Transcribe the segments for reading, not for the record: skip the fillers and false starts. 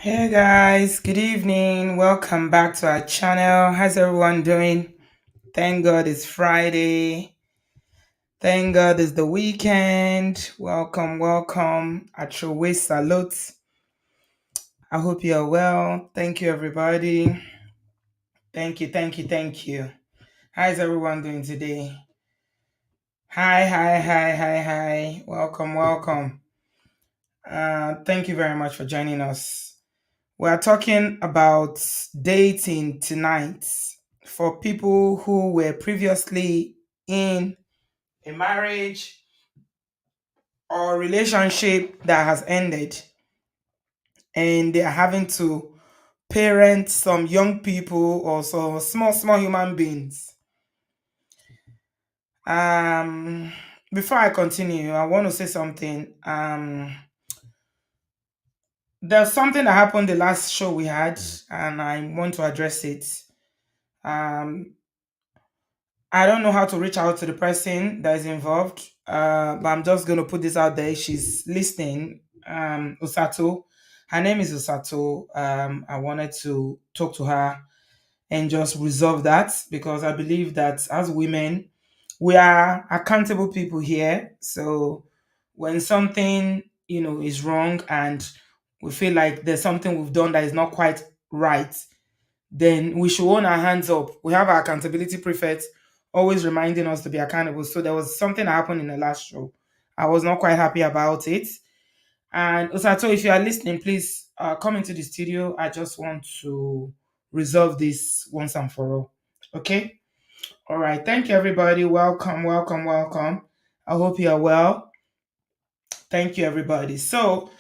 Hey guys, good evening. Welcome back to our channel. How's everyone doing? Thank God it's Friday. Thank God it's the weekend. Welcome, welcome. At your waist salute. I hope you're well. Thank you, everybody. Thank you, thank you, thank you. How's everyone doing today? Hi, hi, hi, hi, hi. Welcome, welcome. Thank you very much for joining us. We are talking about dating tonight for people who were previously in a marriage or relationship that has ended and they are having to parent some young people or some small human beings. Um Before I continue, I want to say something. There's something that happened the last show we had and I want to address it. Um I don't know how to reach out to the person that is involved, but I'm just going to put this out there. She's listening, Usato. Her name is Usato. I wanted to talk to her and just resolve that because I believe that as women, we are accountable people here. So when something, is wrong and we feel like there's something we've done that is not quite right, then we should hold our hands up. We have our accountability prefect always reminding us to be accountable. So there was something that happened in the last show. I was not quite happy about it. And Osato, if you are listening, please come into the studio. I just want to resolve this once and for all. Okay? All right. Thank you, everybody. Welcome, welcome, welcome. I hope you are well. Thank you, everybody. So,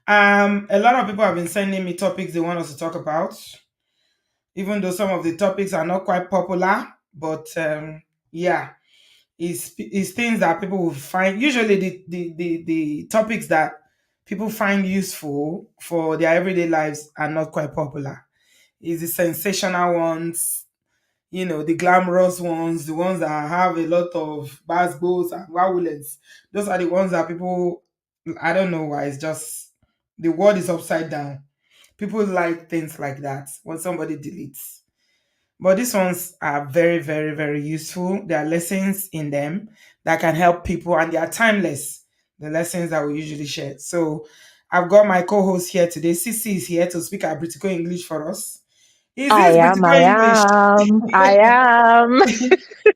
a lot of people have been sending me topics they want us to talk about, even though some of the topics are not quite popular. But yeah, it's things that people will find. Usually, the topics that people find useful for their everyday lives are not quite popular. It's the sensational ones, the glamorous ones, the ones that have a lot of basketballs and violence. Those are the ones that people, I don't know why, it's just the world is upside down. People like things like that when somebody deletes. But these ones are very, very, very useful. There are lessons in them that can help people and they are timeless. The lessons that we usually share. So I've got my co-host here today. Sissy is here to speak our British English for us. Is I this am, British I English? am, I am.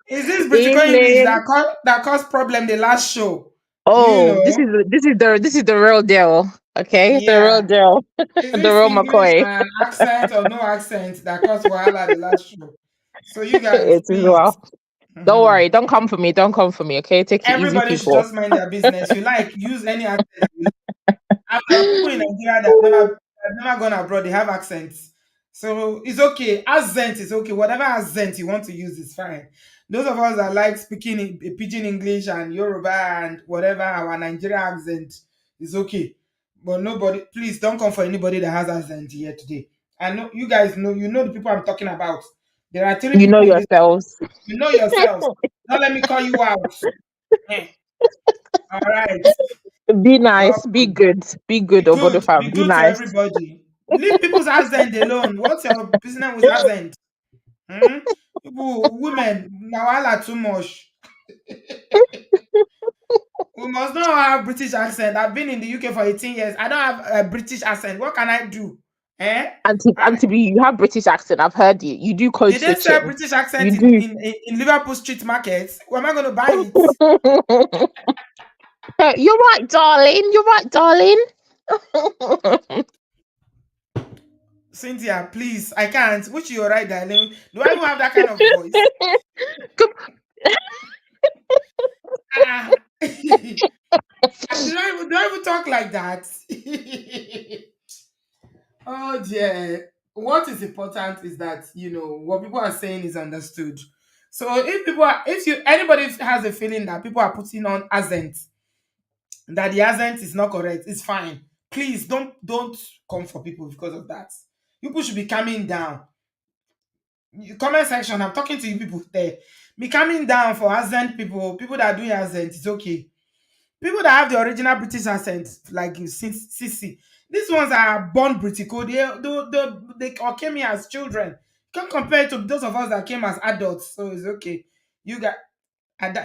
Is this British English Evening. that caused problem the last show? You Oh, this is know, this is the real deal. Okay, the real yeah. deal, Is the this real English McCoy. accent or no accent that caused wahala the last show? So you guys, It is please. well. Don't Mhm. worry, don't come for me. Don't come for me. Okay, take it easy, Everybody should people. just mind their business. You like use any accent. There are people in Nigeria that have never gone abroad. They have accents, so it's okay. Accent is okay. Whatever accent you want to use is fine. Those of us that like speaking in pidgin English and Yoruba and whatever our Nigerian accent is okay. But nobody, please don't come for anybody that has accent here today. I know you guys know. You know the people I'm talking about. There are three You know people in this. yourselves. You know yourselves. Don't let me call you out. Eh, all right. Be nice. Be Welcome. good. Be good, Obodo Be fam. Be good to nice. everybody. Leave people's accent alone. What's your business with accent? Hmm? People, women, now all are too much. We must not have British accent. I've been in the UK for 18 years. I don't have a British accent. What can I do? Eh? I, Auntie B, you have British accent. I've heard you. You do code did they sell switching. British accent You do. in Liverpool street markets? Where am I going to buy it? You're right, darling. You're right, darling. Cynthia, please. I can't. Which you're right, darling. Do I even have that kind of voice? Ah. Do I even talk like that? Oh dear. What is important is that what people are saying is understood. So if you anybody has a feeling that people are putting on accent, that the accent is not correct, it's fine. Please don't come for people because of that. People should be calming down. Comment section, I'm talking to you people there. Be calming down for accent people that do accent. It's okay. People that have the original British accent, like you, Sissy, these ones are born British. They all came here as children. Can't compare it to those of us that came as adults. So it's okay. You got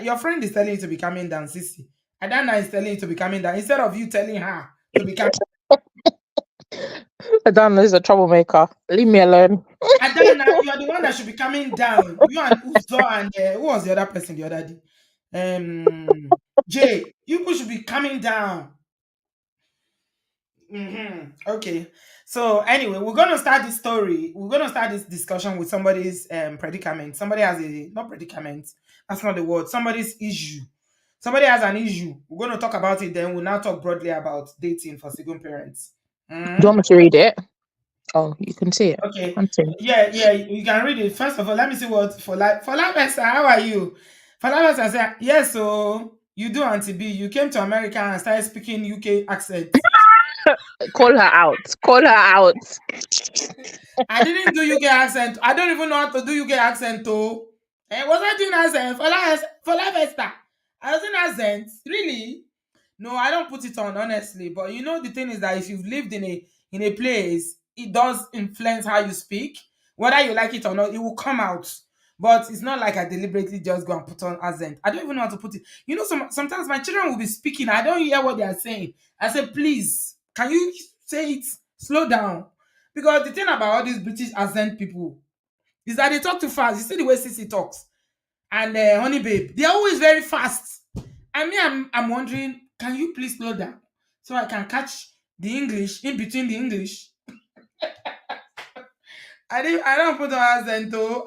your friend is telling you to be coming down, Sissy. Adana is telling you to be coming down instead of you telling her to be coming. Adana is a troublemaker. Leave me alone. Adana, you are the one that should be coming down. You and Uzo and who was the other person the other day? Jay, you people should be coming down. Okay. So anyway, we're gonna start this story. We're gonna start this discussion with somebody's predicament. Somebody has a not predicament. That's not the word. Somebody's issue. Somebody has an issue. We're gonna talk about it. Then we'll now talk broadly about dating for single parents. Do you Mhm. want me to read it? Oh, you can see it. Okay. I'm seeing. Yeah, yeah. You can read it. First of all, let me see what for life. Esther, how are you? For life, Esther said, yes. So you do, Auntie B. You came to America and started speaking UK accent. Call her out. Call her out. I didn't do UK accent. I don't even know how to do UK accent though. Was I doing accent? For life Esther. I was doing accent. Really? No, I don't put it on honestly. But you know the thing is that if you've lived in a place, it does influence how you speak. Whether you like it or not, it will come out. But it's not like I deliberately just go and put on accent. I don't even know how to put it. You know, sometimes my children will be speaking. I don't hear what they are saying. I say, please, can you say it? Slow down. Because the thing about all these British accent people is that they talk too fast. You see the way Sissy talks and Honey Babe, they're always very fast. And me, I'm wondering, can you please slow down so I can catch the English in between the English? I don't put on accent though.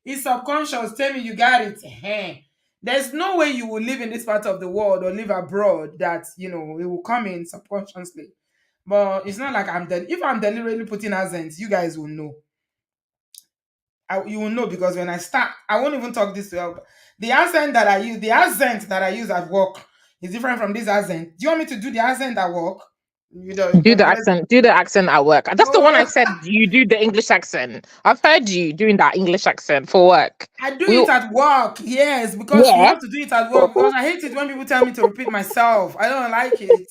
It's subconscious. Tell me you got it. There's no way you will live in this part of the world or live abroad that it will come in subconsciously. But it's not like if I'm deliberately putting accents, you guys will know. You will know because when I start, I won't even talk this well. The accent that I use at work is different from this accent. Do you want me to do the accent at work? You know, Do the let's, accent. Do the accent at work. That's the one I oh, said. You do the English accent. I've heard you doing that English accent for work. I do We it at work, yes, because we yeah. have to do it at work because I hate it when people tell me to repeat myself. I don't like it.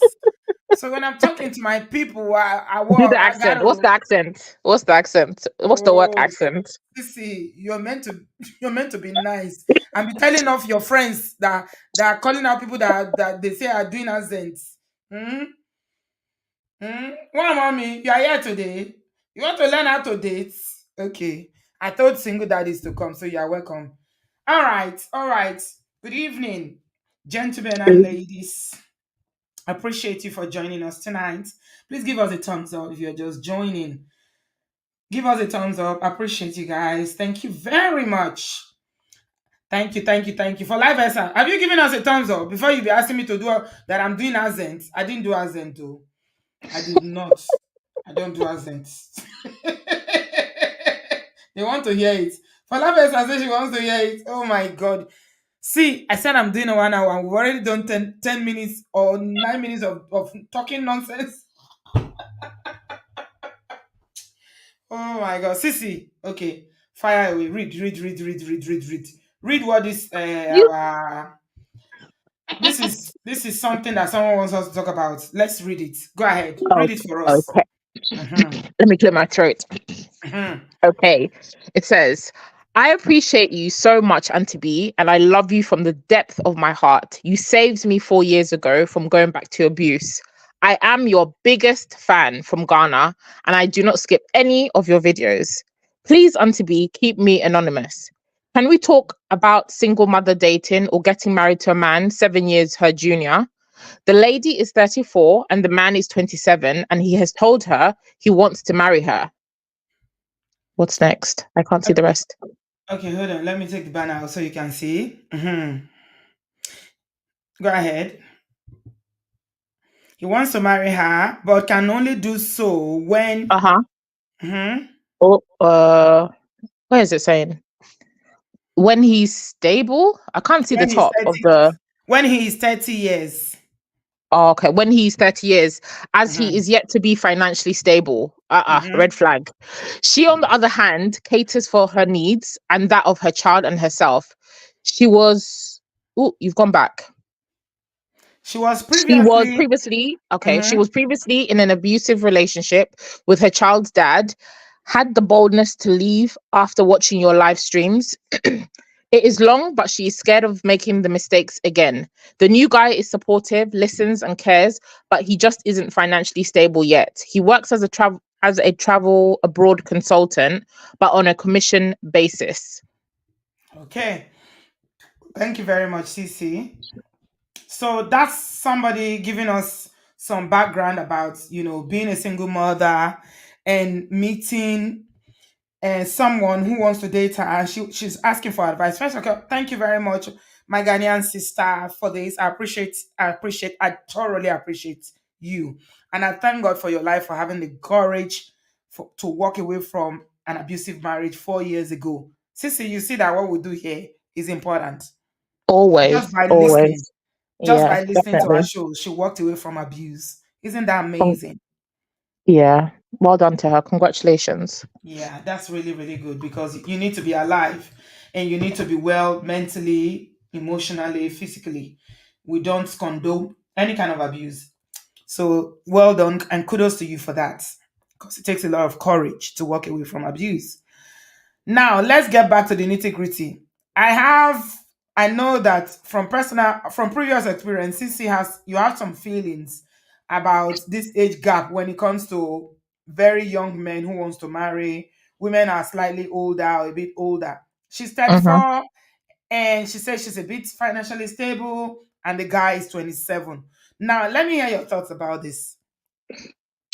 So when I'm talking to my people at Do the work, I accent. What's gotta. the accent? What's the accent? What's the work Oh, accent? see, you're meant to be nice and be telling off your friends that are calling out people that they say are doing accents. Hmm? Well, mommy, you are here today. You want to learn how to date? Okay. I told single daddies to come, so you are welcome. All right, all right. Good evening, gentlemen and ladies. Appreciate you for joining us tonight. Please give us a thumbs up if you're just joining. Give us a thumbs up. Appreciate you guys. Thank you very much. Thank you, thank you, thank you. For live accent, have you given us a thumbs up before you be asking me to do that? I'm doing accent. I didn't do accent though. I did not. I don't do accents. They want to hear it. For live accent, say she wants to hear it. Oh my god. See, I said I'm doing a 1 hour and we've already done 10 minutes or 9 minutes of talking nonsense. Oh my god. Sissy. Okay. Fire away. Read, read, read, read, read, read, read. Read what You our this is something that someone wants us to talk about. Let's read it. Go ahead. Read it okay. for us. Okay. Mhm, Let me clear my throat. mhm. Okay. It says, I appreciate you so much, Auntie B, and I love you from the depth of my heart. You saved me 4 years ago from going back to abuse. I am your biggest fan from Ghana, and I do not skip any of your videos. Please, Auntie B, keep me anonymous. Can we talk about single mother dating or getting married to a man 7 years her junior? The lady is 34 and the man is 27, and he has told her he wants to marry her. What's next? I can't see the rest. Okay, hold on. Let me take the banner out so you can see. Go ahead. He wants to marry her, but can only do so when Uh-huh. mhm, Oh, where is it saying? When he's stable? I can't see the when he's top of 30 the. when he is 30 years. Oh, okay. When he's 30 years, as he Mhm, is yet to be financially stable. mhm. Red flag. She, on the other hand, caters for her needs and that of her child and herself. She was. Oh, you've gone back. She was She was previously. previously, okay, she Mhm. was previously in an abusive relationship with her child's dad, had the boldness to leave after watching your live streams. It is long, but she is scared of making the mistakes again. The new guy is supportive, listens and cares, but he just isn't financially stable yet. He works as a travel abroad consultant, but on a commission basis. Okay. Thank you very much, CC. So that's somebody giving us some background about, being a single mother and meeting someone who wants to date her, and she's asking for advice. First of all, thank you very much, my Ghanaian sister, for this. I thoroughly appreciate you. And I thank God for your life, for having the courage to walk away from an abusive marriage 4 years ago. Sissy, you see that what we do here is important. Just Always, by listening, always. just Yeah, by listening to our definitely. show, she walked away from abuse. Isn't that Um, amazing? yeah. Well done to her. Congratulations. Yeah, that's really, really good because you need to be alive and you need to be well mentally, emotionally, physically. We don't condone any kind of abuse. So well done and kudos to you for that because it takes a lot of courage to walk away from abuse. Now, let's get back to the nitty gritty. I know that from previous experience, you have some feelings about this age gap when it comes to very young men who wants to marry. Women are slightly older or a bit older. She's Hmm. 34 and she says she's a bit financially stable, and the guy is 27. Now, let me hear your thoughts about this.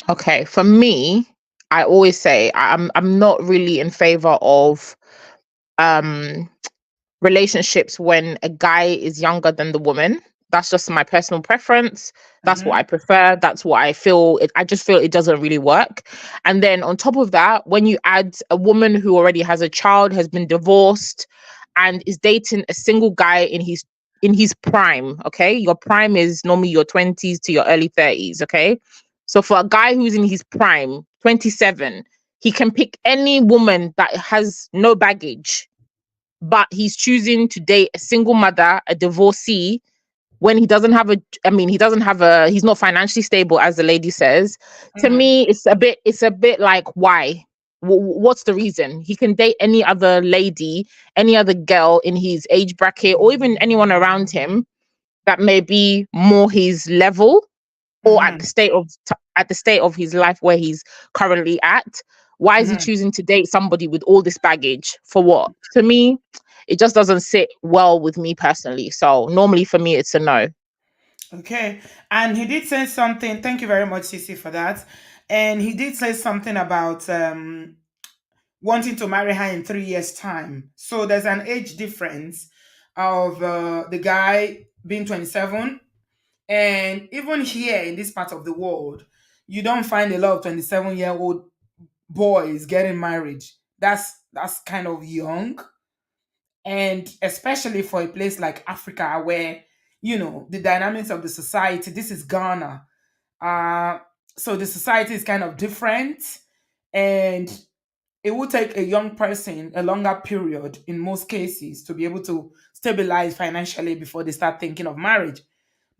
Okay, for me, I always say I'm not really in favor of um relationships when a guy is younger than the woman. That's just my personal preference. That's what I Mhm, prefer. That's what I feel. I just feel it doesn't really work. And then on top of that, when you add a woman who already has a child, has been divorced, and is dating a single guy in his prime, okay? Your prime is normally your 20s to your early 30s, okay? So for a guy who's in his prime, 27, he can pick any woman that has no baggage, but he's choosing to date a single mother, a divorcee, when he doesn't have a, I mean, he doesn't have a, he's not financially stable, as the lady says. To mhm, me, it's a bit like, why? What's the reason? He can date any other lady, any other girl in his age bracket, or even anyone around him that may be more his level, or at mhm, the state of his life where he's currently at. Why is he mhm. choosing to date somebody with all this baggage? For what? To me, it just doesn't sit well with me personally. So normally for me, it's a no. Okay. And he did say something. Thank you very much, Cici, for that. And he did say something about wanting to marry her in 3 years' time. So there's an age difference of the guy being 27. And even here in this part of the world, you don't find a lot of 27-year-old boys getting married. That's kind of young. And especially for a place like Africa where, the dynamics of the society, this is Ghana. Uh, so the society is kind of different. And it will take a young person a longer period in most cases to be able to stabilize financially before they start thinking of marriage.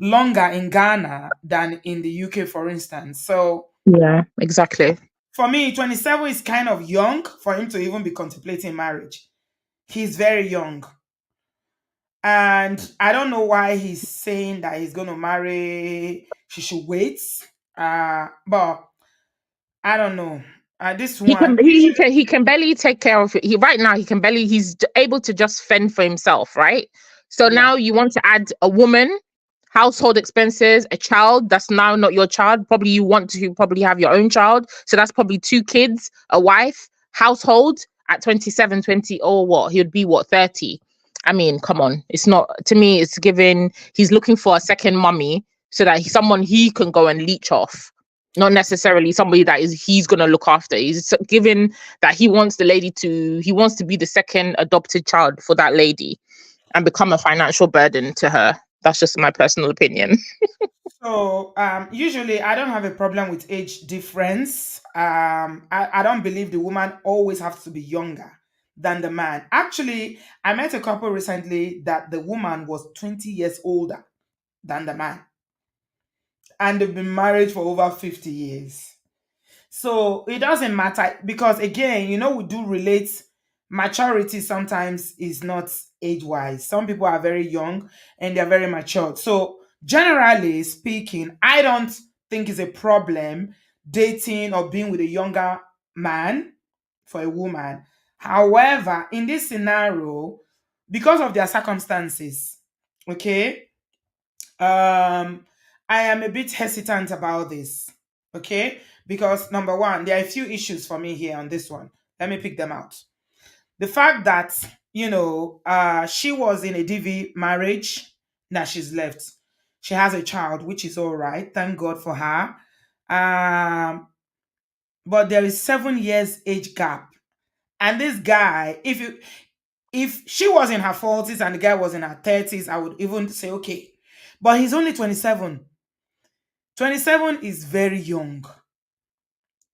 Longer in Ghana than in the UK, for instance. So Yeah, exactly. for me, 27 is kind of young for him to even be contemplating marriage. He's very young. And I don't know why he's saying that he's going to marry, she should wait. But I don't know. This He one, can usually, he can barely take care of it. He right now he can barely able to just fend for himself, right? So yeah. now you want to add a woman, household expenses, a child that's now not your child. Probably you want to probably have your own child. So that's probably two kids, a wife, household at 27, 20, or what? He would be what, 30. I mean, come on. It's not, to me, it's giving, he's looking for a second mummy so that someone he can go and leech off, not necessarily somebody that is he's gonna look after. He's given that he wants to be the second adopted child for that lady and become a financial burden to her. That's just my personal opinion. So usually I don't have a problem with age difference. I don't believe the woman always has to be younger than the man. Actually, I met a couple recently that the woman was 20 years older than the man. and they've been married for over 50 years. So it doesn't matter because, again, we do relate maturity sometimes is not age wise. Some people are very young and they're very mature. So, generally speaking, I don't think it's a problem dating or being with a younger man for a woman. However, in this scenario, because of their circumstances, okay, I am a bit hesitant about this, okay? Because number one, there are a few issues for me here on this one. Let me pick them out. The fact that, she was in a DV marriage, now she's left. She has a child, which is all right. Thank God for her. Um, but there is 7 years age gap. And this guy, if she was in her 40s and the guy was in her 30s, I would even say okay. But he's only 27. 27 is very young.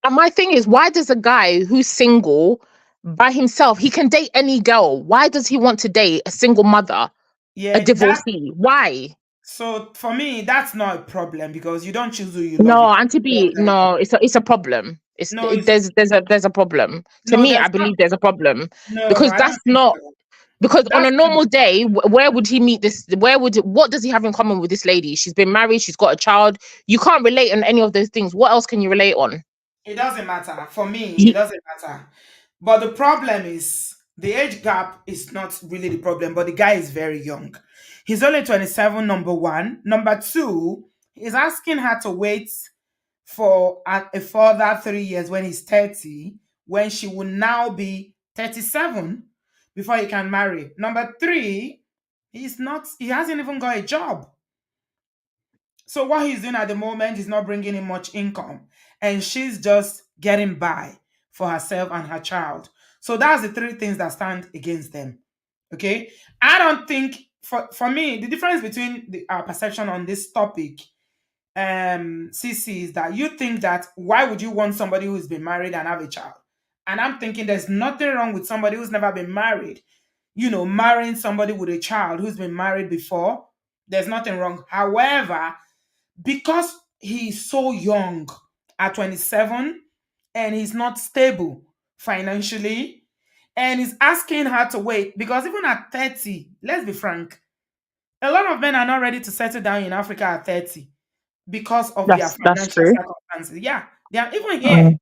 And my thing is, why does a guy who's single by himself, he can date any girl? Why does he want to date a single mother, a Yeah, that divorcee? Why? so for me, that's not a problem because you don't choose who you love. You No, Auntie B, no, it's a problem. no, it's There's a problem. To no, me, I there's not. believe there's a problem No, because I that's don't think not so. because on a That's not. normal day, where would he meet this? What does he have in common with this lady? She's been married, she's got a child. You can't relate on any of those things. What else can you relate on? It doesn't matter. For me, it Ye- doesn't matter. But the problem is the age gap is not really the problem, but the guy is very young. He's only 27, number one. Number two, he's asking her to wait for a further 3 years when he's 30, when she will now be 37 before he can marry. Number three, he hasn't even got a job. So what he's doing at the moment is not bringing in much income. And she's just getting by for herself and her child. So that's the three things that stand against them. Okay. I don't think for me, the difference between our perception on this topic, CC, is that you think that why would you want somebody who's been married and have a child? And I'm thinking there's nothing wrong with somebody who's never been married. Marrying somebody with a child who's been married before, there's nothing wrong. However, because he's so young at 27 and he's not stable financially, and he's asking her to wait because even at 30, let's be frank, a lot of men are not ready to settle down in Africa at 30 because of their that's financial true. circumstances. Yeah, they are Mm.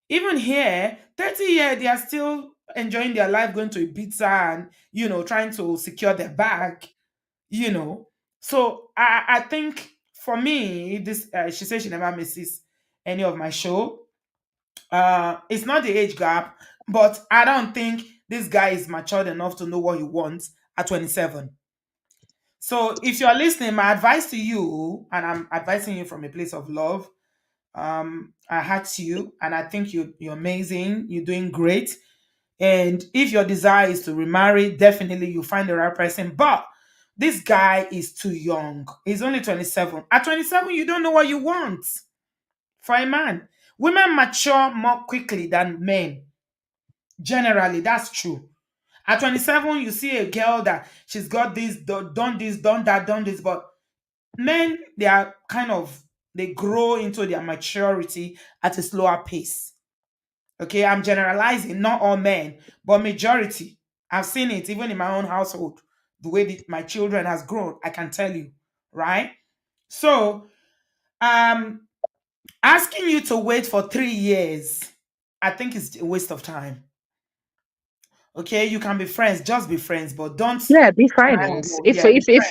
even here, 30 years, they are still enjoying their life, going to Ibiza and, trying to secure their bag, you know. So I think for me, this she says she never misses any of my show. It's not the age gap, but I don't think this guy is matured enough to know what he wants at 27. So if you're listening, my advice to you, and I'm advising you from a place of love, I heart you, and I think you're amazing. You're doing great. And if your desire is to remarry, definitely you find the right person. But this guy is too young. He's only 27. At 27, you don't know what you want for a man. Women mature more quickly than men. Generally, that's true. At 27, you see a girl that she's got this, done this, done that, done this. But men, they grow into their maturity at a slower pace. Okay, I'm generalizing, not all men, but majority. I've seen it even in my own household. The way that my children has grown, I can tell you, right? So, um, asking you to wait for 3 years, I think is a waste of time. Okay, you can be friends, just be friends, but don't Yeah, be try to friends. go. Yeah, be friends.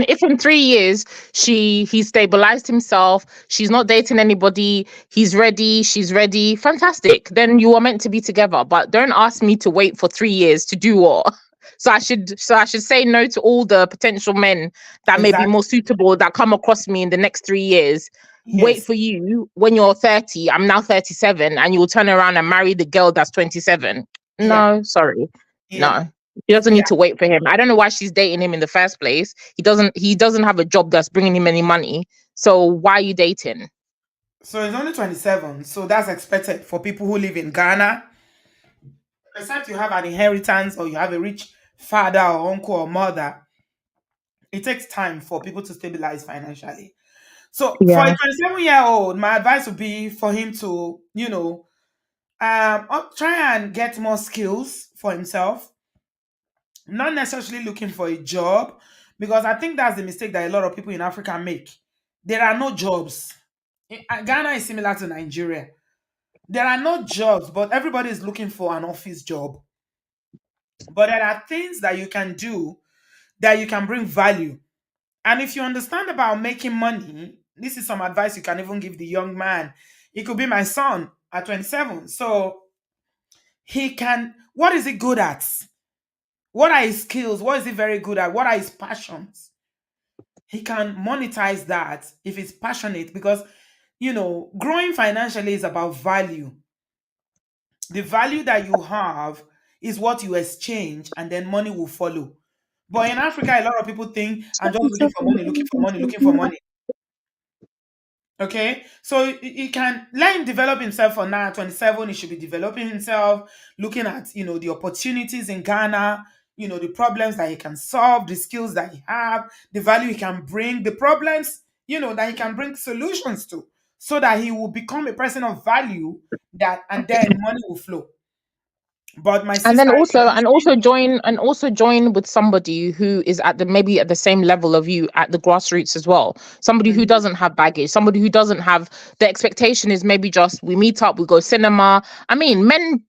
If in 3 years he stabilized himself, she's not dating anybody, he's ready, she's ready, fantastic. Then you are meant to be together. But don't ask me to wait for 3 years to do what. So I should say no to all the potential men that may be more Exactly. suitable that come across me in the next 3 years. Wait Yes. for you when you're 30. I'm now 37, and you'll turn around and marry the girl that's 27. Yeah. No, sorry. Yeah. No. She doesn't Yeah. need to wait for him. I don't know why she's dating him in the first place. He doesn't have a job that's bringing him any money. So why are you dating? So he's only 27. So that's expected for people who live in Ghana. Except you have an inheritance or you have a rich father or uncle or mother, it takes time for people to stabilize financially. So for a Yeah. 27-year-old, my advice would be for him to, try and get more skills for himself, not necessarily looking for a job, because I think that's the mistake that a lot of people in Africa make. There are no jobs. Ghana is similar to Nigeria. There are no jobs, but everybody is looking for an office job. But there are things that you can do that you can bring value. And if you understand about making money, this is some advice you can even give the young man. He could be my son at 27. So he can, what is he good at? What are his skills? What is he very good at? What are his passions? He can monetize that if he's passionate, because growing financially is about value. The value that you have is what you exchange, and then money will follow. But in Africa, a lot of people think I'm just looking for money, looking for money, looking for money. Okay, so he can let him develop himself. For now, 27, he should be developing himself, looking at the opportunities in Ghana, the problems that he can solve, the skills that he have, the value he can bring, the problems that he can bring solutions to, so that he will become a person of value, that and then money will flow. But my And sister, then if also, you're listening, join with somebody who is at the maybe at the same level of you at the grassroots as well. Somebody who mhm, doesn't have baggage, somebody who doesn't have the expectation is maybe just we meet up, we go cinema. I mean, men,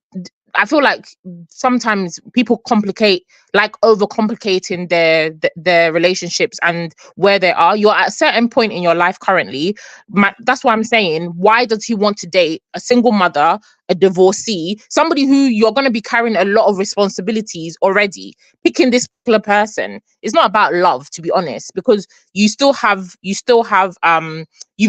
I feel like sometimes people complicate, like overcomplicating their relationships and where they are. You're at a certain point in your life currently. That's why I'm saying, why does he want to date a single mother, a divorcee, somebody who you're going to be carrying a lot of responsibilities already? Picking this particular person is not about love, to be honest, because you've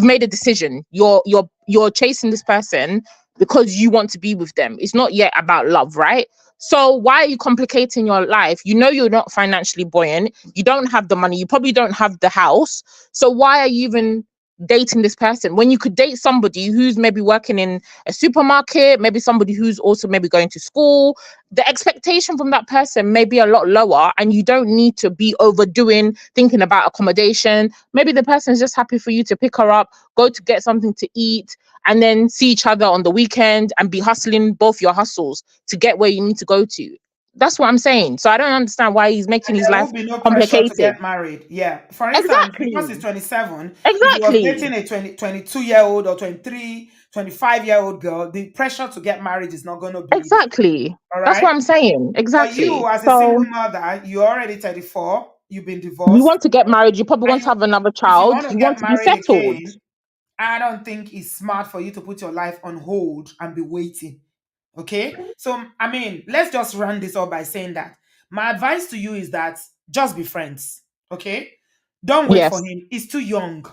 made a decision. You're chasing this person because you want to be with them. It's not yet about love, right? So why are you complicating your life? You know you're not financially buoyant. You don't have the money. You probably don't have the house. So why are you even dating this person when you could date somebody who's maybe working in a supermarket, maybe somebody who's also maybe going to school? The expectation from that person may be a lot lower, and you don't need to be overdoing thinking about accommodation. Maybe the person is just happy for you to pick her up, go to get something to eat, and then see each other on the weekend and be hustling both your hustles to get where you need to go to. That's what I'm saying. So I don't understand why he's making and his there will life be no pressure to complicated. get married. Yeah. For instance, because he's Exactly. 27, if he was Exactly. dating a 22-year-old or 23, 25-year-old girl, the pressure to get married is not going to be there. Exactly. All That's right. what I'm saying. But you, Exactly. as a single So mother, you're already 34, you've been you divorced, want to get married, you probably and want to have another if you child, want to you want get to be married settled. again, I don't think it's smart for you to put your life on hold and be waiting. Okay. So, I mean, let's just run this up by saying that my advice to you is that just be friends. Okay. Don't wait for Yes. him. He's too young.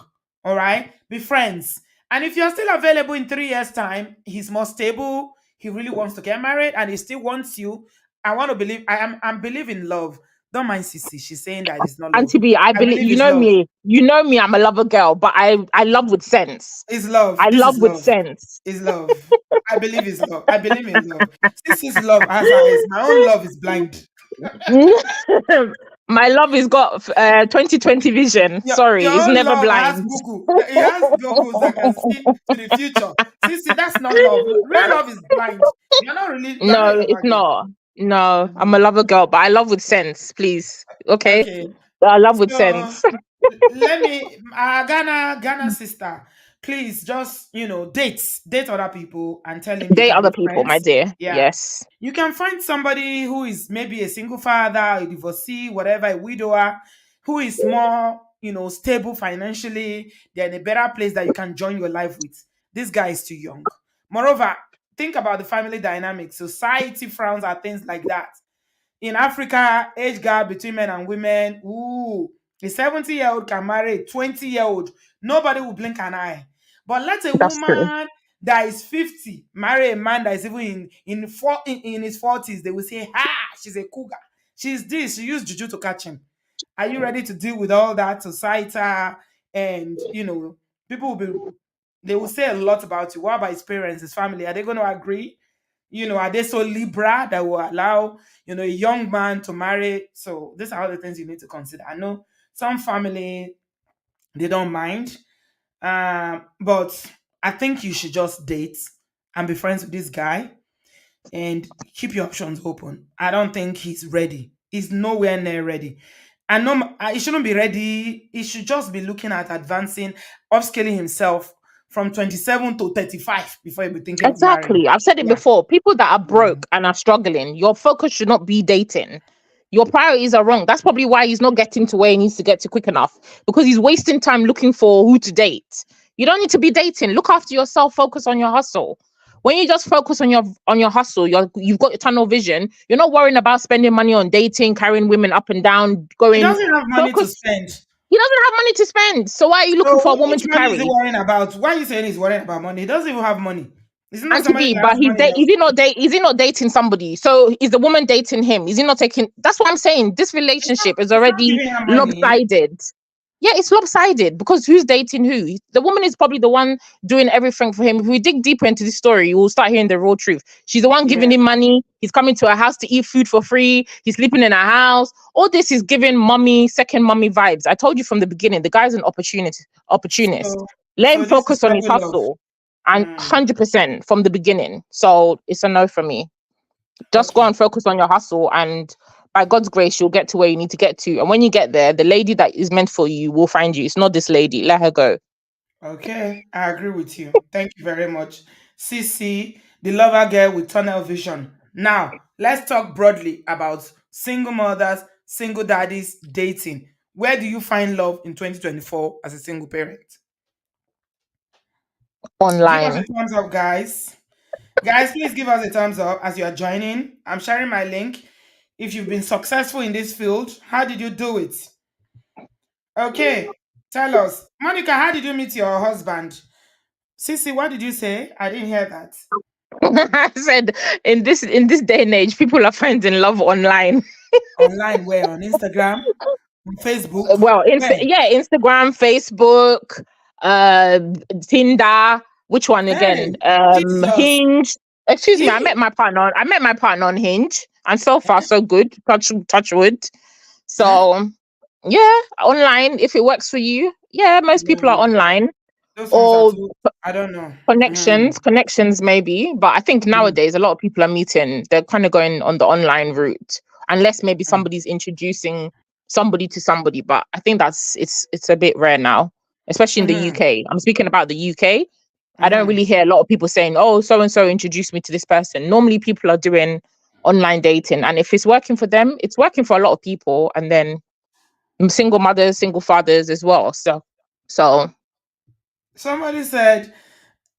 All right. Be friends. And if you're still available in 3 years' time, he's more stable. He really wants to get married and he still wants you. I want to believe, I'm believing love. Don't mind Sissy. She's saying that it's not And love. to be, I I believe, believe it's love. you know me, I'm a lover girl, but I love with sense. It's love. I This love is with love. sense. Is love. I believe it's love. I believe in love. Sissy's love has eyes. My own love is blind. My love has got 2020 vision. Your Sorry, it's own never love has blind. Google. It has goggles that can see to the future. See, that's not love. Real love is blind. You're not No, a it's lover girl. not. No, I'm a Mhm. lover girl, but I love with sense, please. Okay? Okay. I love with So sense. let me Ghana sister, please just date other people and tell him you Date can be other people, my friends. dear. Yeah. Yes. You can find somebody who is maybe a single father, a divorcee, whatever, a widower, who is more, stable financially. They're in a better place that you can join your life with. This guy is too young. Moreover, think about the family dynamics. Society frowns at things like that. In Africa, age gap between men and women, ooh, a 70-year-old can marry a 20-year-old. Nobody will blink an eye. But let a That's true. woman that is 50 marry a man that is even in his 40s. They will say, ha, she's a cougar. She's this. She used juju to catch him. Are you ready to deal with all that society? And people will they will say a lot about you. What about his parents, his family? Are they going to agree? Are they so liberal that will allow, a young man to marry? So these are all the things you need to consider. I know some family, they don't mind. But I think you should just date and be friends with this guy and keep your options open. I don't think he's ready. He's nowhere near ready. And no, he shouldn't be ready. He should just be looking at advancing, upscaling himself from 27 to 35 before he be thinking of marrying. Exactly. I've said it Yeah. before. People that are Mm. broke and are struggling, your focus should not be dating. Your priorities are wrong. That's probably why he's not getting to where he needs to get to quick enough, because he's wasting time looking for who to date. You don't need to be dating. Look after yourself. Focus on your hustle. When you just focus on your hustle, you've got your tunnel vision. You're not worrying about spending money on dating, carrying women up and down, He going doesn't have money to focus. spend. He doesn't have money to spend. So why are you looking So for a woman which to money is he carry? worrying about? Why are you saying he's worrying about money? He doesn't even have money. He's not And to somebody be, that but has money that is he not is he not dating somebody? So is the woman dating him? Is he not taking? That's what I'm saying. This relationship is it's not already giving her money. lopsided. Yeah, it's lopsided because who's dating who? The woman is probably the one doing everything for him. If we dig deeper into this story, we'll start hearing the raw truth. She's the one giving Yeah. him money. He's coming to her house to eat food for free. He's sleeping in her house. All this is giving mommy, second mommy vibes. I told you from the beginning, the guy's an opportunist. So Let him so this is focus on his puppy love. hustle, and Mm, 100% from the beginning. So it's a no for me. Just go okay. and focus on your hustle, and by God's grace, you'll get to where you need to get to. And when you get there, the lady that is meant for you will find you. It's not this lady. Let her go. Okay. I agree with you. Thank you very much. CC, the lover girl with tunnel vision. Now, let's talk broadly about single mothers, single daddies, dating. Where do you find love in 2024 as a single parent? Give us a Online. thumbs up, guys. Guys, please give us a thumbs up as you are joining. I'm sharing my link. If you've been successful in this field, how did you do it? Okay, tell us. Monica, how did you meet your husband? Sissy, what did you say? I didn't hear that. I said in this day and age, people are finding love online. Online, where? On Instagram? On Facebook? Well, Where? yeah, Instagram, Facebook, uh, Tinder. Which one Hey, again? Jesus. Hinge. Excuse me. I He, met my partner. I met my partner on Hinge, and so far so good. Touch wood. eh? So yeah, online if it works for you. Yeah, most people are No, online, those ones are or too, I don't know. Mhm, connections maybe. But I think mhm, nowadays a lot of people are meeting. They're kind of going on the online route, unless maybe mhm, somebody's introducing somebody to somebody. But I think it's a bit rare now, especially in the mhm, UK. I'm speaking about the UK. I don't mhm, really hear a lot of people saying, "Oh, so and so introduced me to this person." Normally, people are doing online dating, and if it's working for them, it's working for a lot of people. And then single mothers, single fathers as well. So Somebody said,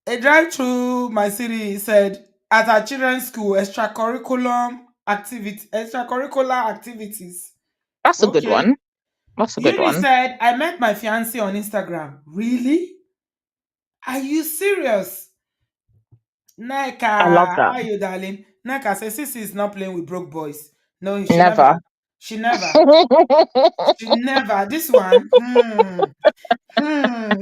a drive through my city said, at our children's school, extracurricular activities. that's a good Okay. one. That's a good Uni one. said, I met my fiance on Instagram. Really? Are you serious? I love Neka, that. how are you, darling? Neka says, Sissy is not playing with broke boys. No, she never. Never. She never. She never. This one,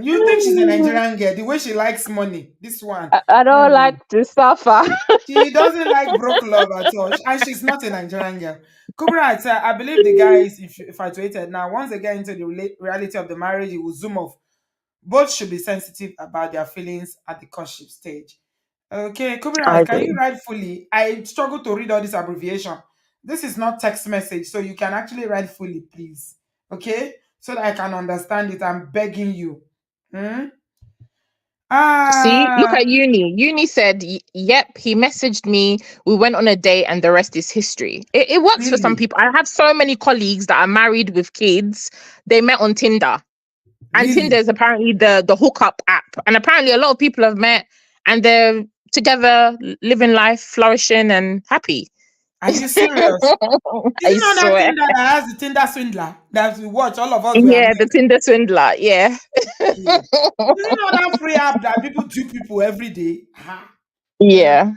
You think she's a Nigerian girl? The way she likes money. This one, I don't hmm. like to suffer. She doesn't like broke love at all, and she's not a Nigerian girl. Kubra, I believe the guy is infatuated. Now, once they get into the reality of the marriage, he will zoom off. Both should be sensitive about their feelings at the courtship stage. Okay, I Kubra, can you agree. write fully? I struggle to read all this abbreviation. This is not text message, so you can actually write fully, please. Okay, so that I can understand it. I'm begging you. Hmm? See, look Ah, at Uni. Uni said, "Yep, he messaged me. We went on a date, and the rest is history." It works for some really, people. I have so many colleagues that are married with kids. They met on Tinder, and Tinder really. is apparently the hookup app. And apparently, a lot of people have met, and they're together, living life, flourishing, and happy. Are you serious? Is I it not that swear. Tinder that has the Tinder swindler that we watch? All of us we have Yeah, the met. Tinder swindler. Yeah. Is it not that free app that people do people every day? Ah. Mm. Yeah.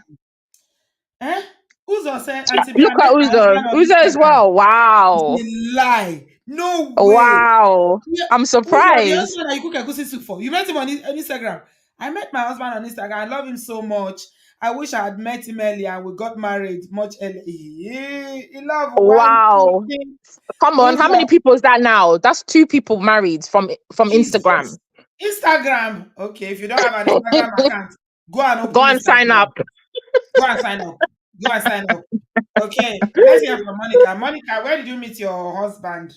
Eh? Uzo said, Auntie B, I Look at met my Uzo. husband on Uzo as Instagram. well. It's Wow. a lie. No way. Wow. Yeah. I'm Uzo, the surprised. husband that you cook egusi soup for. You met him on Instagram. I met my husband on Instagram. I love him so much. I wish I had met him earlier and we got married much earlier. In love one Wow. thinking Come on. How many Uzo. people is that now? That's two people married from Instagram. Jesus. Instagram. Okay, if you don't have an Instagram account, go and Go open and sign Instagram. up. Go and sign up. Go and sign up. Okay, let's hear from Monica. Monica, where did you meet your husband?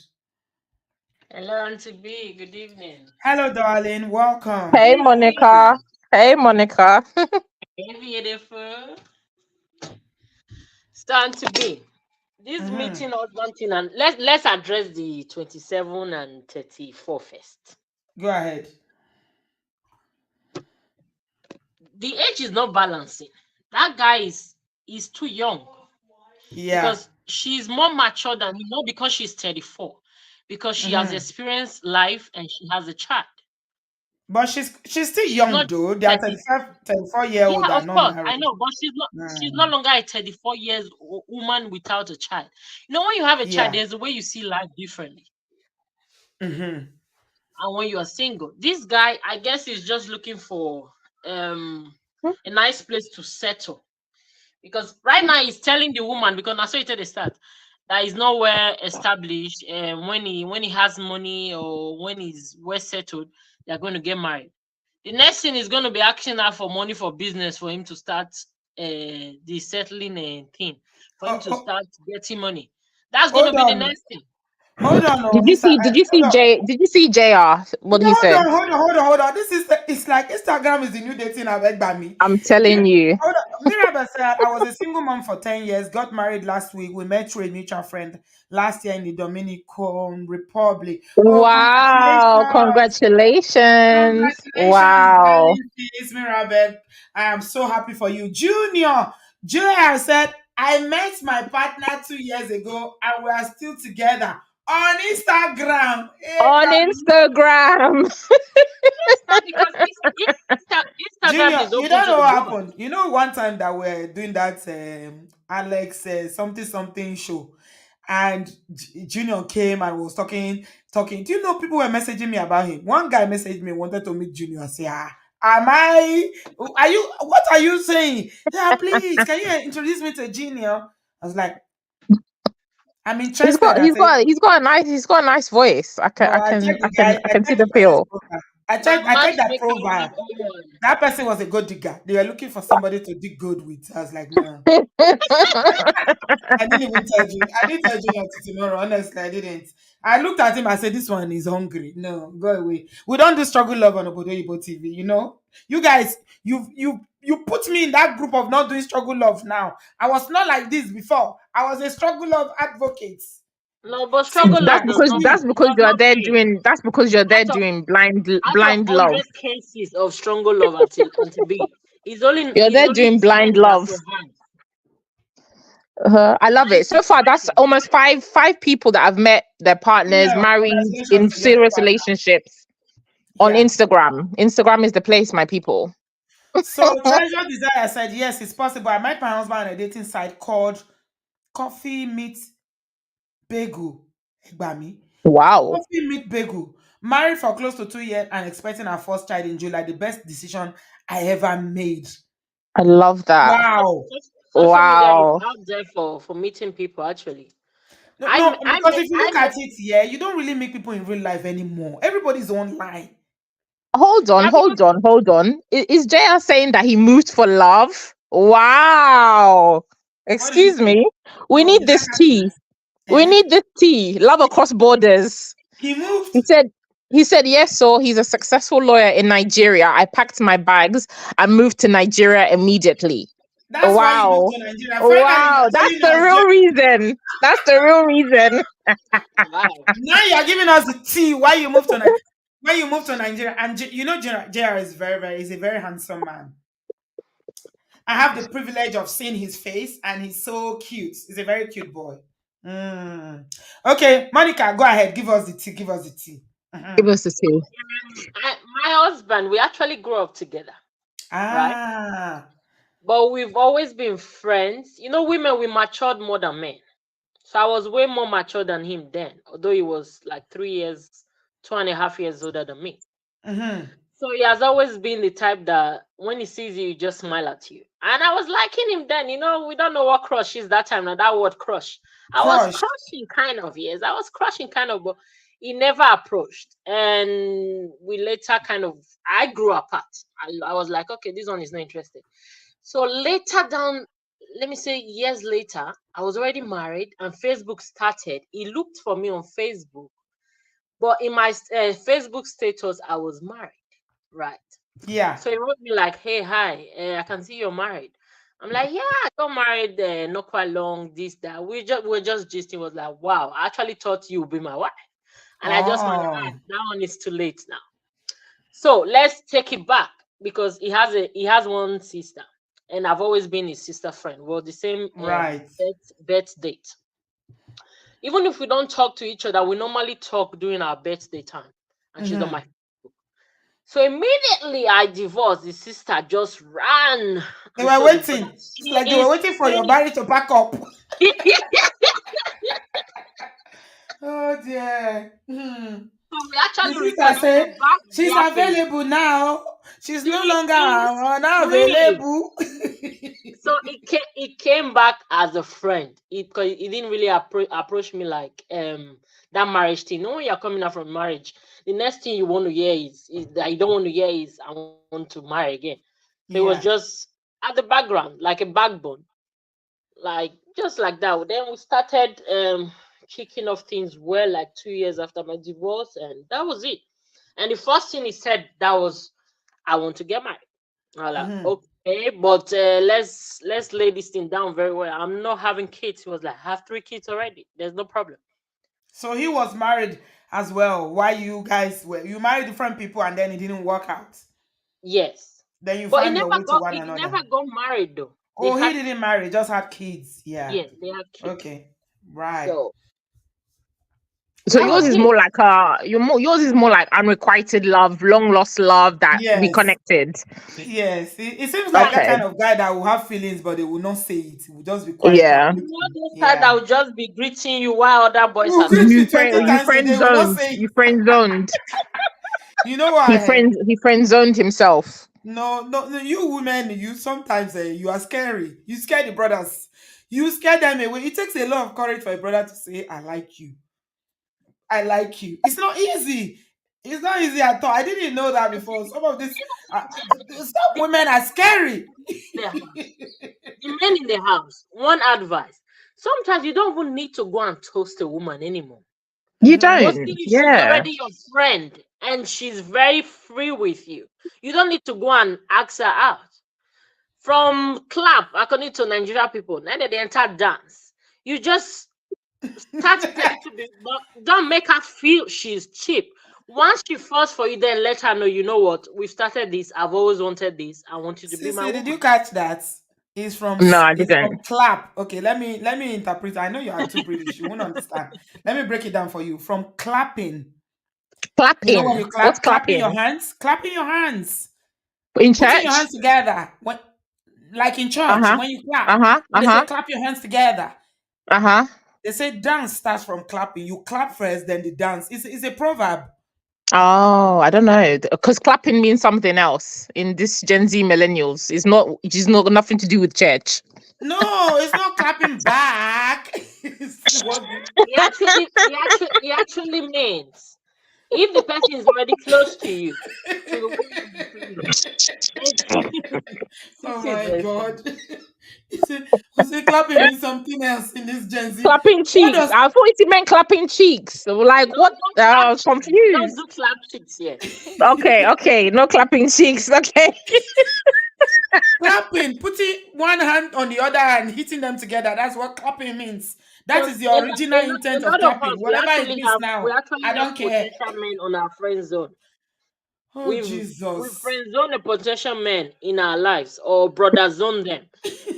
Hello, Auntie B. Good evening. Hello, darling. Welcome. Hey, Hey, Monica. Hey, Monica. hey, beautiful. So, Auntie B, this Mm-hmm. meeting was one thing, and let's address the 27 and 34 first. Go ahead. The age is not balancing. That guy is too young Yeah. because she's more mature than him, not because she's 34, because she has Mm-hmm. experienced life and she has a child. But she's still She's young not though. They are 30. 35, 34 year old Yeah, that are of not course, I married. know, but she's no Mm. longer a 34 years woman without a child. You know, when you have a child, Yeah. there's a way you see life differently. Mm-hmm. And when you are single, this guy, I guess, is just looking for um a nice place to settle. Because right now he's telling the woman, because I saw it at the start, that he's not well established, and when he has money or when he's well settled, they're going to get married. The next thing is going to be asking her for money for business for him to start the settling thing, for him to Oh, start getting money. That's going to hold be the on. next thing. Hold on, oh, Did you Mr. see? Did you see Hold on. J? Did you see Jr. What No, he hold said? on, hold on, hold on, hold on. This is it's like Instagram is the new dating app by me. I'm telling you. Hold on. Mirabel said I was a single mom for 10 years, got married last week. We met through a mutual friend last year in the Dominican Republic. Oh, Wow! congratulations. Congratulations! Congratulations, Wow! darling sis Mirabel. I am so happy for you. Junior said, I met my partner 2 years ago and we are still together on Instagram. Hey, On God. Instagram. Yes, now because Instagram Junior, is you open don't to know the what global. happened. You know, one time that we're doing that Alex something something show, and Junior came and was talking. Do you know people were messaging me about him? One guy messaged me, wanted to meet Junior. I say, am I? Are you? What are you saying? Yeah, please, can you introduce me to Junior? I was like, I'm He's interested. got I he's said, got he's got a nice voice. I can no, I I can checked I the can guy. I I can see checked the the guy's appeal. profile. Now I checked that matchmaker profile. 101. That person was a good digger. They were looking for somebody to dig gold with. I was like, no. I didn't even tell you. I didn't tell you until tomorrow. Honestly, I didn't. I looked at him. I said, "This one is hungry. No, go away. We don't do struggle love on Obodoyibo TV. You know, you guys, you put me in that group of not doing struggle love. Now, I was not like this before. I was a struggle love advocate. No, but Since struggle we love are does not pay. That's two, It because does you're not there pay. doing that's because you're there Out of doing out of blind love. 100 cases of struggle love until B, You're it's there only doing 10 blind that love. survive. I love it. So far, that's 95. almost five people that have met their partners, yeah, married congratulations in to you and your serious partner. relationships on Yeah. Instagram. Instagram is the place, my people. So Treasure Desire said, yes, it's possible. I met my husband on a dating site called Coffee Meet Bagel. Egbami. Wow, Coffee Meet Bagel. Married for close to 2 years and expecting our first child in July. The best decision I ever made. I love that. Wow. Social media is Wow. out there for meeting people. Actually, No, I no, m- I because met if you I look at met it here, you don't really meet people in real life anymore. Everybody's online. now because Hold on. Is JR saying that he moved for love? Wow. What did you Excuse say? me. We Oh, need did I this catch tea. that? We Eh? need this tea. Love across borders. He moved. He said yes, so he's a successful lawyer in Nigeria. I packed my bags and moved to Nigeria immediately. That's why you moved Wow. to Nigeria. Finally, Wow. you're That's telling the us, real reason. That's the real reason. wow, now you're giving us the tea why you moved to Nigeria. When you moved to Nigeria, and you know, JR is is a very handsome man. I have the privilege of seeing his face, and he's so cute. He's a very cute boy. Mm. Okay, Monica, go ahead. Give us the tea. Give us the tea. Give Mhm. us the tea. my husband, we actually grew up together, right? Ah. But we've always been friends. You know, women we matured more than men. So I was way more mature than him then, although he was like 3 years, 2.5 years older than me. Mm-hmm. So he has always been the type that when he sees you, he just smile at you. And I was liking him then. You know, we don't know what crush is that time. Now that word crush, I was Crush. crushing kind of. Yes, I was crushing kind of. But he never approached, and we later I grew apart. I was like, okay, this one is not interested. So later down, let me say years later, I was already married and Facebook started. He looked for me on Facebook, but in my Facebook status, I was married, right? Yeah. So he wrote me like, "Hey, hi, I can see you're married." I'm like, "Yeah, I got married not quite long. This that we're just gisting." Was like, "Wow, I actually thought you would be my wife," and I just went, "Ah, Oh. that one is too late now." So let's take it back because he has one sister, and I've always been his sister friend. We're the same Right. birth date. Even if we don't talk to each other, we normally talk during our birthday time, and she's on my Mm-hmm. Facebook. So immediately I divorced, the sister just ran They and were told the brother, waiting. It's she like they were is waiting for your free. marriage to pack up. Oh dear. Hmm. So we The actually sister reconnected said back she's via Facebook. available now. She's She no longer is free. unavailable. So it came back as a friend. It didn't really approach me like that marriage thing. No, when you're coming out from marriage, the next thing you want to hear is that you don't want to hear is I want to marry again. So it was Yeah. just at the background, like a backbone, like just like that. Then we started kicking off things well, like 2 years after my divorce, and that was it. And the first thing he said that was, "I want to get married." I was like, Hmm. okay, but let's lay this thing down very well. I'm not having kids. He was like, "I have 3 kids already. There's no problem." So he was married as well. Why you guys were you married different people and then it didn't work out? Yes, Then you but he found your never way to got one he another. never got married though. They Oh, he had didn't kids. marry, just had kids. Yeah. Yes, they had kids. Okay. Right. So So that yours was is it. more like yours is more like unrequited love, long lost love that Yes. reconnected. Yes. It seems like that Okay. kind of guy that will have feelings, but they will not say it. He will just be quiet and Yeah. waiting. This time I Yeah. would just be greeting you while other boys We'll are greet talking. you 20 You times a friend day. Will not zoned. say You it. friend zoned. You know why? He friend zoned himself. No, no, no, you women, you sometimes you are scary. You scare the brothers. You scare them away. It takes a lot of courage for a brother to say, I like you. I like you. It's not easy. It's not easy at all. I didn't know that before. Some of this, some women are scary. The men in the house. One advice: sometimes you don't even need to go and toast a woman anymore. You Mhm. Mostly, don't. if she's Yeah. already your friend and she's very free with you, you don't need to go and ask her out. From clap, according to Nigeria people, now that they enter dance, you just start it a little bit, but don't make her feel she's cheap. Once she falls for you, then let her know, you know what, we've started this. I've always wanted this. I want you to be my Sissy, did you woman. catch that? No, I It's from didn't. clap. Okay, let me interpret. I know you are too British. You won't understand. Let me break it down for you. From clapping. You know when Clapping. you What's clapping your clapping? hands, clapping your hands, In putting your church? hands together. When like in church, Uh-huh. when you clap, Uh-huh. when they say Uh-huh. clap your hands together, Uh-huh. they say dance starts from clapping. You clap first, then the dance. It's a proverb. Oh, I don't know. Because clapping means something else in this Gen Z millennials. It's not nothing to do with church. No, it's not clapping back. It's what He actually means if the person is already close to the one you'll be playing with. oh This is my very funny. god. You say clapping means something else in this Gen Z. Clapping What cheeks. does I thought it meant clapping cheeks. So like No, what? don't I clap was cheeks. We don't confused. do clap cheeks here. Okay, okay. No clapping cheeks. Okay. clapping? Putting one hand on the other and hitting them together. That's what clapping means. That So is the original a intent of lot of clapping. us, we Whatever it actually means have we now, actually I have don't care. potential men on our friend zone. Oh We've Jesus. friend zone a potential men in our lives or brother zone them.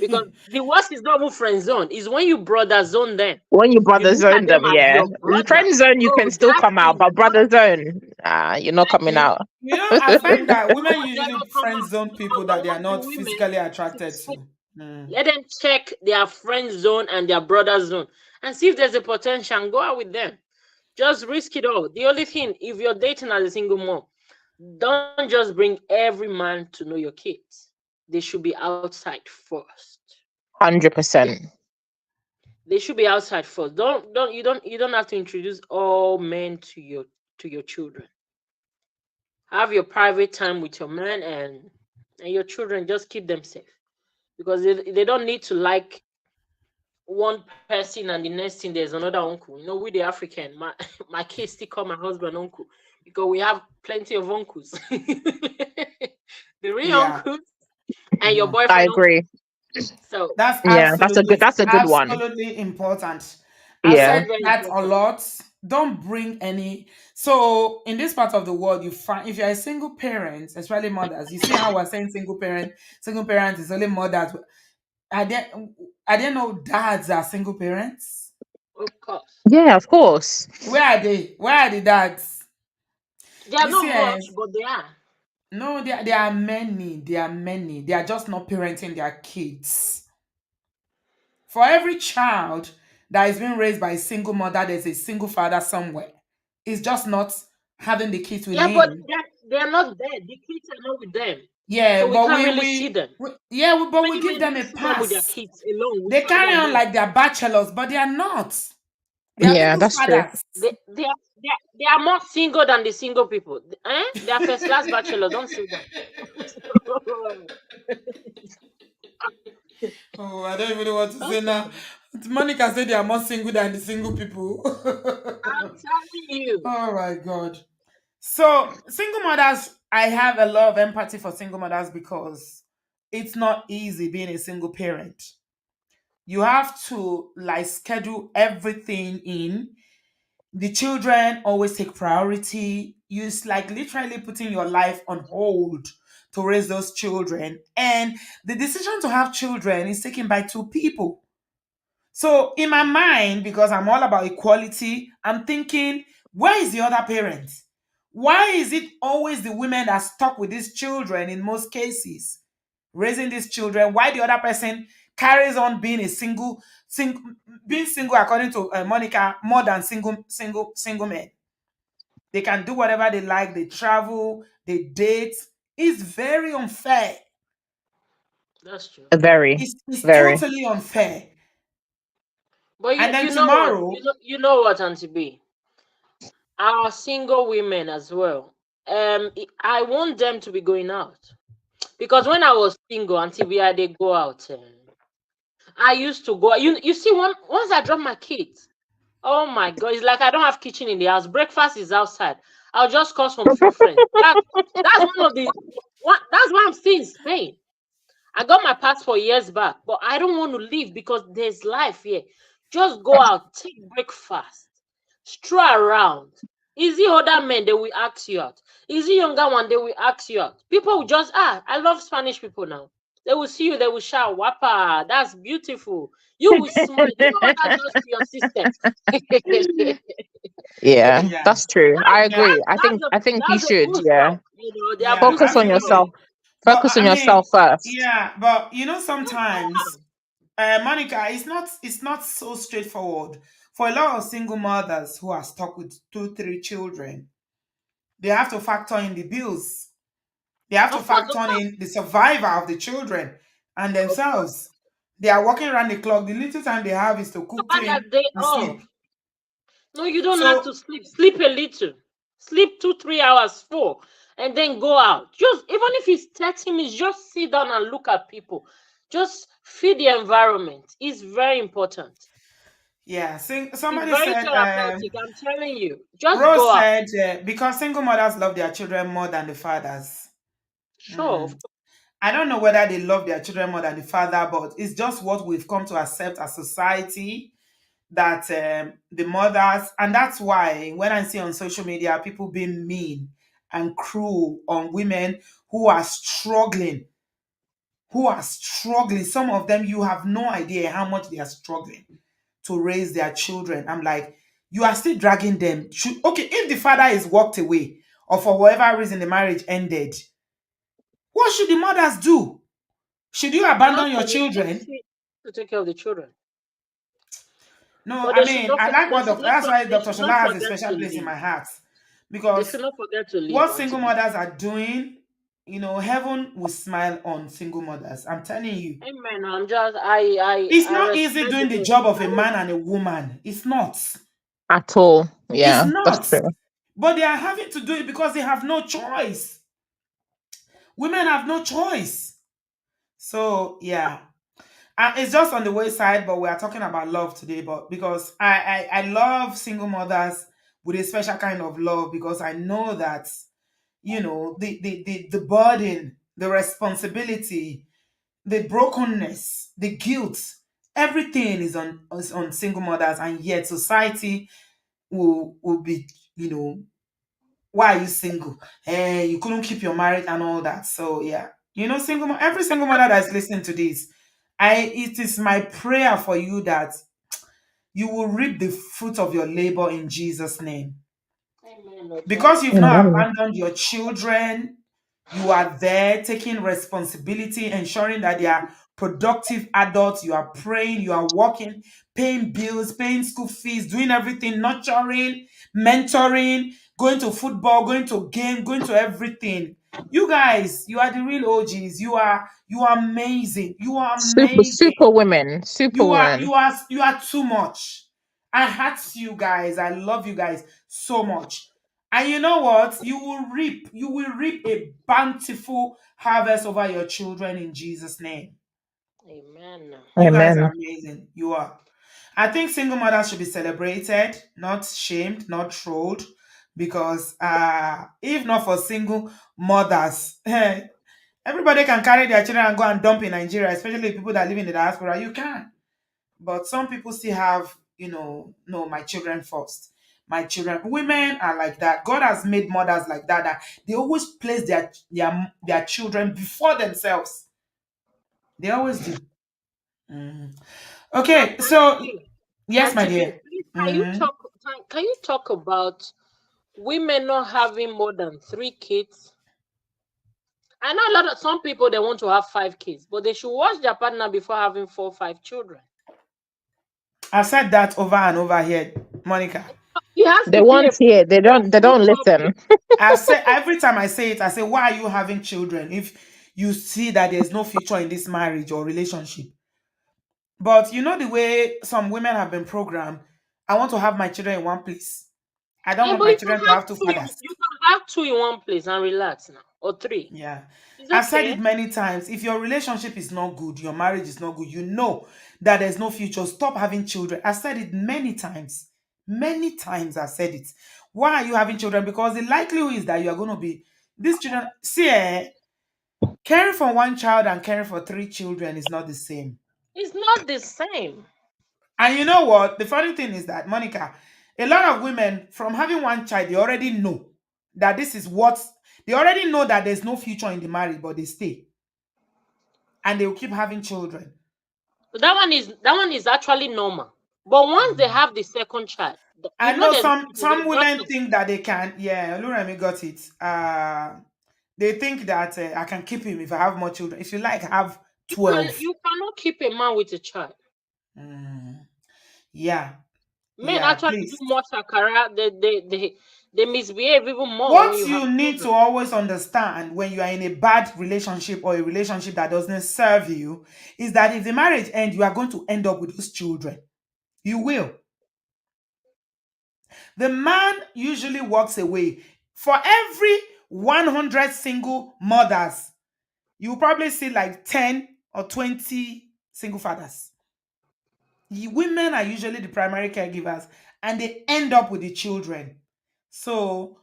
Because the worst is not even friend zone, is when you brother zone them. When you You brother look at zone them them, as yeah. your brother. Friend zone, you Oh, can still that come out, is but not brother zone, you're not coming You, out. I find that no women one usually ever come friend out. zone So people I that they are want the not women physically to attracted see, to. Hmm. let them check their friend zone and their brother zone and see if there's a potential and go out with them. Just risk it all. The only thing, if you're dating as a single mom, don't just bring every man to know your kids. They should be outside first. 100%. They should be outside first. You don't have to introduce all men to your children. Have your private time with your man, and your children, just keep them safe, because they don't need to like one person and the next thing there's another uncle. We the African, my my kids still call my husband uncle, because we have plenty of uncles. The real Yeah, uncles and your yeah. I boyfriend uncle. agree. So That's Yeah, absolutely, that's a good one. absolutely important. I've Yeah. very, said very that a important. lot. Don't bring any. So in this part of the world, you find if you're a single parent, especially mothers, you see how we're saying single parent is only mothers. Are there are there no dads that are single parents? Of course. Yeah, of course. Where are they? Where are the dads? They are You see, not much, but they are. no, there are many. There are many. They are just not parenting their kids. For every child that is being raised by a single mother, there's a single father somewhere. It's just not having the kids with Yeah, but him. they're not there. The kids are not with them. Yeah, So we but can't really see them. but we Many give men them don't a see them with their pass. kids alone with They carry other on men. like they're bachelors, but they are not. They are Yeah, people's that's true. fathers. They are more single than the single people. Eh? They are first class bachelors. Don't say that. Oh, I don't even know what to Don't say say now. that. Monica said they are more single than the single people. I'm telling you. Oh my god. So, single mothers, I have a lot of empathy for single mothers because it's not easy being a single parent. You have to like schedule everything in. The children always take priority. Like literally putting your life on hold to raise those children. And the decision to have children is taken by two people. So in my mind, because I'm all about equality, I'm thinking, where is the other parent? Why is it always the women that stuck with these children in most cases, raising these children? Why the other person carries on being a being single according to Monica, more than single men? They can do whatever they like. They travel, they date. It's very unfair. That's true. Very, It's very. totally unfair. But you And then you know what? tomorrow, You know what, Auntie B? Our single women as well. I want them to be going out. Because when I was single, Auntie B, I did go out. I used to go. You see, once I drop my kids, oh my God, it's like I don't have kitchen in the house. Breakfast is outside. I'll just call some few friends. That's one of the one. That's why I'm still in Spain. I got my passport years back, but I don't want to leave because there's life here. Just go out, take breakfast, stroll around. Is it older men, they will ask you out. Is it younger one, they will ask you out. People will just, I love Spanish people now. They will see you, they will shout, Wapa, that's beautiful. You will smile. You know what that does to your system? Yeah, yeah, that's true. I yeah. agree. I think you That's a should, booster. yeah. They are Yeah, Focus on boosting your yourself. absolutely. But Focus on I mean, yourself first. yeah, but you know, yeah, sometimes, Monica, it's not so straightforward for a lot of single mothers who are stuck with two, three children. They have to factor in the bills. They have to of course, of factor course, in the survival of the children and of course. themselves. They are working around the clock. The little time they have is to cook, About clean, that day and sleep. off. No, you don't have So to sleep. Sleep a little. Sleep 2, 3 hours, 4, and then go out. Just even if it's 30 minutes, just sit down and look at people. Just feed the environment. It's very important. yeah, It's somebody very said, therapeutic. I'm telling you. Just Rose go out. said, because single mothers love their children more than the fathers. Sure, of Mm. I don't know whether they love their children more than the father, but it's just what we've come to accept as society that the mothers, and that's why when I see on social media people being mean and cruel on women who are struggling, some of them you have no idea how much they are struggling to raise their children. I'm like, you are still dragging them. Okay, if the father is walked away or for whatever reason the marriage ended, what should the mothers do? Should you abandon your nothing. You just children? sit to take care of the children. No, But I mean, I like they what should doctor. not That's why they Dr. should Shola not has a forget special to place in leave. my heart They because should not forget to leave, what Auntie single B. mothers are doing heaven will smile on single mothers. I'm telling you. Amen. I'm just I It's I not easy respect the doing the Lord. job of a man and a woman. It's not. At all. It's Yeah, that's not. true. But they are having to do it because they have no choice. Women have no choice. So yeah. It's just on the wayside, but we are talking about love today. But because I love single mothers with a special kind of love, because I know that the burden, the responsibility, the brokenness, the guilt, everything is on single mothers, and yet society will be, why are you single? You couldn't keep your marriage and all that. So yeah, every single mother that's listening to this, it is my prayer for you that you will reap the fruit of your labor in Jesus' name. Amen. Lord Because Jesus. you've not Amen. abandoned your children, you are there taking responsibility, ensuring that they are productive adults. You are praying, you are working, paying bills, paying school fees, doing everything, nurturing, mentoring, going to football, going to game, going to everything. You guys, you are the real OGs. You are amazing. You are Super, amazing. super women. Super You are women. you are you are too much. I hate you guys. I love you guys so much. And you know what? You will reap a bountiful harvest over your children in Jesus' name. Amen. You guys Amen. are amazing. You are. I think single mothers should be celebrated, not shamed, not trolled, because if not for single mothers, everybody can carry their children and go and dump in Nigeria, especially people that live in the diaspora. You can. But some people still have, no, my children first. My children, women are like that. God has made mothers like that, that they always place their children before themselves. They always do. Mhm. Now, Okay, so yes, my Auntie B, dear. please, Mhm. can you talk about women not having more than 3 kids? I know a lot of some people they want to have 5 kids, but they should watch their partner before having 4, 5 children. I've said that over and over here, Monica. He has They to be a want here. They a don't. They full don't listen. couple. I've said every time I say it, I say, why are you having children if you see that there's no future in this marriage or relationship? But you know the way some women have been programmed, I want to have my children in one place. I don't And want but my children to have two fathers. you can have two in one place and relax now, or three. Yeah. It's I've said it okay. many times. If your relationship is not good, your marriage is not good, you know that there's no future. Stop having children. I've said it many times. Many times I've said it. Why are you having children? Because the likelihood is that you are going to be these children. See, caring for one child and caring for three children is not the same. It's not the same. And you know what? The funny thing is that, Monica, a lot of women, from having one child, they already know that this is what they already know that there's no future in the marriage, but they stay and they will keep having children. But that one is actually normal. But once they have the second child, I you know know there's some nothing some they got women it. think that they can. Yeah, Oluremi got it. They think that I can keep him if I have more children. If you like, have You 12. cannot keep a man with a child. Mm, yeah, Men yeah. actually do Please. more shakara. They misbehave even more when What you have you need to children. always understand when you are in a bad relationship or a relationship that doesn't serve you is that if the marriage ends, you are going to end up with those children. You will. The man usually walks away. For every 100 single mothers, you probably see like 10 or 20 single fathers. The women are usually the primary caregivers and they end up with the children. So,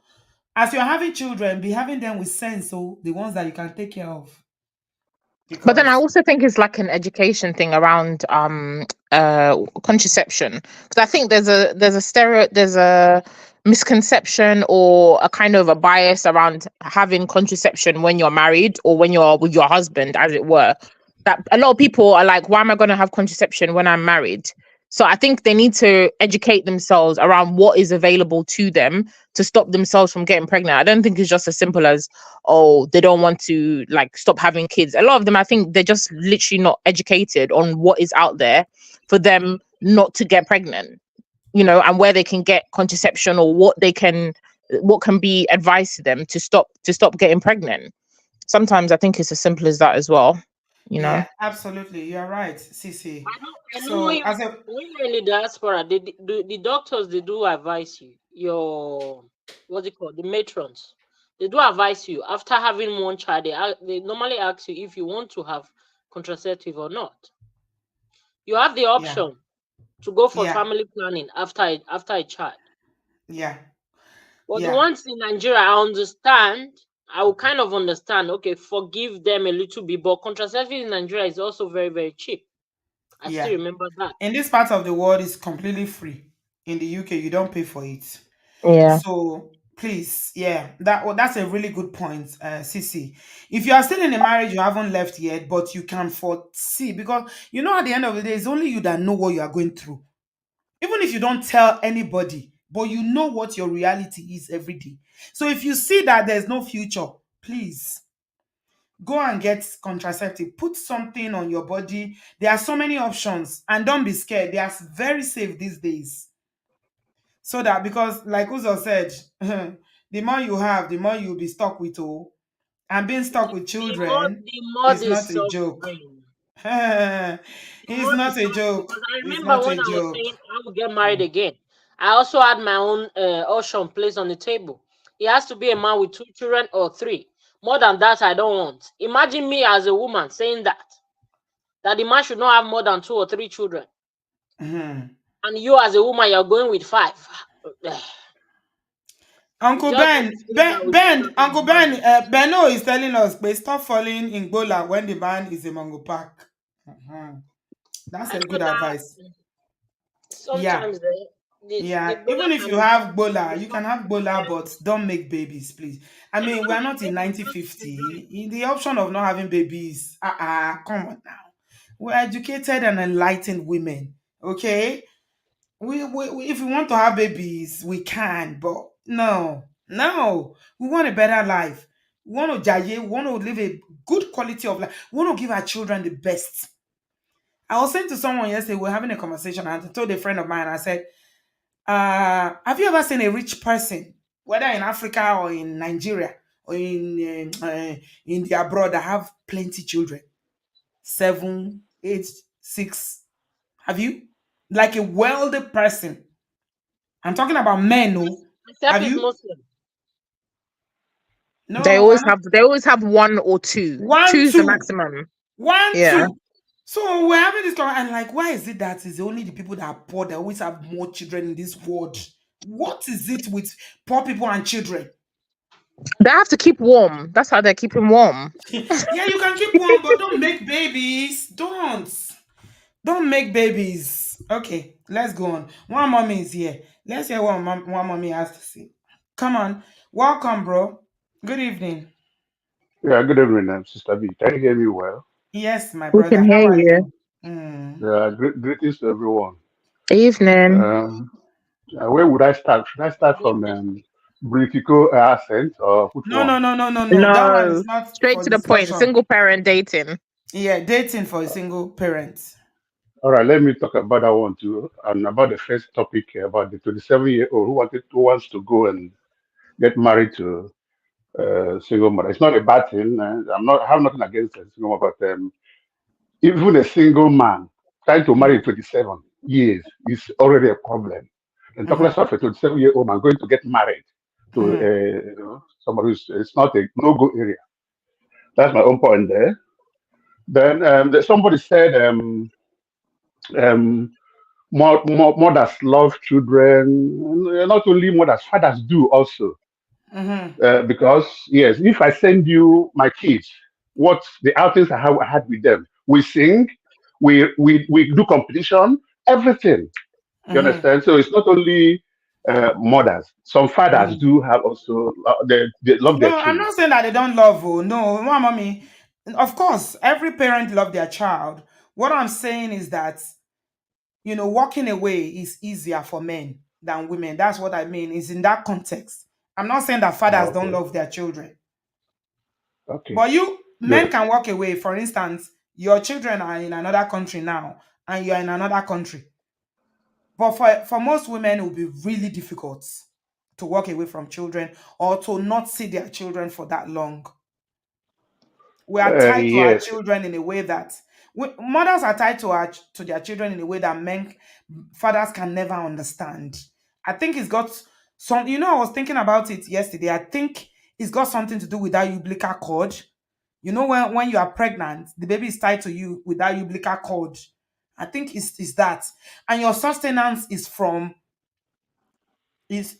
as you're having children, be having them with sense, so the ones that you can take care of. But then I Because also think it's like an education thing around contraception, because I think there's a misconception or a kind of a bias around having contraception when you're married or when you're with your husband, as it were. That a lot of people are like, why am I going to have contraception when I'm married? So I think they need to educate themselves around what is available to them to stop themselves from getting pregnant. I don't think it's just as simple as, oh, they don't want to like stop having kids. A lot of them, I think they're just literally not educated on what is out there for them not to get pregnant, and where they can get contraception or what can be advised to them to stop getting pregnant. Sometimes I think it's as simple as that as well, you know. Yeah, absolutely. You're right, Cece. I know So as a when you're in the diaspora, the doctors they do advise you. Your what's it called? The matrons. They do advise you after having one child. They normally ask you if you want to have contraceptive or not. You have the yeah, option to go for yeah, family planning after a child. yeah, But the yeah, ones in Nigeria, I understand. I will kind of understand. Okay, forgive them a little bit, but contraceptive in Nigeria is also very very cheap. I still yeah. remember that. In this part of the world, it's completely free. In the UK, you don't pay for it. Yeah. So please, yeah, that's a really good point, Cece. If you are still in a marriage, you haven't left yet, but you can foresee because you know at the end of the day, it's only you that know what you are going through. Even if you don't tell anybody, but you know what your reality is every day. So if you see that there's no future, please go and get contraceptive. Put something on your body. There are so many options, and don't be scared. They are very safe these days. So that because, like Uzo said, the more you have, the more you'll be stuck with. Oh, and being stuck with children The more is the not a joke. suffering. The It's more the not a suffering. joke. Because I It's remember not when a I was joke. saying I would get married again. I also had my own option placed on the table. It has to be a man with 2 children or three. More than that, I don't want. Imagine me as a woman saying that the man should not have more than 2 or 3 children, Mhm. and you as a woman you're going with five. It Uncle just Ben, makes me that we should not Uncle have Ben, marriage. Beno is telling us, but stop falling in Gola when the man is a Mango Park. Mhm. That's I a know good that advice. Yeah, sometimes the yeah. bullet Even if can you be have the Bola, you can soft. have Bola, but don't make babies, please. I mean, we are not in It's great. 1950. In the option of not having babies, come on now. We're educated and enlightened women, okay? If we want to have babies, we can, but no, we want a better life. We want to jaye, we want to live a good quality of life. We want to give our children the best. I was saying to someone yesterday, we were having a conversation, and I told a friend of mine, I said, have you ever seen a rich person, whether in Africa or in Nigeria or in the abroad, that have plenty children? 7, 8, 6. Have you? Like a wealthy person. I'm talking about men, no. Except Have it's you? Muslim. No, we're not. They always have one or two. One, Two's the two. maximum. One, Yeah. two. So we're having this conversation, and like, why is it that it's only the people that are poor that always have more children in this world? What is it with poor people and children? They have to keep warm. That's how they're keeping warm. Yeah, you can keep one, but don't make babies. Don't make babies. Okay, let's go on. One mommy is here. Let's hear what one mommy has to say. Come on. Welcome, bro. Good evening. Yeah, good evening, Sister B. Can you hear me well? Yes, my We can brother. hear How are you. you? Mm. Yeah, greetings to everyone. Evening. Um, where would I start? Should I start Good from evening. Britico accent or which No, one? no, no, no, no, no. That one is No. not Straight for to the point. discussion. Single parent dating. Yeah, dating for a single parent. All right, let me talk about that one too, and about the first topic about the 27-year-old who wants to go and get married to single mother. It's not a bad thing. I have nothing against a single mother, but even a single man trying to marry Mm-hmm. 27 years is already a problem. And talking Mm-hmm. about a 27-year-old man going to get married to Mm-hmm. somebody who's it's not a no-go area. That's my own point there. Then somebody said um, mothers love children. Not only mothers, fathers do also. Mm-hmm. Because yes, if I send you my kids, what the outings I had with them, we sing, we do competition, everything. You Mm-hmm. understand? So it's not only mothers. Some fathers Mm-hmm. do have also they love their No, I'm children. not saying that they don't love. Oh, no, one mommy. Of course, every parent love their child. What I'm saying is that walking away is easier for men than women. That's what I mean. Is in that context. I'm not saying that fathers don't Okay, love their children, okay, but you men good. can walk away. For instance, your children are in another country now, and you're in another country. But for most women, it will be really difficult to walk away from children or to not see their children for that long. We are tied to our Yes. children in a way that mothers are tied to to their children in a way that fathers can never understand. I think it's got some. I was thinking about it yesterday. I think it's got something to do with that umbilical cord. When you are pregnant, the baby is tied to you with that umbilical cord. I think it's that, and your sustenance is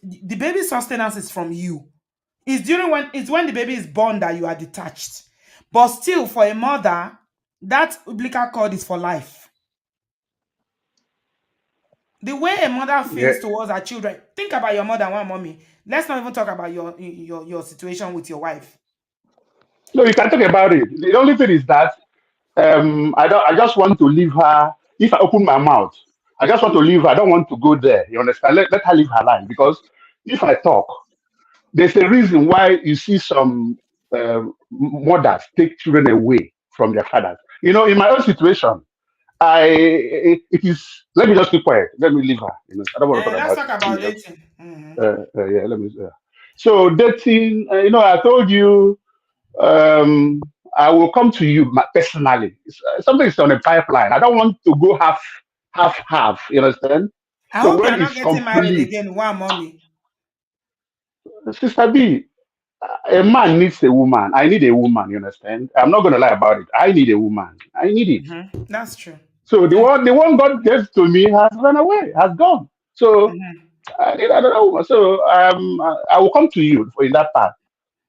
the baby's sustenance is from you. It's when the baby is born that you are detached. But still, for a mother, that umbilical cord is for life. The way a mother Yeah. feels towards her children. Think about your mother and one mommy. Let's not even talk about your situation with your wife. No, you can talk about it. The only thing is that I don't. I just want to leave her. If I open my mouth, I just want to leave her. I don't want to go there. You understand? Let her live her life because if I talk, there's a reason why you see some mothers take children away from their fathers. In my own situation, it is. Let me just keep quiet. Let me leave her. I don't want to talk Let's about talk it. Let me about just. dating. Yeah. Let me. So dating. I told you. Um, I will come to you personally. Something is on a pipeline. I don't want to go half. You understand? I So hope you're when not it's getting married complete, again, one mommy. Sister B, a man needs a woman. I need a woman. You understand? I'm not going to lie about it. I need a woman. I need it. That's true. So the That's one God gave to me has run away, has gone. So mhm, I don't know. So I will come to you in that part.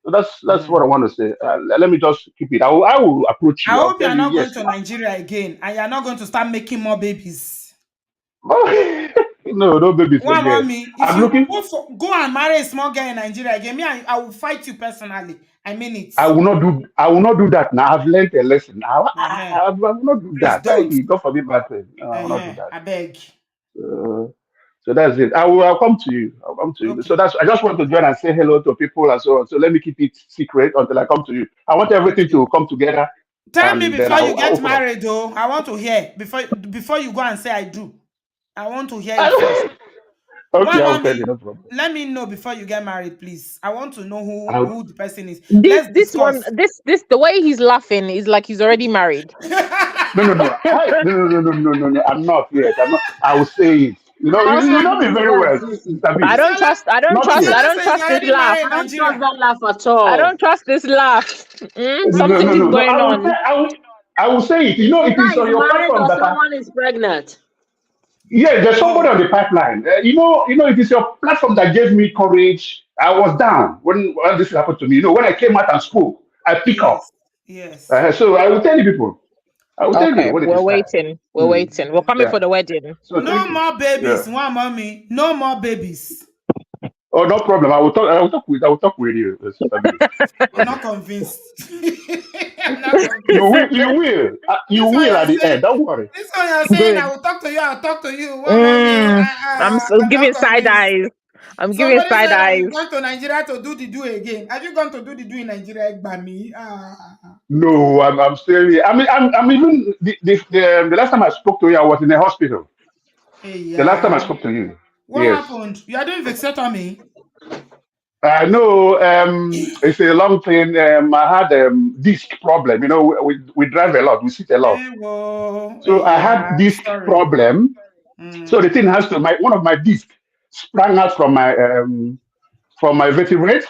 So that's what I mhm. want to say. Let me just keep it. I will approach I you. I'll hope tell you're you not going yes. to Nigeria again and you're not going to start making more babies. No, no babies One again. mommy, if I'm you looking. go and marry a small girl in Nigeria again, I will fight you personally. I mean it. I will not do. I will not do that. Now I've learned a lesson. Uh-huh. I will not do Please that. don't. Hey, God forbid bad thing. No, I will not do Uh-huh. that. I beg. Uh, so that's it. I'll come to you. I'll come to you. Okay. So that's. I just want to join and say hello to people and so on. So let me keep it secret until I come to you. I want everything Okay. to come together, Tell me and then before you I'll get open up. married, though. I want to hear before you go and say I do. I want to hear it first. Okay, One I will tell you. mommy, No problem. let me know before you get married, please. I want to know who I'll, who the person is. This Let's this one discuss. this the way he's laughing is like he's already married. no, no, no. No. I'm not yet. I'm not. I will say it. I also You know me believe very well, that. Sister B. I don't Isola, trust. I don't Not trust. yet. I Isola don't says he's trust this already laugh. married I in don't trust Nigeria. that laugh at I don't all. trust this laugh. No, Something no, is no, no. going on. I will say it. The It is guy is on your married platform or that someone is pregnant. yeah, there's somebody on Oh, the pipeline. It is your platform that gave me courage. I was down when this happened to me. When I came out and spoke, I pick up. yes. Yes. So I will tell you people. I will tell you Okay, when it we're is time. waiting. We're Mm, waiting. We're coming yeah. for the wedding. So thank No you. more Yeah. babies. One mommy. No more babies. Oh, no problem. I will talk with you, Sister B. I'm Okay. not convinced. I'm not You convinced. will. You will. You This one will at you're the saying. end. Don't worry. This one you're saying. I Good. will talk to you. I'll talk to you. One mommy. I'm so I'm giving not side convinced. eyes. I'm giving Somebody side said that you've eyes. gone to Nigeria to do the do again. Have you gone to do the do in Nigeria by me? No, I'm still here. I'm even the last time I spoke to you, I was in the hospital. Hey, The last time I yeah. spoke to you, What yes. happened? You are doing vasectomy? I know it's a long thing. I had disc problem. We drive a lot, we sit a lot. Hey, whoa. Hey, So I yeah. had disc Sorry. problem. So the Mm. thing has to my one of my disc sprang out from my vertebrae.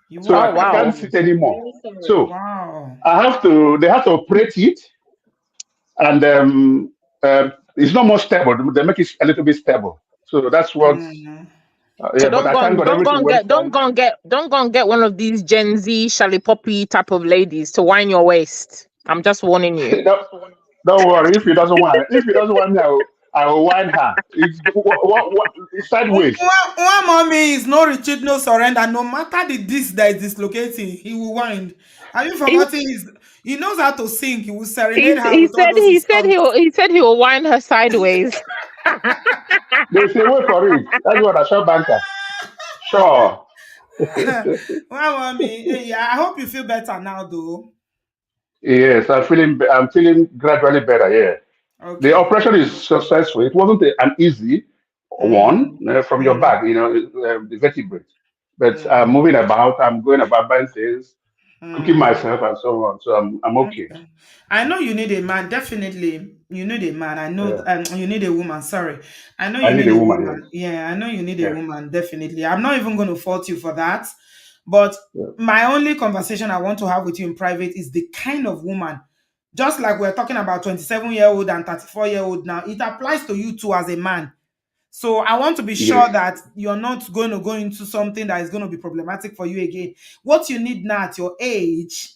You So Oh what? I can't wow. sit I'm anymore. very sorry. So Wow. they have to operate it, and it's not more stable. They make it a little bit stable. So that's what. Mm. So Yeah, but I thank God everything went fine. don't go and get one of these Gen Z Shally Poppy type of ladies to wind your waist. I'm just warning you. Don't worry. If he doesn't want me, I will wind her. It's sideways. One mommy is no retreat, no surrender. No matter the disc that is dislocating, he will wind. Have you He, forgotten he knows how to sing. He will he, serenade her he with all said those his songs. he said he will wind her sideways. They say wait for it. That's what I shall banker. Sure. One mommy. Hey, yeah, I hope you feel better now though. Yes, I'm feeling gradually better. Yeah. The Okay. operation is successful. It wasn't an easy one Mm, from your mm, back, the vertebrae. But I'm mm. moving about. I'm going about buying things. cooking Hmm. myself and so on. So I'm okay. Okay. I know you need a man. Definitely, you need a man. I know. Yeah. You need a woman. Sorry, I know I you need need a a woman, woman. yes. Yeah, I know you need a Yeah. woman. Definitely, I'm not even going to fault you for that. But Yeah. my only conversation I want to have with you in private is the kind of woman. Just like we're talking about 27-year-old and 34-year-old now, it applies to you too as a man. So I want to be Yes. sure that you're not going to go into something that is going to be problematic for you again. What you need now at your age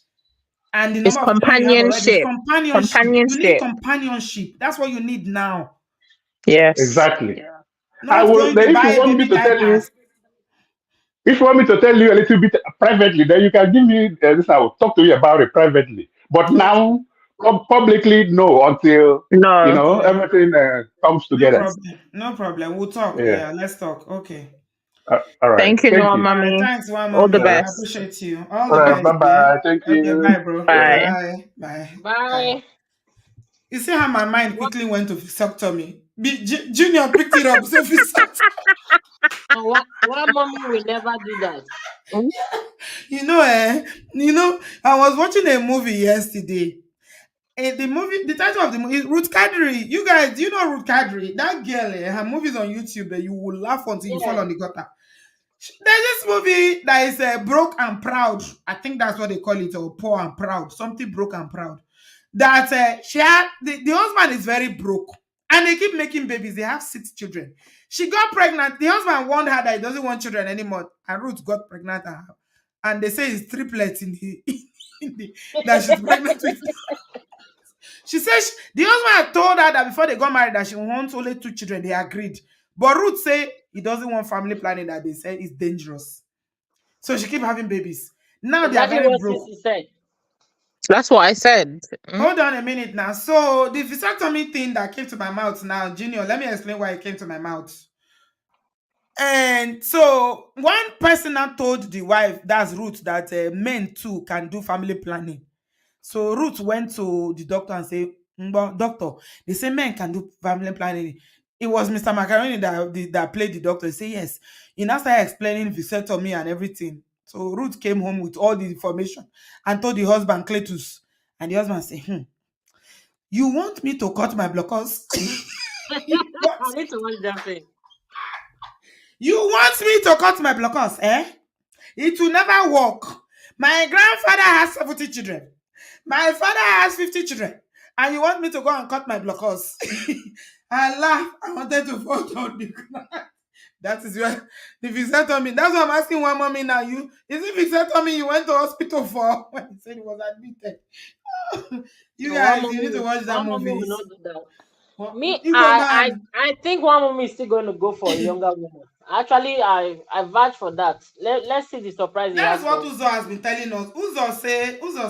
and the It's number of children you have already is companionship. companionship. You need Companionship. companionship. That's what you need now. Yes. Exactly. I Not will. going to If you buy want me baby to tell you, diapers. if you want me to tell you a little bit privately, then you can give me this. I will talk to you about it privately. But Okay. now, publicly, no, until No. Okay. everything comes No together. problem. No problem. We'll talk. Yeah. Yeah, let's talk. Okay. All right. Thank you, Thank Noah, you. All right. mommy. Thanks, one All the mommy. Uh, I best. appreciate you. All all the right. best. Bye Yeah. bye. Thank Okay. you. Bye, bro. Yeah. Bye. Bye. Bye. Bye. Bye. You see how my mind What? quickly went to vasectomy? Junior picked it up. So vasectomy. No, why mommy will never do that? Mm. You know, I was watching a movie yesterday. The title of the movie is Ruth Kadri. You guys, do you know Ruth Kadri? That girl, her movies on YouTube, you will laugh until you fall Yeah. on the gutter. There's this movie that is Broke and Proud. I think that's what they call it, or Poor and Proud. Something Broke and Proud. That she had, the husband is very broke. And they keep making babies. They have 6 children. She got pregnant. The husband warned her that he doesn't want children anymore. And Ruth got pregnant. And they say it's triplets in the that she's pregnant with. She says the husband had told her that before they got married that she wants only 2 children. They agreed. But Ruth say he doesn't want family planning that they say is dangerous. So she keep having babies. Now they are Exactly very what broke. Sissy said. That's what I said. Mm. Hold on a minute now. So the vasectomy thing that came to my mouth now, Junior, let me explain why it came to my mouth. And so one person now told the wife, that's Ruth, that men too can do family planning. So Ruth went to the doctor and said, Doctor, they say men can do family planning. It was Mr. Macaroni that played the doctor. He said, yes. He now started explaining vasectomy and everything. So Ruth came home with all the information and told the husband, Cletus. And the husband said, you want me to cut my blockers? you, want, I need to watch that thing. you want me to cut my blockers, eh? It will never work. My grandfather has 70 children. My father has 50 children. And you want me to go and cut my blockers? I laughed. I wanted to fall down the ground. That is where the vasectomy. That's what I'm asking one mommy now. Is it vasectomy you went to hospital for when he said he was admitted? You No, guys, you need to watch that one mommy will movies. not do that. Well, Me, Igbo I man. think one mommy is still going to go for a younger woman. Actually, I vouch for that. Let's see the surprise he That's has what for. Uzo has been telling us. Uzo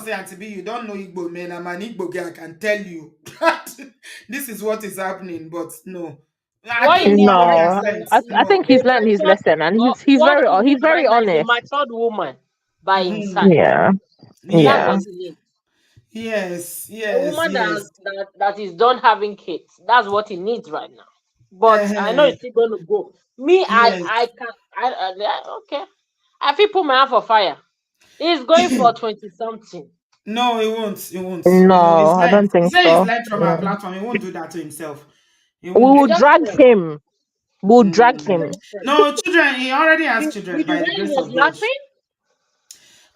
say, Auntie B, you don't know Igbo men. I'm an Igbo girl. I can tell you that this is what is happening. But no, I What he think needs nobody right has No, now learned. is I a think No. he's learned his matured. lesson, and What he he's needs very right now is a honest. matured woman by his Mhm. side. Yeah. That's Yeah. what Yes, he needs. yes, A yes, woman yes. that is done having kids. That's what he needs right now. But I know Uh-huh. he's still going to go. Me, Yes. I can okay. I feel put my hand for fire. He's going for 20 something. No, he won't. He won't. He's No, I learned. don't He think said he's so. learned from our Mm. platform. He won't do that to himself. He We won't. I will just drag said, him. We'll drag Mm. I him. just said. No, children. He already has children With the by way the he grace was of God. laughing,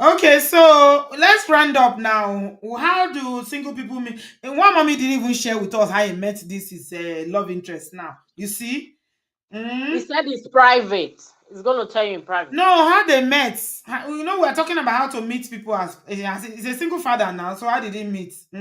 Okay, so let's round up now. How do single people meet? And one mommy didn't even share with us how he met this is love interest now. You see? he Mm? said it's private. He's going to tell you in private. No, how they met. We're talking about how to meet people he's a single father now. So how did he meet? We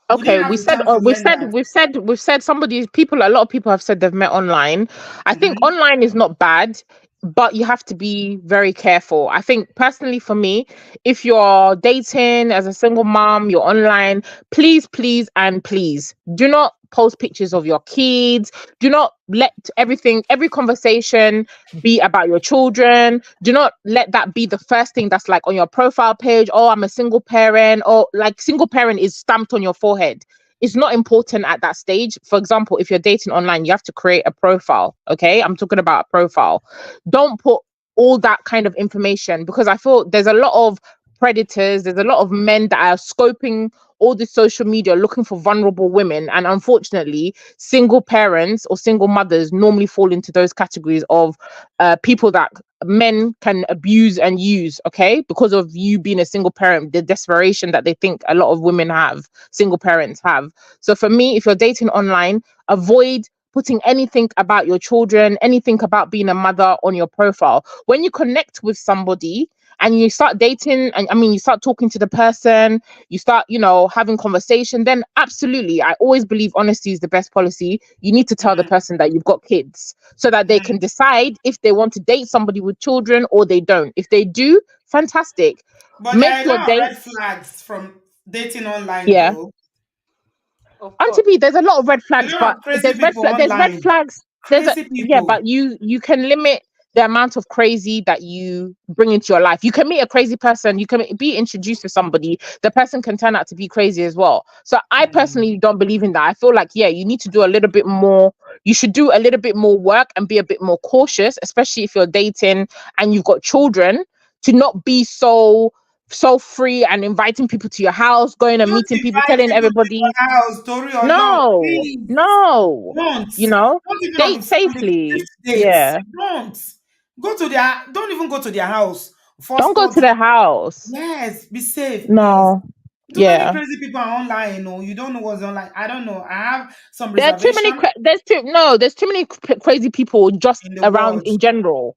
Okay, didn't have the chance to learn that. we've said a lot of people have said they've met online. I think Mhm. online is not bad, but you have to be very careful. I think personally for me, if you're dating as a single mom, you're online, please and please do not post pictures of your kids. Do not let every conversation be about your children. Do not let that be the first thing that's like on your profile page. Oh, I'm a single parent, or like single parent is stamped on your forehead. It's not important at that stage. For example, if you're dating online, you have to create a profile. Okay. I'm talking about a profile. Don't put all that kind of information, because I feel there's a lot of predators, there's a lot of men that are scoping all the social media looking for vulnerable women, and unfortunately single parents or single mothers normally fall into those categories of people that men can abuse and use, okay, because of you being a single parent, the desperation that they think a lot of women have, single parents have. So for me, if you're dating online, avoid putting anything about your children, anything about being a mother on your profile. When you connect with somebody and you start dating, and I mean, you start talking to the person, you start, having conversation, then absolutely, I always believe honesty is the best policy. You need to tell the Mm, person that you've got kids so that they can mm. decide if they want to date somebody with children or they don't. If they do, fantastic. But there Make are a your lot of red dates. flags from dating online, Yeah. though. Of And to course. be, there's a lot of red A flags, lot but of crazy people there's red online. flags. There's a Crazy Yeah, people. but you can limit the amount of crazy that you bring into your life. You can meet a crazy person, you can be introduced to somebody, the person can turn out to be crazy as well. So I Mm, personally don't believe in that. I feel like, yeah, you need to do a little bit more. You should do a little bit more work and be a bit more cautious, especially if you're dating and you've got children, to not be so free and inviting people to your house, going and don't meeting people, invite telling people to everybody. your house, Tori or Lord. No, Please, no. don't. You know, Don't even date on the safely. fifth date. Yeah. Don't go to their. Don't even go to their house. Don't First go thought, to their house. yes, be safe, please. No. Too many Yeah. crazy people are online. You don't know what's online. I don't know. I have some There are too many. reservation There's too many crazy people just in the around world. in general.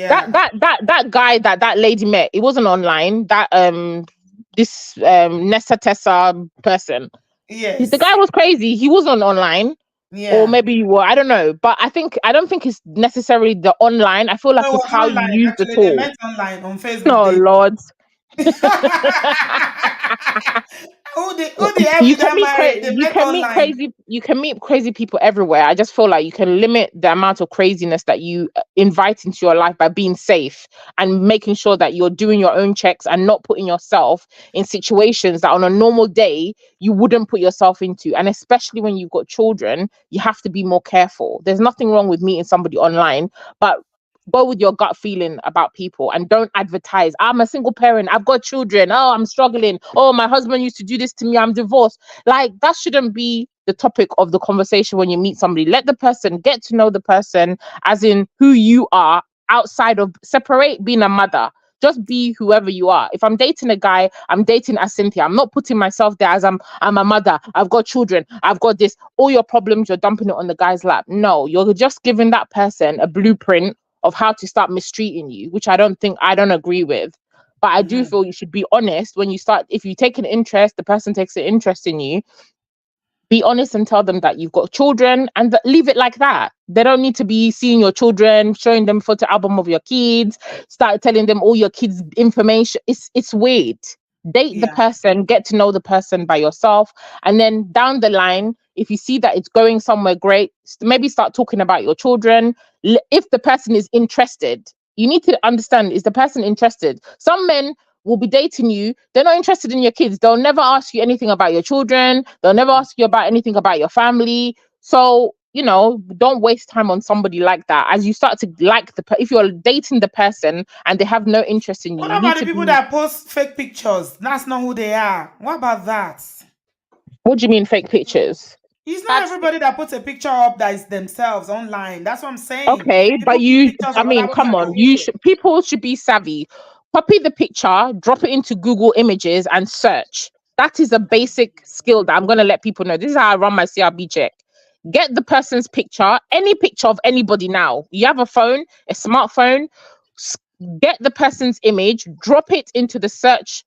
That Yeah. that that that guy that lady met, it wasn't online. That this Nessa Tessa person. The guy Yes. was crazy. He wasn't online. Or Yeah. maybe you were, I don't know. But I don't think it's necessarily the online. I feel No, like it it's was how you online. use the Actually, they tool. met online on Facebook Oh date. Lord. Who the hell You did can that meet marry? They met online. you can meet crazy people everywhere. I just feel like you can limit the amount of craziness that you invite into your life by being safe and making sure that you're doing your own checks and not putting yourself in situations that on a normal day you wouldn't put yourself into. And especially when you've got children, you have to be more careful. There's nothing wrong with meeting somebody online, but go with your gut feeling about people and don't advertise. I'm a single parent, I've got children, oh, I'm struggling, oh, my husband used to do this to me, I'm divorced. Like, that shouldn't be the topic of the conversation when you meet somebody. Let the person get to know the person, as in who you are, outside of, separate being a mother. Just be whoever you are. If I'm dating a guy, I'm dating as Cynthia. I'm not putting myself there as I'm a mother, I've got children, I've got this. All your problems, you're dumping it on the guy's lap. No, you're just giving that person a blueprint of how to start mistreating you, which I don't agree with. But I do Mhm. feel you should be honest when you start. If you take an interest, the person takes an interest in you, be honest and tell them that you've got children, and leave it like that. They don't need to be seeing your children, showing them photo album of your kids, start telling them all your kids' information. It's weird. Date the Yeah. person, get to know the person by yourself, and then down the line, if you see that it's going somewhere great, maybe start talking about your children. If the person is interested, you need to understand, is the person interested? Some men will be dating you, they're not interested in your kids. They'll never ask you anything about your children. They'll never ask you about anything about your family. So, don't waste time on somebody like that. As you start to like if you're dating the person and they have no interest in you, What you need about the to people be. that post fake pictures? That's not who they are. What about that? What do you mean fake pictures? It's not That's everybody that puts a picture up that is themselves online. That's what I'm saying. Okay, People but put pictures I of other mean, come on, people. people should be savvy. Copy the picture, drop it into Google Images and search. That is a basic skill that I'm going to let people know. This is how I run my CRB check. Get the person's picture, any picture of anybody now. You have a phone, a smartphone, s- get the person's image, drop it into the search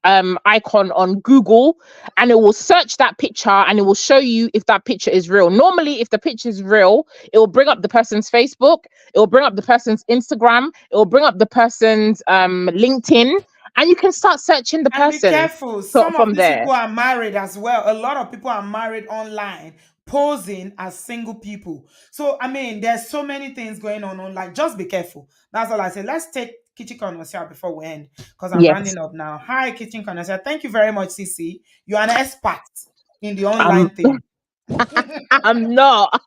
icon on Google, and it will search that picture and it will show you if that picture is real. Normally, if the picture is real, it will bring up the person's Facebook, it will bring up the person's Instagram, it will bring up the person's LinkedIn, and you can start searching the And be person careful. Some of from these there. people are married as well. A lot of people are married online, posing as single people. So, I mean, there's so many things going on online. Just be careful. That's all I say. Let's take Kitchen Connoisseur before we end because I'm Yes. rounding up now. Hi, Kitchen Connoisseur. Thank you very much, CC. You're an expert in the Um, online thing. I'm not.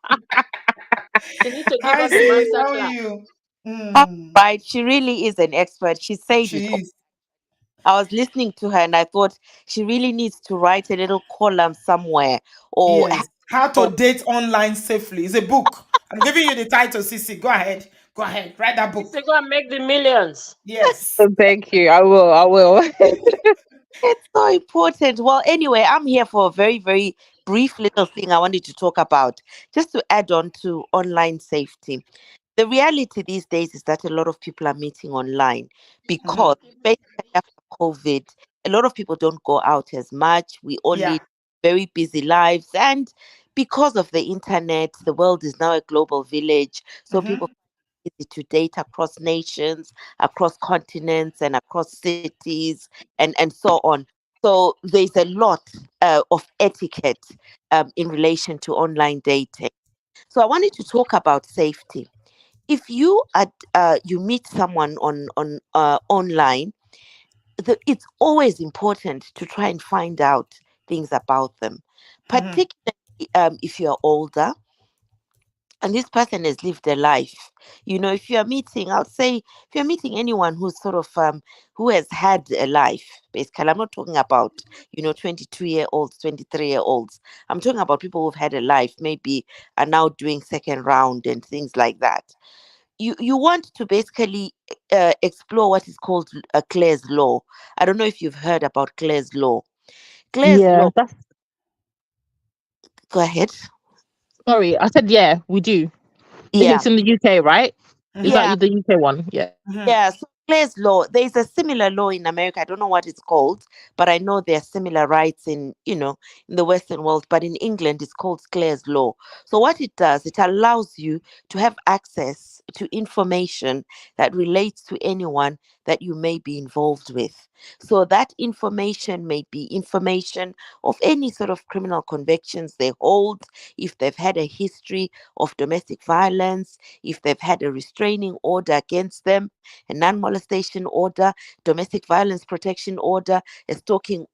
They need to give Hi, us a sis. master How are class. you? Oh, Mm. right. She really is an expert. She said it. She is. I was listening to her and I thought she really needs to write a little column somewhere or Yes. How to date online safely. It's a book. I'm giving you the title, Sissy. Go ahead. Go ahead. Write that This book. is gonna make the millions. Yes. So thank you. I will. I will. it's so important. Well, anyway, I'm here for a very, very brief little thing I wanted to talk about, just to add on to online safety. The reality these days is that a lot of people are meeting online because basically after COVID, a lot of people don't go out as much. We all Yeah. lead very busy lives. And because of the internet, the world is now a global village. So people Mm-hmm. easy to date across nations, across continents, and across cities, and so on. So there's a lot of etiquette in relation to online dating. So I wanted to talk about safety. If you meet someone on online, it's always important to try and find out things about them, Mm-hmm. particularly if you're older and this person has lived a life. If you're meeting, I would say, if you're meeting anyone who's sort of who has had a life, basically, I'm not talking about 22-year-olds, 23-year-olds. I'm talking about people who've had a life, maybe are now doing second round and things like that. You want to basically explore what is called Clare's law. I don't know if you've heard about Clare's law. Clare's Yeah. law. That's Go ahead. sorry. I said yeah. We do. Yeah. It's in the UK, right? Is that Yeah. Mm-hmm. the UK one? Yeah. Mm-hmm. Yeah, so Clare's law, there's a similar law in America. I don't know what it's called, but I know there are similar rights in the Western world. But in England, it's called Clare's law. So what it does, it allows you to have access to information that relates to anyone that you may be involved with. So that information may be information of any sort of criminal convictions they hold, if they've had a history of domestic violence, if they've had a restraining order against them, a non molestation order, domestic violence protection order, a stalking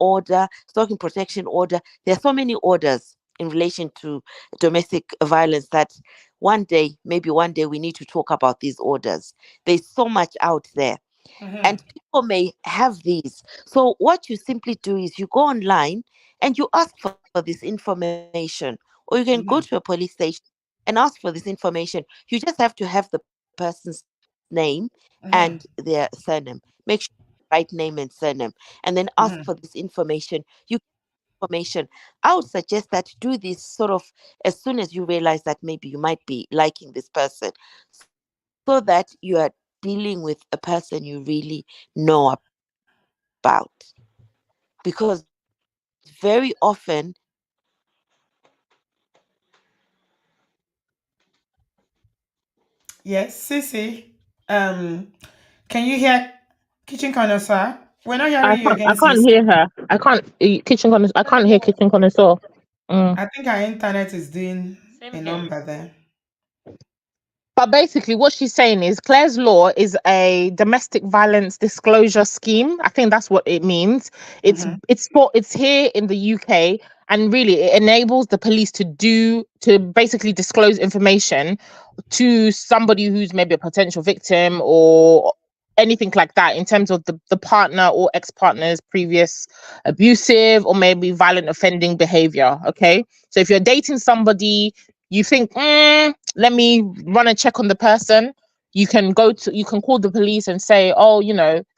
protection order. There are so many orders in relation to domestic violence that maybe one day, we need to talk about these orders. There's so much out there Mm-hmm. and people may have these. So what you simply do is you go online and you ask for this information, or you can go to a police station and ask for this information. You just have to have the person's name and their surname. Mm-hmm. Make sure right name and surname, and then ask for this information. You get information. I would suggest that you do this sort of as soon as you realize that maybe you might be liking this person, so that you are dealing with a person you really know about. Because very often people may have these Yes, Sissy. Um, can you hear Kitchen Connoisseur? We're not I hearing you can't. I again, can't sis. hear her. I can't. Kitchen corner. I can't hear kitchen connoisseur. Mm. I think our internet is doing Same a here. number there. But basically, what she's saying is Claire's Law is a domestic violence disclosure scheme. I think that's what it means. Mm-hmm. It's here in the UK, and really it enables the police to basically disclose information to somebody who's maybe a potential victim or anything like that in terms of the partner or ex-partner's previous abusive or maybe violent offending behavior. Okay, so if you're dating somebody, you think, let me run a check on the person. You can call the police and say, oh,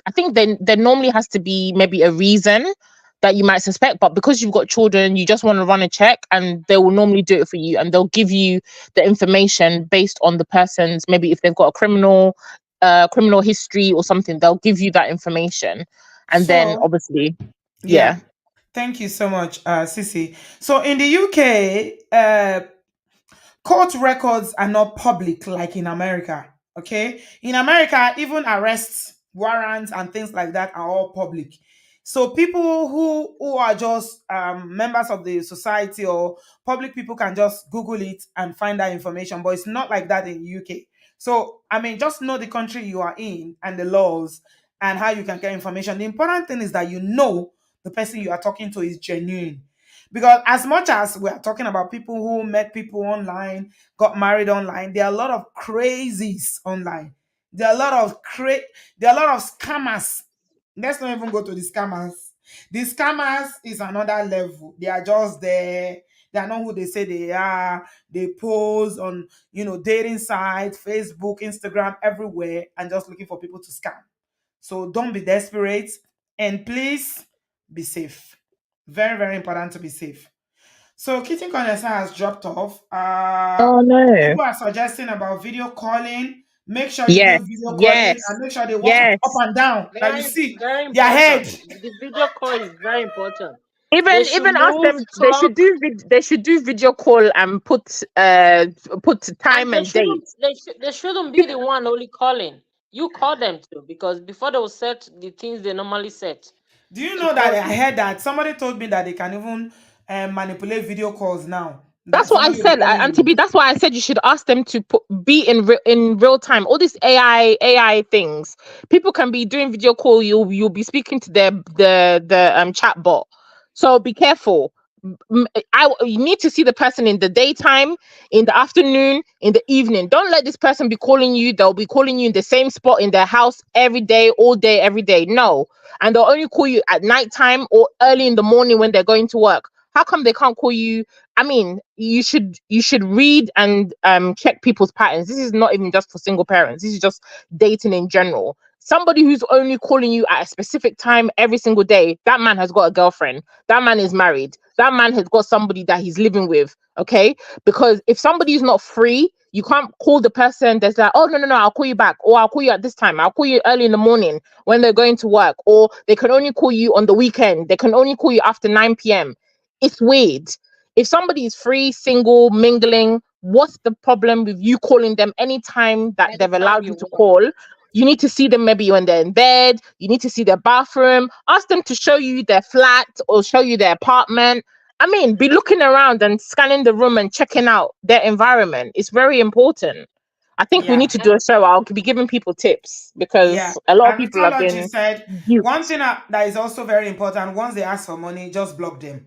I think then there normally has to be maybe a reason that you might suspect, but because you've got children, you just want to run a check, and they will normally do it for you, and they'll give you the information based on the person's, maybe if they've got a criminal history or something, they'll give you that information. And then So, obviously, yeah, yeah. thank you so much, Sissy. So, in the UK, court records are not public like in America. Okay, in America, even arrests, warrants, and things like that are all public. So people who are just members of the society or public people can just Google it and find that information. But it's not like that in UK. So I mean, just know the country you are in and the laws and how you can get information. The important thing is that you know the person you are talking to is genuine. Because as much as we are talking about people who met people online, got married online, there are a lot of crazies online. There are a lot of there are a lot of scammers. Let's not even go to the scammers. The scammers is another level. They are just there. They are not who they say they are. They pose on, dating sites, Facebook, Instagram, everywhere, and just looking for people to scam. So don't be desperate, and please be safe. Very, very important to be safe. So Kitchen Condenser has dropped off. Oh no. People are suggesting about video calling. Make sure you do Yes, video calling yes, and make sure they walk up yes. and down. Like you Very, see very their head. important. The video call is very important. They Even should even ask move, them. They should talk, do they should do video call and put and time and date. they shouldn't be the one only calling. You call them too, because before they will set the things they normally set Do you to know that call I you. heard that somebody told me that they can even manipulate video calls now? That's That what I somebody will be said, calling Auntie you. B. That's why I said you should ask them to be in real time. All these AI things, people can be doing video call. You'll be speaking to the chat bot. So be careful. You need to see the person in the daytime, in the afternoon, in the evening. Don't let this person be calling you. They'll be calling you in the same spot in their house every day, all day, every day. No, and they'll only call you at nighttime or early in the morning when they're going to work. How come they can't call you? I mean, you should read and check people's patterns. This is not even just for single parents. This is just dating in general. Somebody who's only calling you at a specific time every single day, that man has got a girlfriend. That man is married. That man has got somebody that he's living with. Okay? Because if somebody is not free, you can't call the person that's like, oh no, I'll call you back, or I'll call you at this time, I'll call you early in the morning when they're going to work, or they can only call you on the weekend, they can only call you after 9 p.m. It's weird. If somebody is free, single, mingling, what's the problem with you calling them anytime that they've Anytime allowed you you to want. call? You need to see them maybe when they're in bed. You need to see their bathroom. Ask them to show you their flat or show you their apartment. I mean, be looking around and scanning the room and checking out their environment. It's very important. I think we Yeah. need to do a show. I'll be giving people tips Yeah. because a lot of And people have mythology been said one duped. thing that is also very important, once they ask for money, just block them.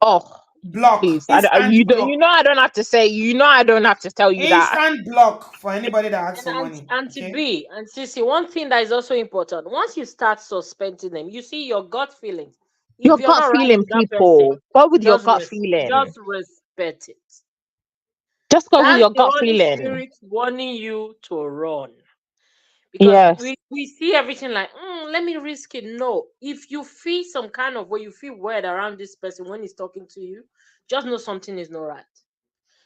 Oh, Block. please. Instant You don't. block. You know, I don't have to say. You know, I don't have to tell you that. Instant block for anybody that asks And for money. Auntie Okay. B and Sissy, one thing that is also important, once you start suspecting them, you see your gut feelings. Your If you're gut not right feeling, with that person, people. Go with your gut feeling. just respect it. Just go with That's your the gut Holy feeling. Spirit warning you to run. Because Yes, we see everything like, let me risk it. No, if you feel some kind of way, you feel weird around this person when he's talking to you, just know something is not right.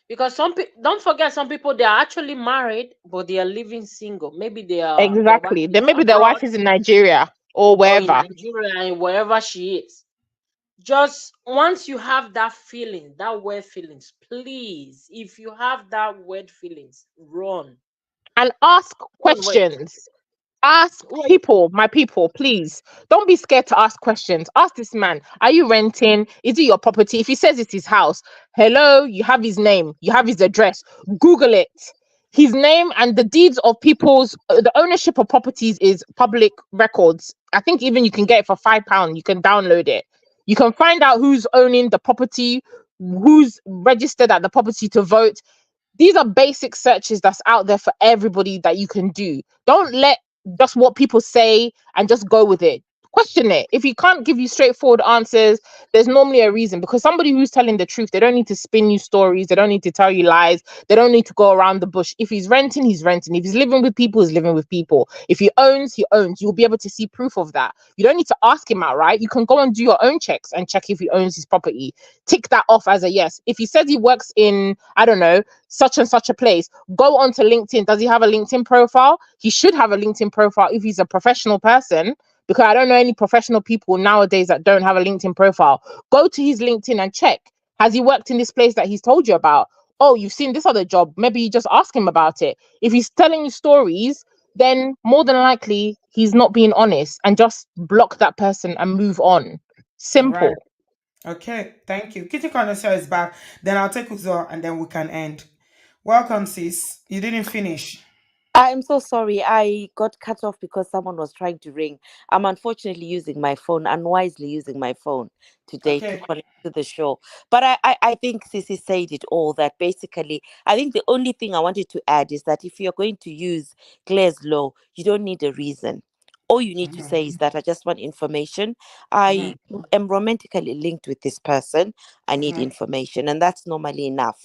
Because don't forget, some people, they are actually married, but they are living single. Maybe their wife exactly. Then is maybe their abroad wife is in Nigeria or or in wherever. Nigeria and wherever she is. Just once you have that feeling, that weird feelings, please, if you have that weird feelings, run. And ask Run, wait. questions. Ask Wait. people, my people, please. Don't be scared to ask questions. Ask this man, are you renting? Is it your property? If he says it's his house, hello, you have his name, you have his address. Google it. His name and the deeds of people's the ownership of properties is public records. I think even you can get it for £5. You can download it. You can find out who's owning the property, who's registered at the property to vote. These are basic searches that's out there for everybody that you can do. Don't let just what people say and just go with it. Question it. If he can't give you straightforward answers, there's normally a reason, because somebody who's telling the truth, they don't need to spin you stories, they don't need to tell you lies, they don't need to go around the bush. If he's renting, he's renting. If he's living with people, he's living with people. If he owns, he owns. You'll be able to see proof of that. You don't need to ask him outright. You can go and do your own checks and check if he owns his property. Tick that off as a yes. If he says he works in, I don't know, such and such a place, go onto LinkedIn. Does he have a LinkedIn profile? He should have a LinkedIn profile if he's a professional person, because I don't know any professional people nowadays that don't have a LinkedIn profile. Go to his LinkedIn and check. Has he worked in this place that he's told you about? Oh, you've seen this other job. Maybe you just ask him about it. If he's telling you stories, then more than likely he's not being honest, and just block that person and move on. All right. Simple. Okay. Thank you. Kitty Connoisseur is back. Then I'll take Uzo and then we can end. Welcome, sis. You didn't finish. I'm so sorry. I got cut off because someone was trying to ring. I'm unfortunately using my phone, unwisely using my phone today to Okay. connect to the show. But I think Sissy said it all, that basically, I think the only thing I wanted to add is that if you're going to use Claire's law, you don't need a reason. All you need to Mhm, say is that I just want information. mhm, I am romantically linked with this person. I need mhm, information. And that's normally enough.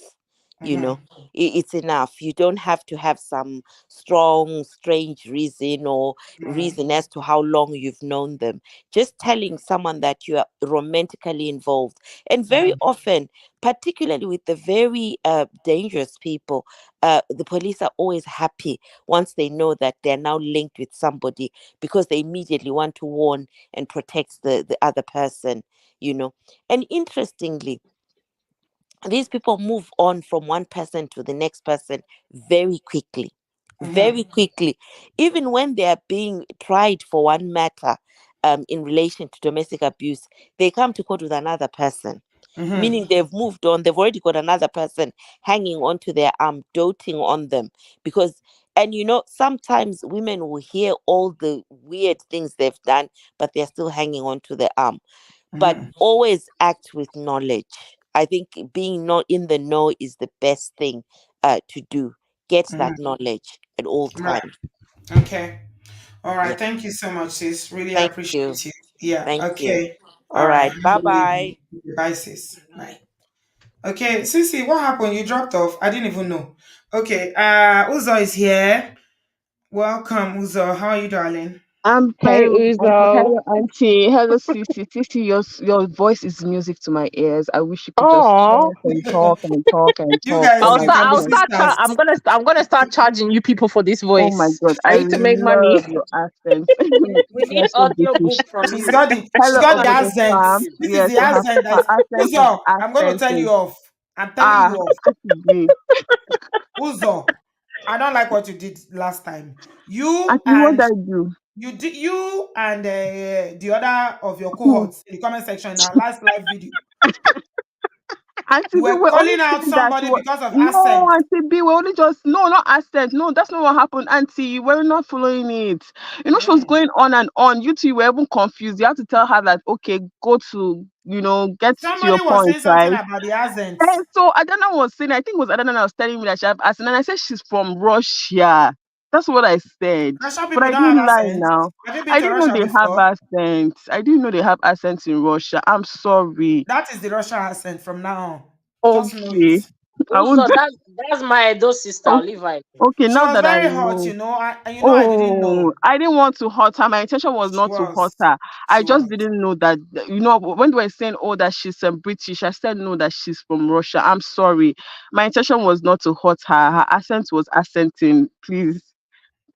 You mhm, know, it's enough. You don't have to have some strong, strange reason or mhm, reason as to how long you've known them. Just telling someone that you are romantically involved. And very mhm, often, particularly with the very dangerous people, the police are always happy once they know that they're now linked with somebody, because they immediately want to warn and protect the other person, you know. And interestingly, these people move on from one person to the next person very quickly, mhm, very quickly. Even when they are being tried for one matter, in relation to domestic abuse, they come to court with another person, mhm. meaning they've moved on. They've already got another person hanging onto their arm, doting on them. Because, and you know, sometimes women will hear all the weird things they've done, but they're still hanging onto their arm. But Mhm, always act with knowledge. I think being not in the know is the best thing to do. Get that mhm. knowledge at all Right. times. Okay. All Yeah. right. Thank you so much, sis. Really Thank you. appreciate you. Yeah. Thank you. Okay. All All right. right. I'm Bye gonna leave bye. you. Bye, sis. Bye. Okay, Sissy, what happened? You dropped off. I didn't even know. Okay. Uzo is here. Welcome, Uzo. How are you, darling? I'm Hey, very well. Uzo. Hello, Auntie. Hello, Sissy. Sissy, your voice is music to my ears. I wish you could just Oh, talk and talk and talk and You talk. Oh guys, my you can be I'll goodness. start. sisters. I'm gonna start charging you people for this Oh my voice. God. I I need to make money. love your accent. We You are need so audio British. book from She's you. got she's Hello, got the Obodo accent. Farm. This is Yes, the accent that her is accent is Uzo. I'm going to tell you accented. off. I'm telling Ah, you off. Auntie, Uzo. I don't like what you did last time. Auntie, what did I do? You and the other of your Hmm. cohorts in the comment section in our last live video. Auntie You B, were we're only calling out saying that somebody because of no, accent. Auntie B, we're only just no, not accent. No, that's not what happened, Auntie. We're not following it. You know, she was Mm. going on and on. You two you were even confused. You have to tell her that okay, go to get to your Somebody was point, saying something right? about the accent. And so Adana was saying, I think it was Adana that was telling me that she have accent, and I said she's from Russia. That's what I said. Russian But people I don't have didn't lie accent. now. Have you been I to didn't know Russia they have before? accents. I didn't know they have accents in Russia. I'm sorry. That is the Russian accent from now on. Just know it. Okay. I So won't. that's my Edo sister. I'll leave her alone. Okay, She now was that I very hot, know. and you know I didn't Oh, know. I didn't want to hurt her. My intention was She not to hurt was. her. I She just was. didn't know that, when they were saying, oh, that she's British, I said, no, that she's from Russia. I'm sorry. My intention was not to hurt her. Her accent was accenting. Please,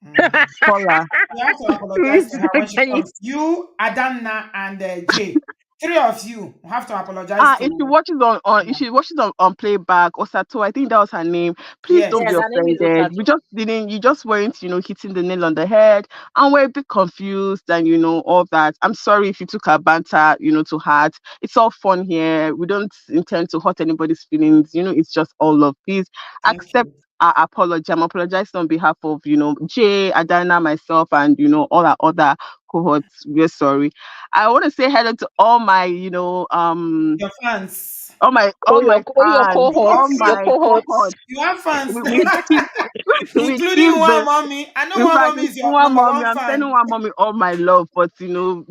Mm. call her. You have to apologize to Please, her when she can you? comes. You, Adana, and Jay. Three of you have to apologize If she to. watches if she watches on playback, Osato, I think that was her name. Please Yes. don't be Yes, her name is offended. We Osato. just didn't, you just weren't, hitting the nail on the head, and we're a bit confused and all that. I'm sorry if you took our banter, to heart. It's all fun here. We don't intend to hurt anybody's feelings. It's just all love. Please Thank accept you. our apology. I'm apologizing on behalf of, Jay, Adana, myself, and all our other cohorts. We're sorry. I want to say hello to all my, Your fans. all my All your fans, You have all cohorts, your my fans. cohorts. cohorts. You have fans. We keep we Including keep one the mommy. I know in one fact mommy it's is your one number mommy. one I'm sending fan. one mommy all my love, but we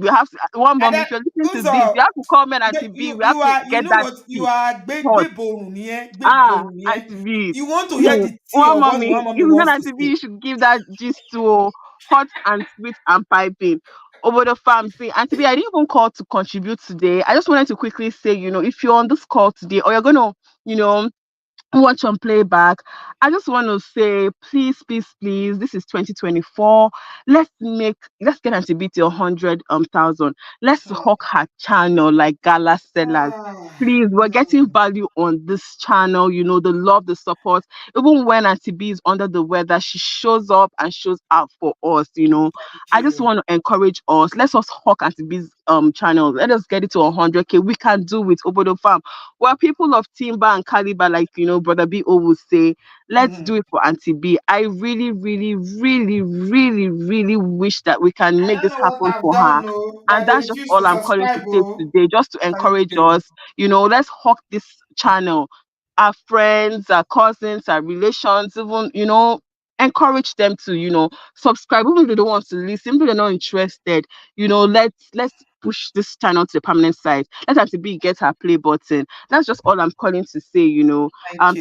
have one And mommy. then If you're listening to this, Uzo, you have to comment and to be. We have you to are, you get know that what, you tea are hot. big borun here, big Ah, borun here. Auntie B. You want to hear the tea One of what the one mommy. mommy If you're not wants to Auntie B, say. you should give that gist to hot and sweet and piping. Over the farm, see, Auntie B, I didn't even call to contribute today. I just wanted to quickly say, if you're on this call today or you're gonna, you know, watch on playback, I just want to say, please, please, please, this is 2024. Let's get Auntie B to 100,000. Let's Hmm. hawk her channel like gala sellers. Ah, Please, we're getting value on this channel, the love, the support. Even when Auntie B is under the weather, she shows up and shows out for us. thank I just you. want to encourage us. Let's us hawk Auntie B's channel. Let us get it to 100K. We can do it, Obodo Farm. We're people of timber and caliber, like Brother B always say, let's Mhm. do it for Auntie B. I really, really, really, really, really wish that we can I make don't this know what happen I've for her. done, no, And that they that's just refuse all to I'm calling subscribe, to say oh. today, just to Thank encourage you. us. Let's hawk this channel. Our friends, our cousins, our relations, even, encourage them to, subscribe, even if they don't want to listen, even if they're not interested. Let's push this channel to the permanent site. Let Auntie B get her play button. That's just all I'm calling to say. Thank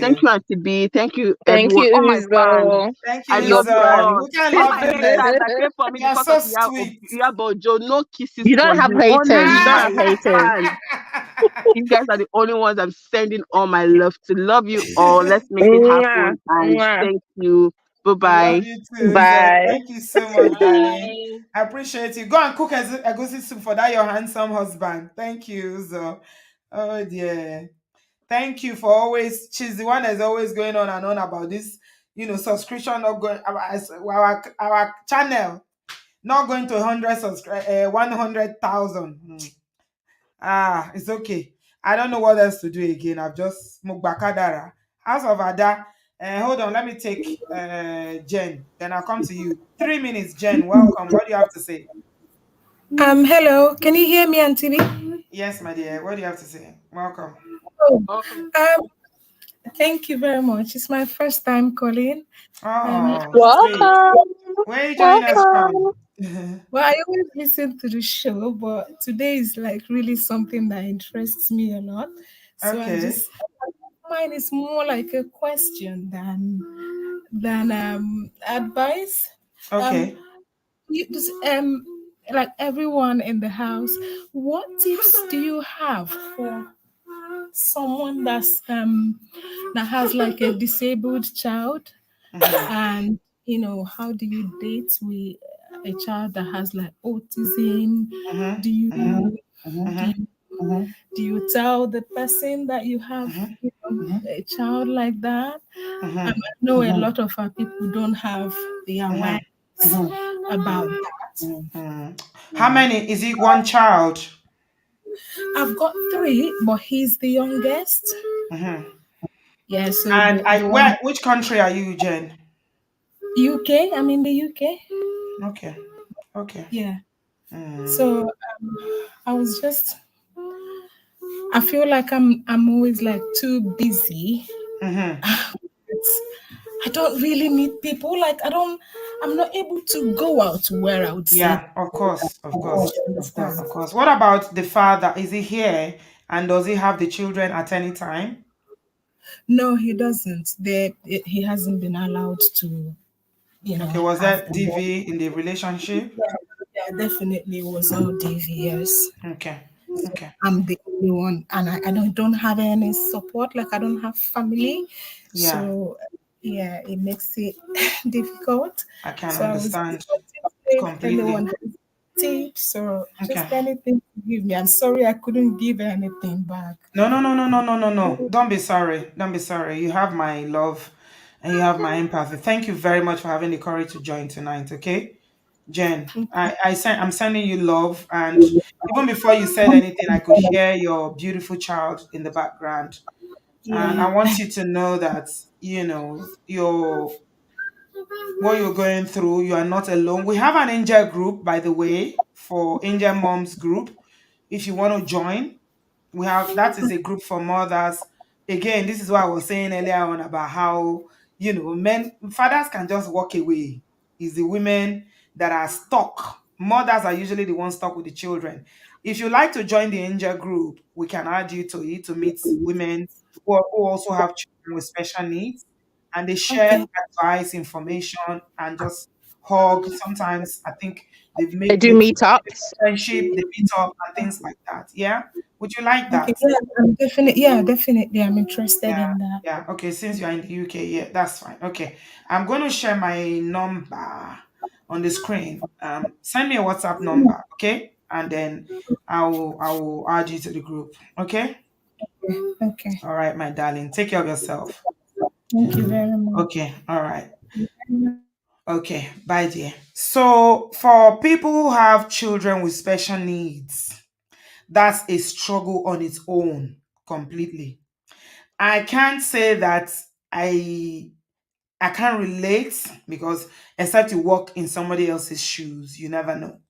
Thank you. you, Auntie B. Thank you, Thank everyone. you, All my fans. Uzo. Thank I you, love You're you sir. all. Who can All love my you less? haters that came for me You are because so of sweet. Joe, no kisses You for don't have you. Only haters. You don't my have haters. fans. You guys are the only ones I'm sending all my love to. Love you all. Let's make it Mwah, happen. And mwah. thank you. Bye Love bye. you too, sir. Bye. Thank you so much, darling. Bye. I appreciate you. Go and cook egusi soup for that your handsome husband. Thank you, so. Oh dear. Thank you for always. She's the one that's always going on and on about this. Subscription not going. Our channel not going to 100,000. It's okay. I don't know what else to do again. I've just Mugbakadara. House of Ada. Hold on, let me take Jen. Then I'll come to you. 3 minutes, Jen. Welcome. What do you have to say? Hello. Can you hear me on TV? Yes, my dear. What do you have to say? Welcome. Oh, Okay. thank you very much. It's my first time calling. Um, Oh, sweet. Welcome. Where are you joining us Welcome. from? well, I always listen to the show, but today is like really something that interests me a lot. So Okay. mine is more like a question than advice. Um, Okay. like everyone in the house, what tips do you have for someone that has like a disabled child, Mm-hmm. and how do you date with a child that has like autism? Mm-hmm. Do you Mm-hmm. do Mm-hmm. you, do you tell the person that you have Mm-hmm. a child like that? I Mm-hmm. know a lot of our people don't have the Mm-hmm. awareness about that. Mm. How many? Is it one child? I've got three, but he's the youngest. Mm-hmm. Yeah, so And the one which country are you, Jen? UK. I'm in the UK. Okay. Okay. Yeah. Mm. So I was just I feel like I'm always like too busy. Mm-hmm. It's, I don't really need people. Like I'm not able to go out where I would see Yeah, of course, of people. course, You understand? of course. What about the father? Is he here and does he have the children at any time? No, he doesn't. He hasn't been allowed to, Okay, was have there them. DV in the relationship? Yeah, definitely was all DVS. Okay, okay. I'm the only one, and I don't have any support. Like I don't have family, Yeah, so yeah, it makes it difficult. I can So I was just understand if anyone completely. has tips or Okay. just anything to give me. I'm sorry I couldn't give anything back. No, no, no, no, no, no, no, no. Don't be sorry. Don't be sorry. You have my love and you have my empathy. Thank you very much for having the courage to join tonight, okay? Jen, I'm sending you love, and even before you said anything, I could hear your beautiful child in the background. And Yeah. I want you to know that, your what you're going through, you are not alone. We have an angel group, by the way, for angel moms group. If you want to join, we have that is a group for mothers. Again, this is what I was saying earlier on about how men fathers can just walk away. It's the women that are stuck. Mothers are usually the ones stuck with the children. If you like to join the angel group, we can add you to it to meet women who also have children with special needs, and they share Okay. advice, information, and just hug. Sometimes I think they They make do they meetups. friendship, they meet up and things like that. Yeah. Would you like Okay. that? Yeah, I'm definitely. Yeah, definitely. I'm interested Yeah. in that. Yeah. Okay. Since you're in the UK, yeah, that's fine. Okay. I'm going to share my number on the screen. Send me a WhatsApp number, okay? And then I will add you to the group. Okay? Okay. All right, my darling. Take care of yourself. Thank you very much. Okay. All right. Okay. Bye, dear. So for people who have children with special needs, that's a struggle on its own completely. I can't say that I I can't relate because except you walk in somebody else's shoes, you never know.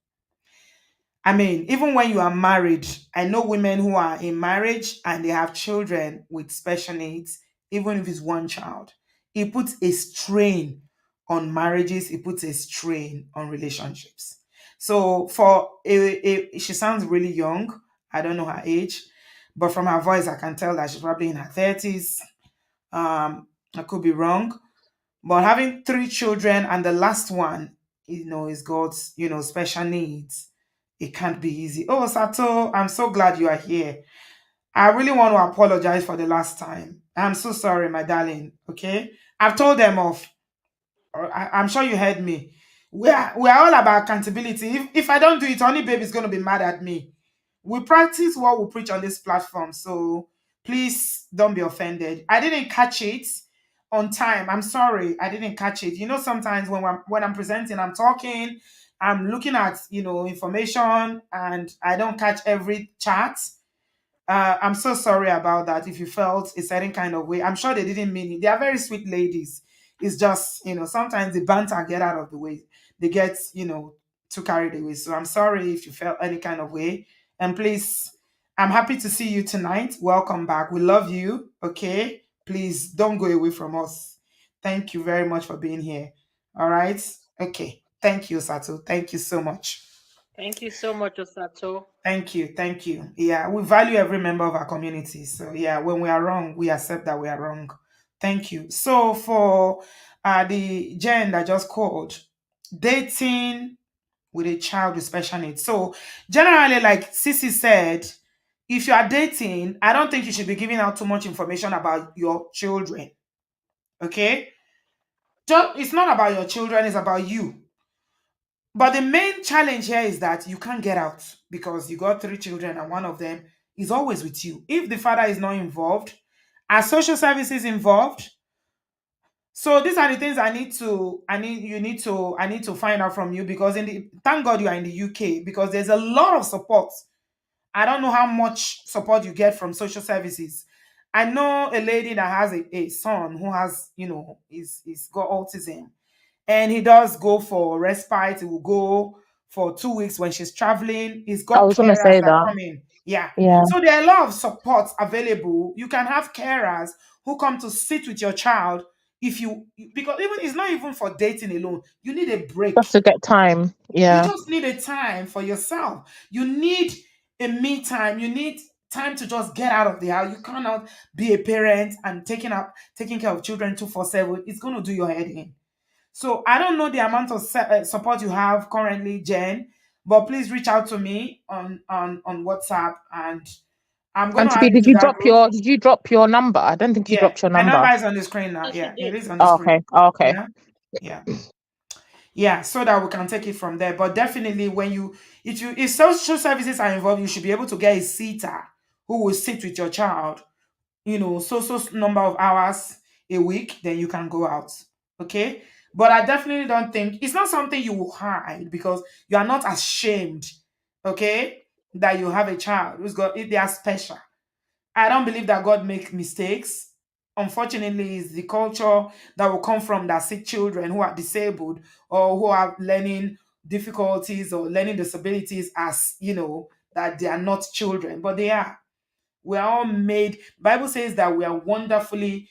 I mean, even when you are married, I know women who are in marriage and they have children with special needs, even if it's one child. It puts a strain on marriages, it puts a strain on relationships. So she sounds really young. I don't know her age, but from her voice, I can tell that she's probably in her 30s. I could be wrong, but having three children and the last one, is God's, special needs, it can't be easy. Oh, Sato, I'm so glad you are here. I really want to apologize for the last time. I'm so sorry, my darling. Okay. I've told them off. I'm sure you heard me. We are all about accountability. If I don't do it, Honey Baby is going to be mad at me. We practice what we preach on this platform, so please don't be offended. I didn't catch it on time. I'm sorry, I didn't catch it. Sometimes when I'm presenting, I'm talking, I'm looking at information, and I don't catch every chat. I'm so sorry about that. If you felt a certain kind of way, I'm sure they didn't mean it. They are very sweet ladies. It's just, sometimes the banter get out of the way. They get, too carried away. So I'm sorry if you felt any kind of way. And please, I'm happy to see you tonight. Welcome back. We love you. Okay. Please don't go away from us. Thank you very much for being here. All right. Okay. Thank you, Sato. Thank you so much. Thank you so much, Osato. Thank you, thank you. Yeah, we value every member of our community. So yeah, when we are wrong, we accept that we are wrong. Thank you. So for the Jen that just called, dating with a child with special needs. So generally, like Sissy said, if you are dating, I don't think you should be giving out too much information about your children. Okay? It's not about your children, it's about you. But the main challenge here is that you can't get out because you got three children and one of them is always with you. If the father is not involved, are social services involved? So these are the things I need to find out from you, because thank God you are in the UK, because there's a lot of support. I don't know how much support you get from social services. I know a lady that has a son who has, he's got autism, and he does go for respite. He will go for 2 weeks when she's traveling. He's I got was gonna carers say that that. come in. Yeah. Yeah. So there are a lot of supports available. You can have carers who come to sit with your child because even it's not even for dating alone. You need a break. Just to get time. You Yeah. just need a time for yourself. You need a me time. You need time to just get out of the house. You cannot be a parent and taking care of children 2/7. It's going to do your head in. So I don't know the amount of support you have currently, Jen, but please reach out to me on WhatsApp, and I'm going to Auntie B, add you did to you that drop group. your number? I don't think you Yeah, dropped your my number number. is on the screen now. Yes, she Yeah, it did. is on the Oh, screen. okay. Oh, okay. Yeah, yeah, yeah. So that we can take it from there. But definitely, if social services are involved, you should be able to get a sitter who will sit with your child, so number of hours a week, then you can go out. Okay. But I definitely don't think it's not something you will hide, because you are not ashamed, okay, that you have a child who's got if they are special. I don't believe that God makes mistakes. Unfortunately, it's the culture that will come from that sick children who are disabled or who have learning difficulties or learning disabilities, as that they are not children, but they are. We are all made. Bible says that we are wonderfully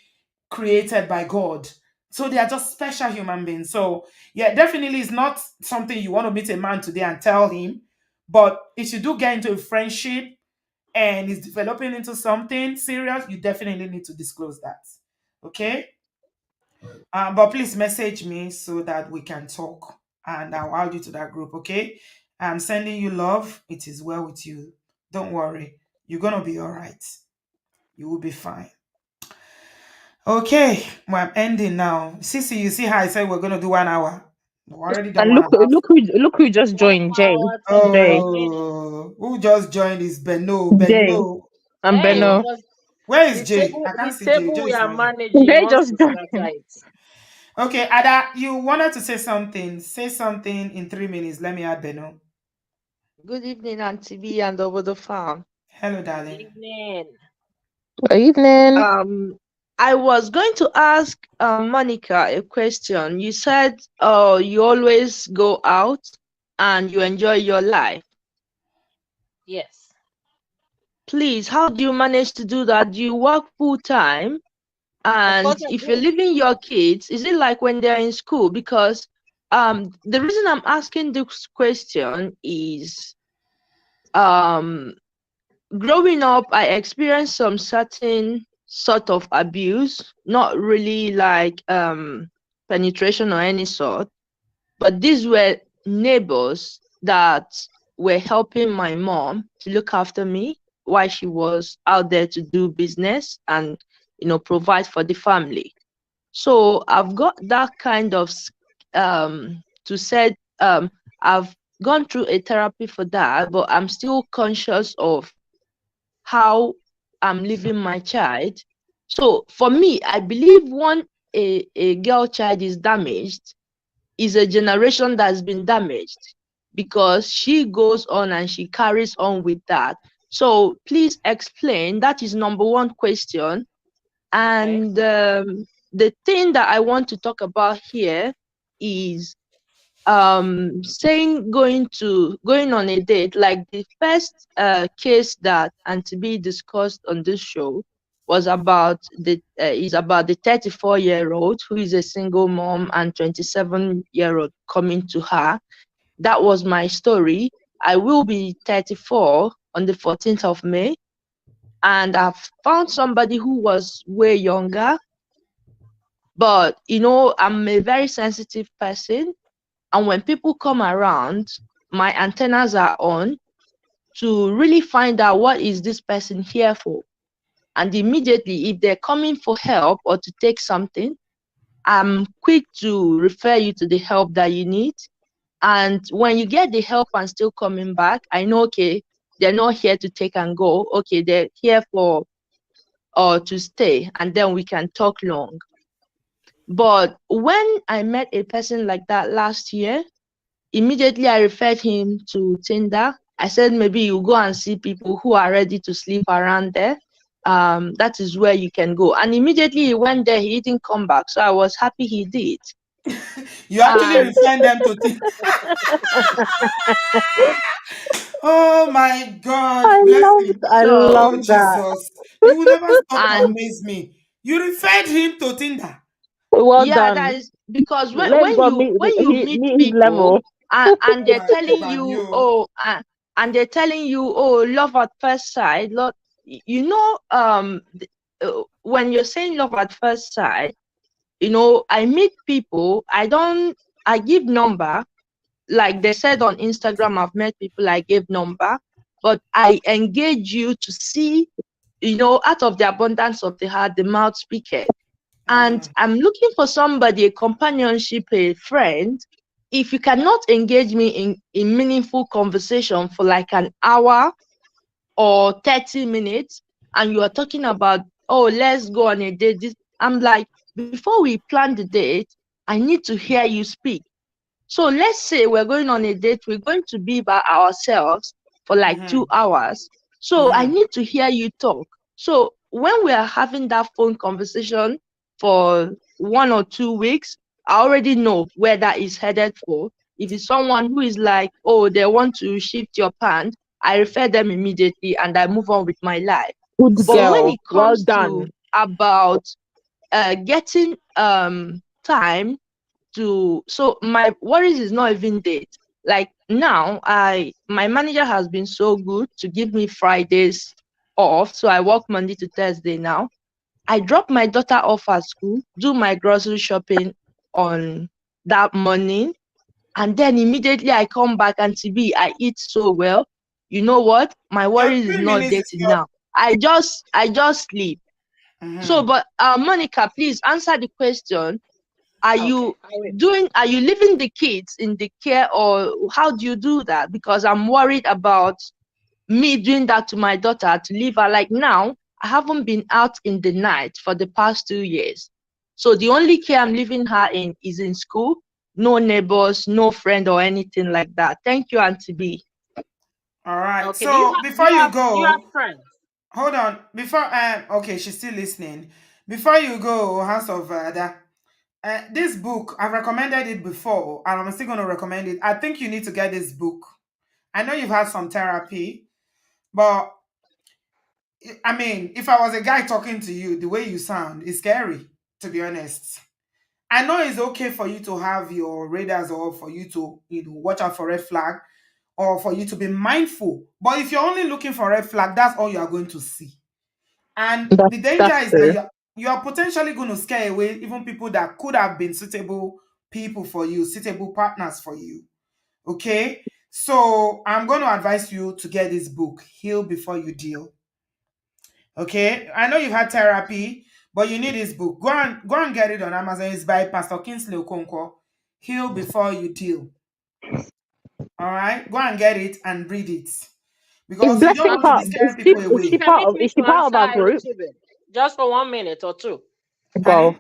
created by God. So they are just special human beings. So yeah, definitely it's not something you want to meet a man today and tell him. But if you do get into a friendship and it's developing into something serious, you definitely need to disclose that. Okay? But please message me so that we can talk, and I'll add you to that group. Okay? I'm sending you love. It is well with you. Don't worry. You're going to be all right. You will be fine. Okay, well, I'm ending now. Sissy, you see how I said we're going to do 1 hour? We've already done And one and a half. look who just One joined, Jay. hour, Jay. 29 minutes. Oh, who just joined is Beno. Jay. Beno. And Hey, Oh, Beno. because where is the Jay? table, I the can't see Jay. table Jay we is are smiling. managing They wants just to joined. scatter it. Okay, Ada, you wanted to say something. Say something in 3 minutes. Let me add Beno. Good evening, Auntie B and over the farm. Hello, Good darling. evening. Good evening. I was going to ask Monica a question. You said you always go out and you enjoy your life. Yes. Please, how do you manage to do that? Do you work full time? Of And course I if you're do. leaving your kids, is it like when they're in school? Because the reason I'm asking this question is growing up, I experienced some certain sort of abuse, not really like penetration or any sort, but these were neighbors that were helping my mom to look after me while she was out there to do business and provide for the family. So I've got that kind of to said I've gone through a therapy for that, but I'm still conscious of how I'm leaving my child. So for me, I believe when a girl child is damaged, is a generation that's been damaged because she goes on and she carries on with that. So please explain. That is number one question. Okay. And the thing that I want to talk about here is saying going on a date. Like the first case that Auntie B discussed on this show was about the 34-year-old who is a single mom and 27-year-old coming to her. That was my story. I will be 34 on the 14th of May, and I've found somebody who was way younger. But I'm a very sensitive person, and when people come around, my antennas are on to really find out what is this person here for. And immediately, if they're coming for help or to take something, I'm quick to refer you to the help that you need. And when you get the help and still coming back, I know, okay, they're not here to take and go. Okay, they're here for or to stay, and then we can talk long. But when I met a person like that last year, immediately I referred him to Tinder. I said maybe you go and see people who are ready to sleep around there. That is where you can go. And immediately he went there, he didn't come back. So I was happy he did. You actually And referred them to Oh my God, blessing. I so love Oh that. Jesus. You will never stop to and amaze me. You referred him to Tinder. Well yeah, that done. is because when, Let when God you meet when you meet meet his people level. and they're Ah, telling you, Banyo. and they're telling you, oh, love at first sight, love, when you're saying love at first sight, I meet people, I give number, like they said on Instagram, I've met people, I gave number, but I engage you to see, out of the abundance of the heart, the mouth speaketh. And I'm looking for somebody, a companionship, a friend. If you cannot engage me in meaningful conversation for like an hour or 30 minutes, and you are talking about, oh, let's go on a date, I'm like, before we plan the date, I need to hear you speak. So let's say we're going on a date, we're going to be by ourselves for like 2 hours. So I need to hear you talk. So when we are having that phone conversation for 1 or 2 weeks, I already know where that is headed for. If it's someone who is like, oh, they want to shift your pants, I refer them immediately and I move on with my life. Good But when girl. it Well comes to done. about getting time so my worries is not even date. Like now, my manager has been so good to give me Fridays off. So I work Monday to Thursday now. I drop my daughter off at school, do my grocery shopping on that morning, and then immediately I come back and I eat so well. You know what? My Your worries is 3 minutes not is dating your now. I just sleep. So, but Monica, please answer the question. Are Okay. you I will. are you leaving the kids in the care, or how do you do that? Because I'm worried about me doing that to my daughter to leave her. Like now, I haven't been out in the night for the past 2 years. So the only care I'm leaving her in is in school. No neighbors, no friend or anything like that. Thank you, Auntie B. all right. Okay. Do you So have do before you you have do you have go, friends? hold on. Before okay, she's still listening. Before you go, House of this book, I've recommended it before, and I'm still going to recommend it. I think you need to get this book. I know you've had some therapy, but I mean, if I was a guy talking to you, the way you sound is scary, to be honest. I know it's okay for you to have your radars or for you to, watch out for red flag or for you to be mindful. But if you're only looking for red flag, that's all you are going to see. And the danger That's is that true. you are potentially going to scare away even people that could have been suitable people for you, suitable partners for you. Okay? So I'm going to advise you to get this book, Heal Before You Deal. Okay? I know you've had therapy, but you need this book. Go and get it on Amazon. It's by Pastor Kingsley Okonkwo. Heal Before You Deal. All right? Go and get it and read it. Is Because you don't Blessing want to be part? scaring people Is she away. part Permit of? me Is she to part of answer our group? Elizabeth just for 1 minute or two. Pardon? Go. Go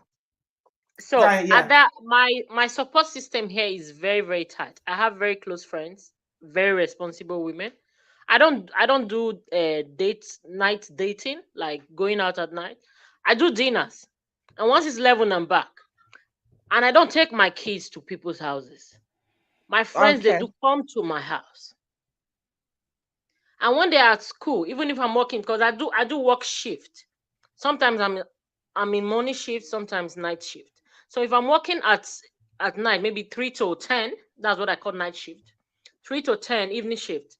So ahead, at yeah. that, my support system here is very, very tight. I have very close friends, very responsible women. I don't do night dating, like going out at night. I do dinners, and once it's 11, I'm back. And I don't take my kids to people's houses. My friends, they Okay. do come to my house. And when they're at school, even if I'm working, because I do work shift. Sometimes I'm in morning shift, sometimes night shift. So if I'm working at night, maybe 3 to 10, that's what I call night shift. 3 to 10 evening shift.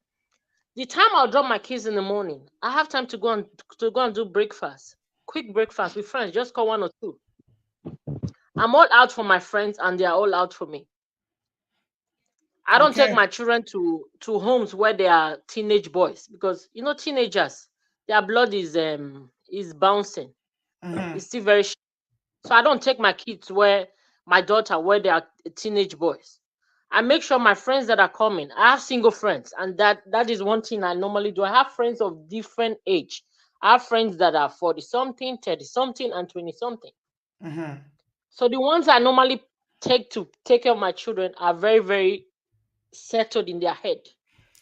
The time I'll drop my kids in the morning, I have time to go and do breakfast, quick breakfast with friends. Just call one or two. I'm all out for my friends, and they are all out for me. I don't take Okay. my children to homes where they are teenage boys, because teenagers, their blood is bouncing. Mm-hmm. It's still very. So I don't take my kids where they are teenage boys. I make sure my friends that are coming, I have single friends, and that is one thing I normally do. I have friends of different age. I have friends that are 40 something, 30 something, and 20 something. Mm-hmm. So the ones I normally take to take care of my children are very, very settled in their head.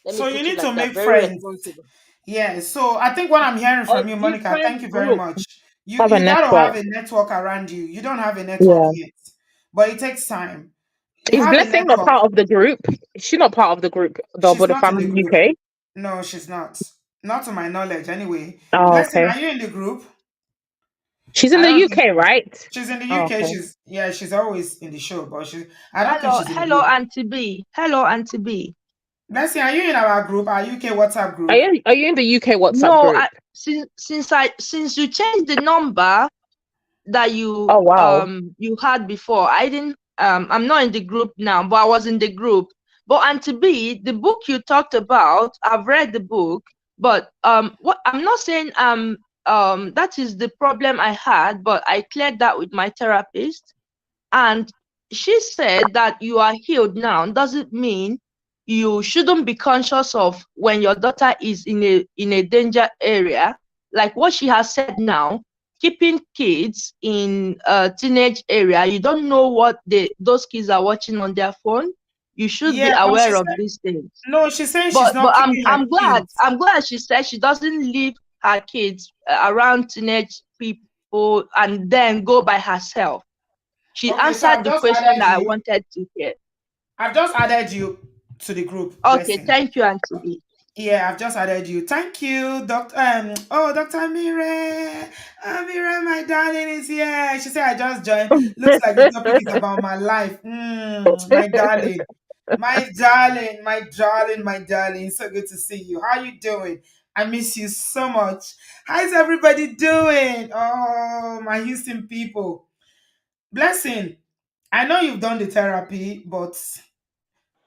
Let me So you put it need to like that. make Very friends. responsible. Yeah. So I think what I'm hearing Of from you, Monica, thank different you very group. much. You Have a you got to have network. a network around you. You don't have a network Yeah. yet, but it takes time. You Is have a Blessing not network. part of the group? Is she not part of the group, She's the not in the family group. UK? No, she's not. Not to my knowledge, anyway. Oh, Blessing, okay. are you in the group? She's in I the don't think UK, right? she's in the Oh, UK. okay. She's always in the show, but I don't think Hello, she's in the hello, group. Auntie B. Hello, Auntie B. Blessing, are you in our group, our UK WhatsApp Are group? you in the UK WhatsApp No, group? since you changed the number that Oh wow. you had before, I didn't I'm not in the group now, but I was in the group. But Auntie B, the book you talked about, I've read the book, but what I'm not saying that is the problem I had, but I cleared that with my therapist. And she said that you are healed now doesn't mean you shouldn't be conscious of when your daughter is in a danger area. Like what she has said now, keeping kids in a teenage area, you don't know what those kids are watching on their phone. You should be Yeah, but she aware of said these things. no, she's saying she's But not I'm keeping her I'm glad kids. I'm glad she said she doesn't leave her kids around teenage people and then go by herself. She Okay, so answered the question that I wanted to hear. I've just added you to the group, Okay, Blessing. thank you, Auntie B. Yeah, I've just added you. Thank you, Doctor. Dr. Mire. Mire, my darling is here. She said I just joined. Looks like the topic is about my life. My darling, my darling, my darling, my darling. So good to see you. How you doing? I miss you so much. How's everybody doing? Oh, my Houston people. Blessing. I know you've done the therapy, but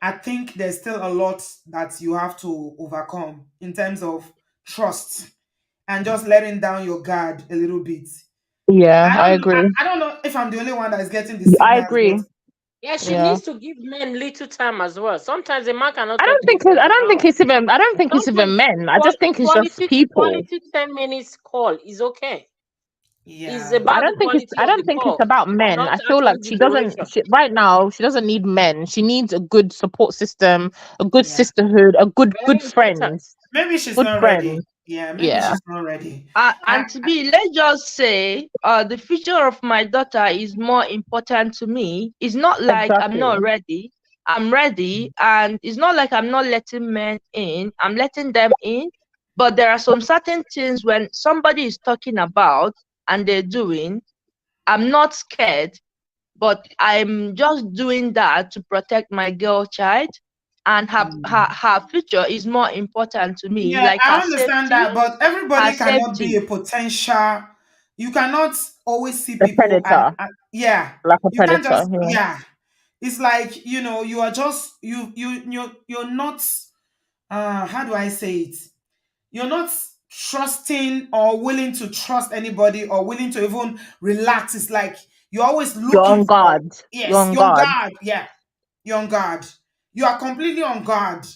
I think there's still a lot that you have to overcome in terms of trust and just letting down your guard a little bit. Yeah, I I don't agree. I don't know if I'm the only one that is getting the I signals, but agree. Yeah, she Yeah. needs to give men little time as well. Sometimes a man cannot I talk don't to you think for I an don't think hour. it's even I don't think it's even Sometimes men. I just think it's just people. quality 10 minutes call is okay. It's yeah. I about the don't think it's quality I of the don't think it's call, about men. not I feel like actually the she doesn't duration. right now she doesn't need men. She needs a good support system, a good Yeah. sisterhood, a good Very important. friends. Maybe she's Good not friends. ready. Yeah, maybe Yeah. she's not ready. And to be, let's just say, the future of my daughter is more important to me. It's not like I'm not Exactly. ready. I'm ready, and it's not like I'm not letting men in. I'm letting them in, but there are some certain things when somebody is talking about and they're doing, I'm not scared, but I'm just doing that to protect my girl child, and her future is more important to me, Yeah, like I her understand safety, that, but her everybody cannot be safety. a potential. You cannot always see A people predator, and yeah, like a you can't predator. just Yeah. yeah. It's like you are just you're not how do I say it? You're not trusting or willing to trust anybody or willing to even relax. It's like you're always You're on looking for guard. You're yes, on you're on guard. guard. Yeah, you're on guard. You are completely on guard.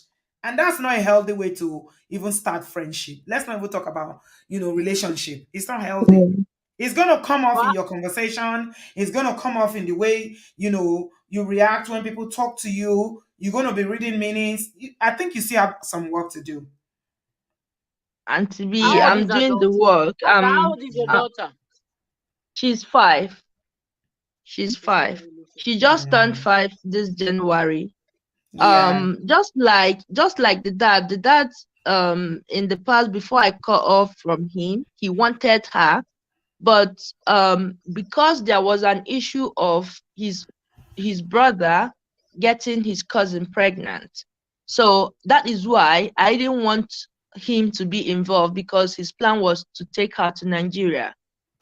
And that's not a healthy way to even start friendship. Let's not even talk about, relationship. It's not healthy. Mm. It's gonna come off in But your conversation. It's gonna come off in the way, you react when people talk to you. You're gonna be reading meanings. I think you still have some work to do. And to be, how old Yeah. is I'm her doing the daughter? work. Okay, how old is your Uh, daughter? she's 5. She's She's not 5. really She fifteen. just turned Mm, 5 this January. yeah. Just like the dad in the past, before I cut off from him, he wanted her, but because there was an issue of his brother getting his cousin pregnant, so that is why I didn't want him to be involved, because his plan was to take her to Nigeria.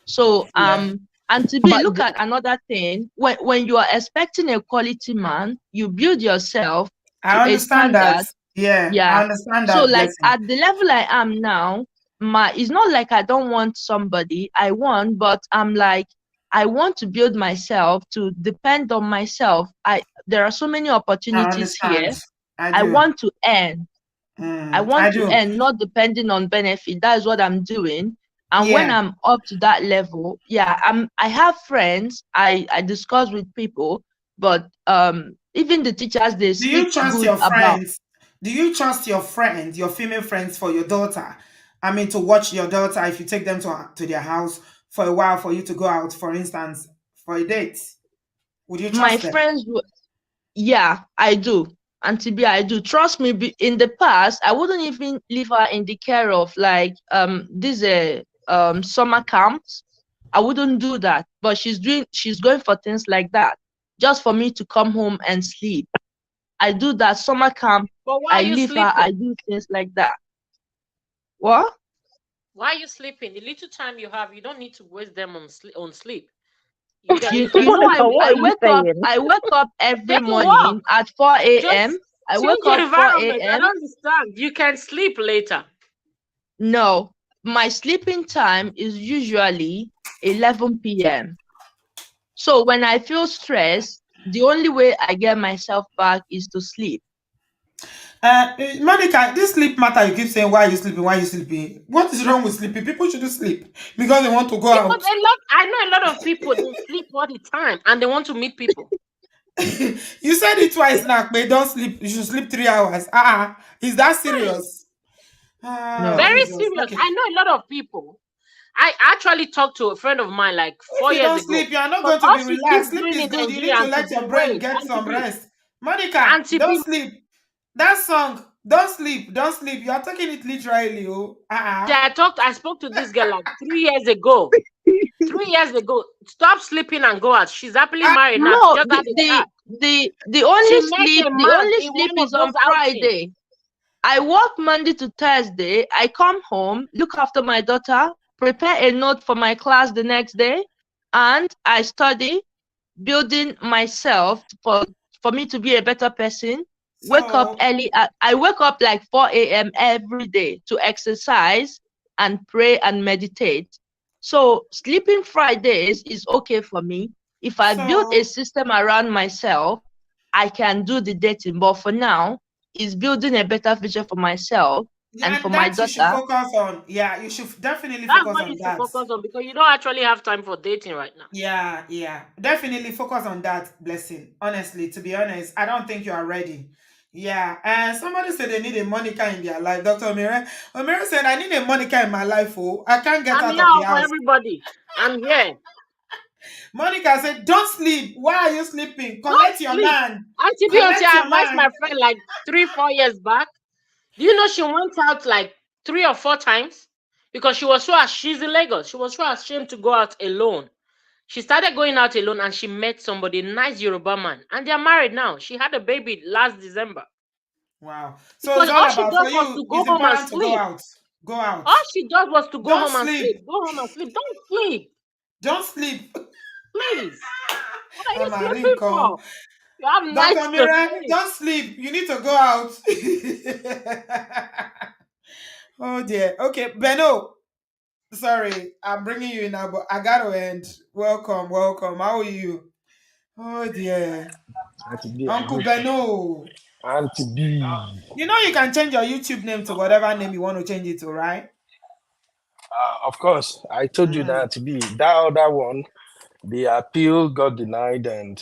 So Yeah. and to be, But look at another thing, when you are expecting a quality man, you build yourself to I a understand that. standard. Yeah, I Yeah. understand So that like blessing. at the level I am now, it's not like I don't want somebody. I want, but I'm like, I want to build myself to depend on myself. There are so many I opportunities understand. here. I I do. want to earn. I I want to do. earn, not depending on benefit. That is what I'm doing. And when Yeah. I'm up to that level, yeah, I have friends. I discuss with people, but even the teachers, they Do you sleep trust good your about. friends? Do you trust your friends, your female friends, for your daughter? I mean, to watch your daughter if you take them to their house for a while for you to go out, for instance, for a date. Would you My trust them? friends, yeah, I do. And to be, I do. Trust me, in the past, I wouldn't even leave her in the care of like these summer camps. I wouldn't do that. But she's going for things like that, just for me to come home and sleep. I do that summer camp. But why I are you leave her. I sleeping? do things like that. What? Why are you sleeping? The little time you have, you don't need to waste them on sleep. You can Monica, what I are you wake up. saying? I wake up every take a walk. morning at 4 a.m. Just I change wake your up 4 environment. I a.m. don't understand. You can sleep later. No, my sleeping time is usually 11 p.m. So when I feel stressed, the only way I get myself back is to sleep. Monica, this sleep matter, you keep saying, why are you sleeping? Why are you sleeping? What is wrong with sleeping? People should sleep because they want to go Because out. I know a lot of people they sleep all the time and they want to meet people. You said it twice now, but don't sleep. You should sleep 3 hours. Is that Right. serious? Ah, No. Very Jesus. serious. Okay. I know a lot of people. I actually talked to a friend of mine like If 4 you years don't ago. sleep, you are not Because going to all be she keeps relaxed. Sleep doing is in good. You Nigeria, need to Auntie let B, your brain wait, get Auntie some B, rest. Monica, Auntie don't B, sleep. That song, don't sleep, don't sleep. You are taking it literally. Oh. I spoke to this girl like 3 years ago. 3 years ago. Stop sleeping and go out. She's happily married now. She No, just had a child. the She only met sleep a the man only in sleep one is of those on outings. Friday. I work Monday to Thursday. I come home, look after my daughter, prepare a note for my class the next day, and I study, building myself for me to be a better person. Wake up So, early. I wake up like 4 a.m. every day to exercise and pray and meditate. So sleeping Fridays is okay for me. If I build a so system around myself, I can do the dating. But for now, is building a better future for myself and yeah, for my that you should daughter. focus on. Yeah, you should definitely That's focus what on you should that. focus on because you don't actually have time for dating right now. Yeah, yeah. Definitely focus on that blessing. Honestly, to be honest, I don't think you are ready. Yeah, and somebody said they need a Monica in their life. Dr. Omire said, I need a Monica in my life. Oh, I can't get I'm out here of the for house. everybody. I'm here. Monica said, don't sleep. Why are you sleeping? Don't Collect your sleep. man. Auntie Beyonce, Collect I your advised man. my friend like 3-4 years back. Do you know she went out like 3 or 4 times because she's in Lagos. She was so ashamed to go out alone. She started going out alone and she met somebody, nice Yoruba man, and they're married now. She had a baby last December Wow. So it's because all all she about, for does was you, to go it's home and important to go sleep. out. Go out. All she does was to go Don't home and sleep. sleep. Go home and sleep. Don't sleep, Don't sleep. please. What are you I'm a sleeping Lincoln. for? You have Dr. nights to Mire, sleep. don't sleep. You need to go out. Oh dear. Okay, Beno. Sorry, I'm bringing you in now, but I gotta end. Welcome, welcome. How are you? Oh dear. Auntie B, I Uncle go for Beno. Auntie B. You know you can change your YouTube name to whatever name you want to change it to, right? Of course, I told you that Mm-hmm. Auntie B. That other one, the appeal got denied, and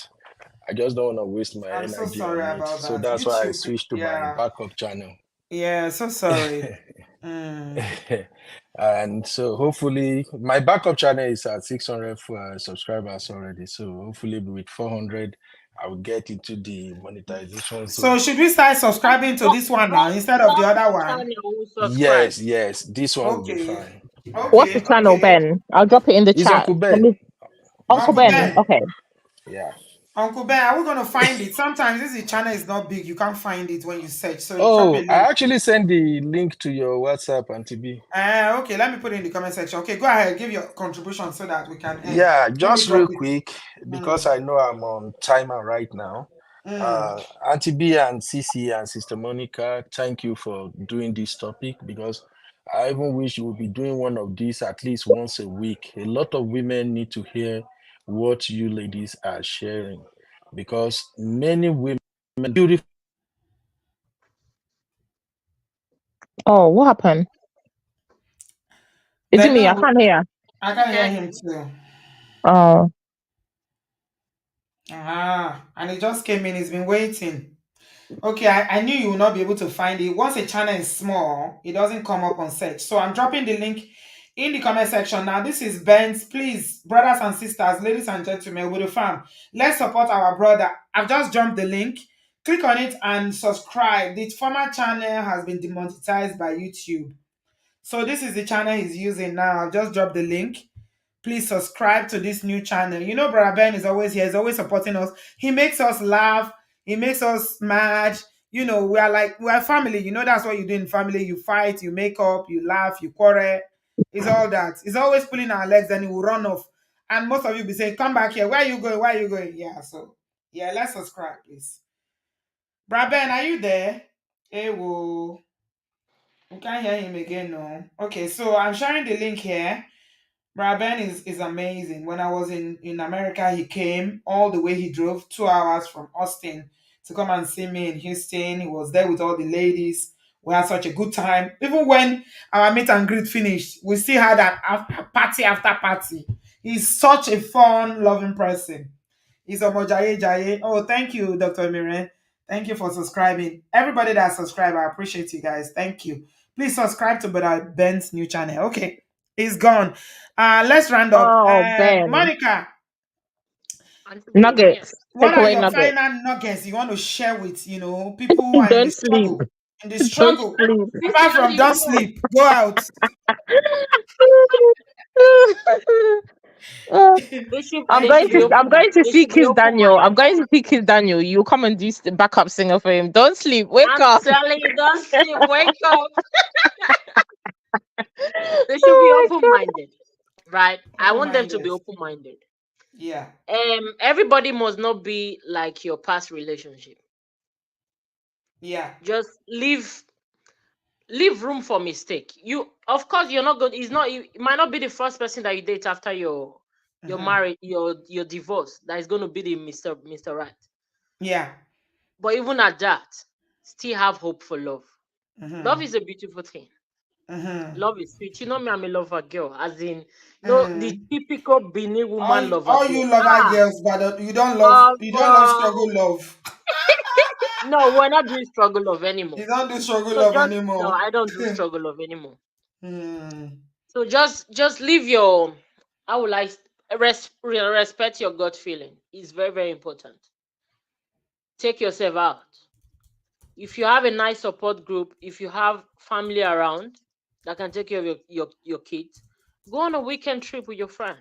I just don't want to waste my I'm so energy sorry on it. about So that. that's why I YouTube, switched to my yeah. backup channel. Yeah, so sorry. Mm. And so hopefully, my backup channel is at 600 subscribers already. So hopefully, with 400, I will get into the monetization So zone. should we start subscribing to this one now instead of the Drop other the one? channel, we subscribe. Yes, yes, this one will be Okay. fine. What's the Okay, channel, okay. Ben? I'll drop it in the It's chat. Uncle Let Ben. me, Uncle Uncle Ben. Ben. Okay. Yeah. Uncle Ben, are we gonna find it? Sometimes this the channel is not big, you can't find it when you search. So drop a Oh, I link. actually sent the link to your WhatsApp, Auntie B. Okay, let me put it in the comment section. Okay, go ahead, give your contribution so that we can end. Yeah, Let me just drop real it. quick, because Mm, I know I'm on timer right now. mm. Auntie B and CC and Sister Monica, thank you for doing this topic because I even wish you would be doing one of these at least once a week. A lot of women need to hear what you ladies are sharing because many women, beautiful. Oh, what happened? Is it But me? I no, can't hear. I We can hear hear him you. too. Oh. And he just came in, he's been waiting. Okay, I knew you will not be able to find it. Once a channel is small, it doesn't come up on search. So I'm dropping the link in the comment section. Now, this is Ben's. Please, brothers and sisters, ladies and gentlemen, with the fam, let's support our brother. I've just jumped the link. Click on it and subscribe. The former channel has been demonetized by YouTube. So this is the channel he's using now. I've just dropped the link. Please subscribe to this new channel. You know, Brother Ben is always here. He's always supporting us. He makes us laugh. He makes us mad. You know, we are family. You know, that's what you do in family. You fight, you make up, you laugh, you quarrel. It's all that. He's always pulling our legs, then he will run off. And most of you be saying, come back here. Where are you going? Where are you going? Yeah, so yeah, let's subscribe, please. Brother Ben, are you there? Hey, whoa. We can't hear him again, no. Okay, so I'm sharing the link here. Ben is amazing. When I was in America, he came all the way. He drove 2 hours from Austin to come and see me in Houston. He was there with all the ladies. We had such a good time. Even when our meet and greet finished, we still had an party after party. He's such a fun, loving person. He's a mojaye jaye. Oh, thank you, Dr. Miren. Thank you for subscribing. Everybody that subscribed, I appreciate you guys. Thank you. Please subscribe to Brother Ben's new channel. Okay, he's gone. Let's round up. Oh, Ben. Monica, Auntie B, I'm here. Nuggets. what are Takeaway your nuggets. final nuggets you want to share with people who are in the Don't sleep. struggle? In the Don't struggle, sleep. Sissy, apart how do from you don't know? sleep, go out. Uh, They should be I'm open. going to They see should be Kiss Daniel. I'm open-minded. going to see Kiss Daniel. You come and do the backup singer for him. Don't sleep. Wake I'm up. telling you, don't sleep. Wake up. They should be Oh my open-minded, right? I want them to be Open-minded. open-minded. Yeah, Everybody must not be like your past relationship. yeah. Just leave room for mistake. You, of course, you're not good. It's not. It might not be the first person that you date after your Mm-hmm. marriage, your divorce. That is going to be the Mr. Right. Yeah. But even at that, still have hope for love. Love Mm-hmm. is a beautiful thing. Mm-hmm. Love is sweet. You know me, I'm a lover girl. As in, no, the Mm. typical Benin woman lover All girl. you lover Ah, girls, but you don't of love struggle love. No, we're not doing struggle love anymore. You don't do struggle So love just no, anymore. I don't do struggle love anymore. Hmm. So just leave your. I would like respect your gut feeling. It's very very important. Take yourself out. If you have a nice support group, if you have family around that can take care of your kids, go on a weekend trip with your friends.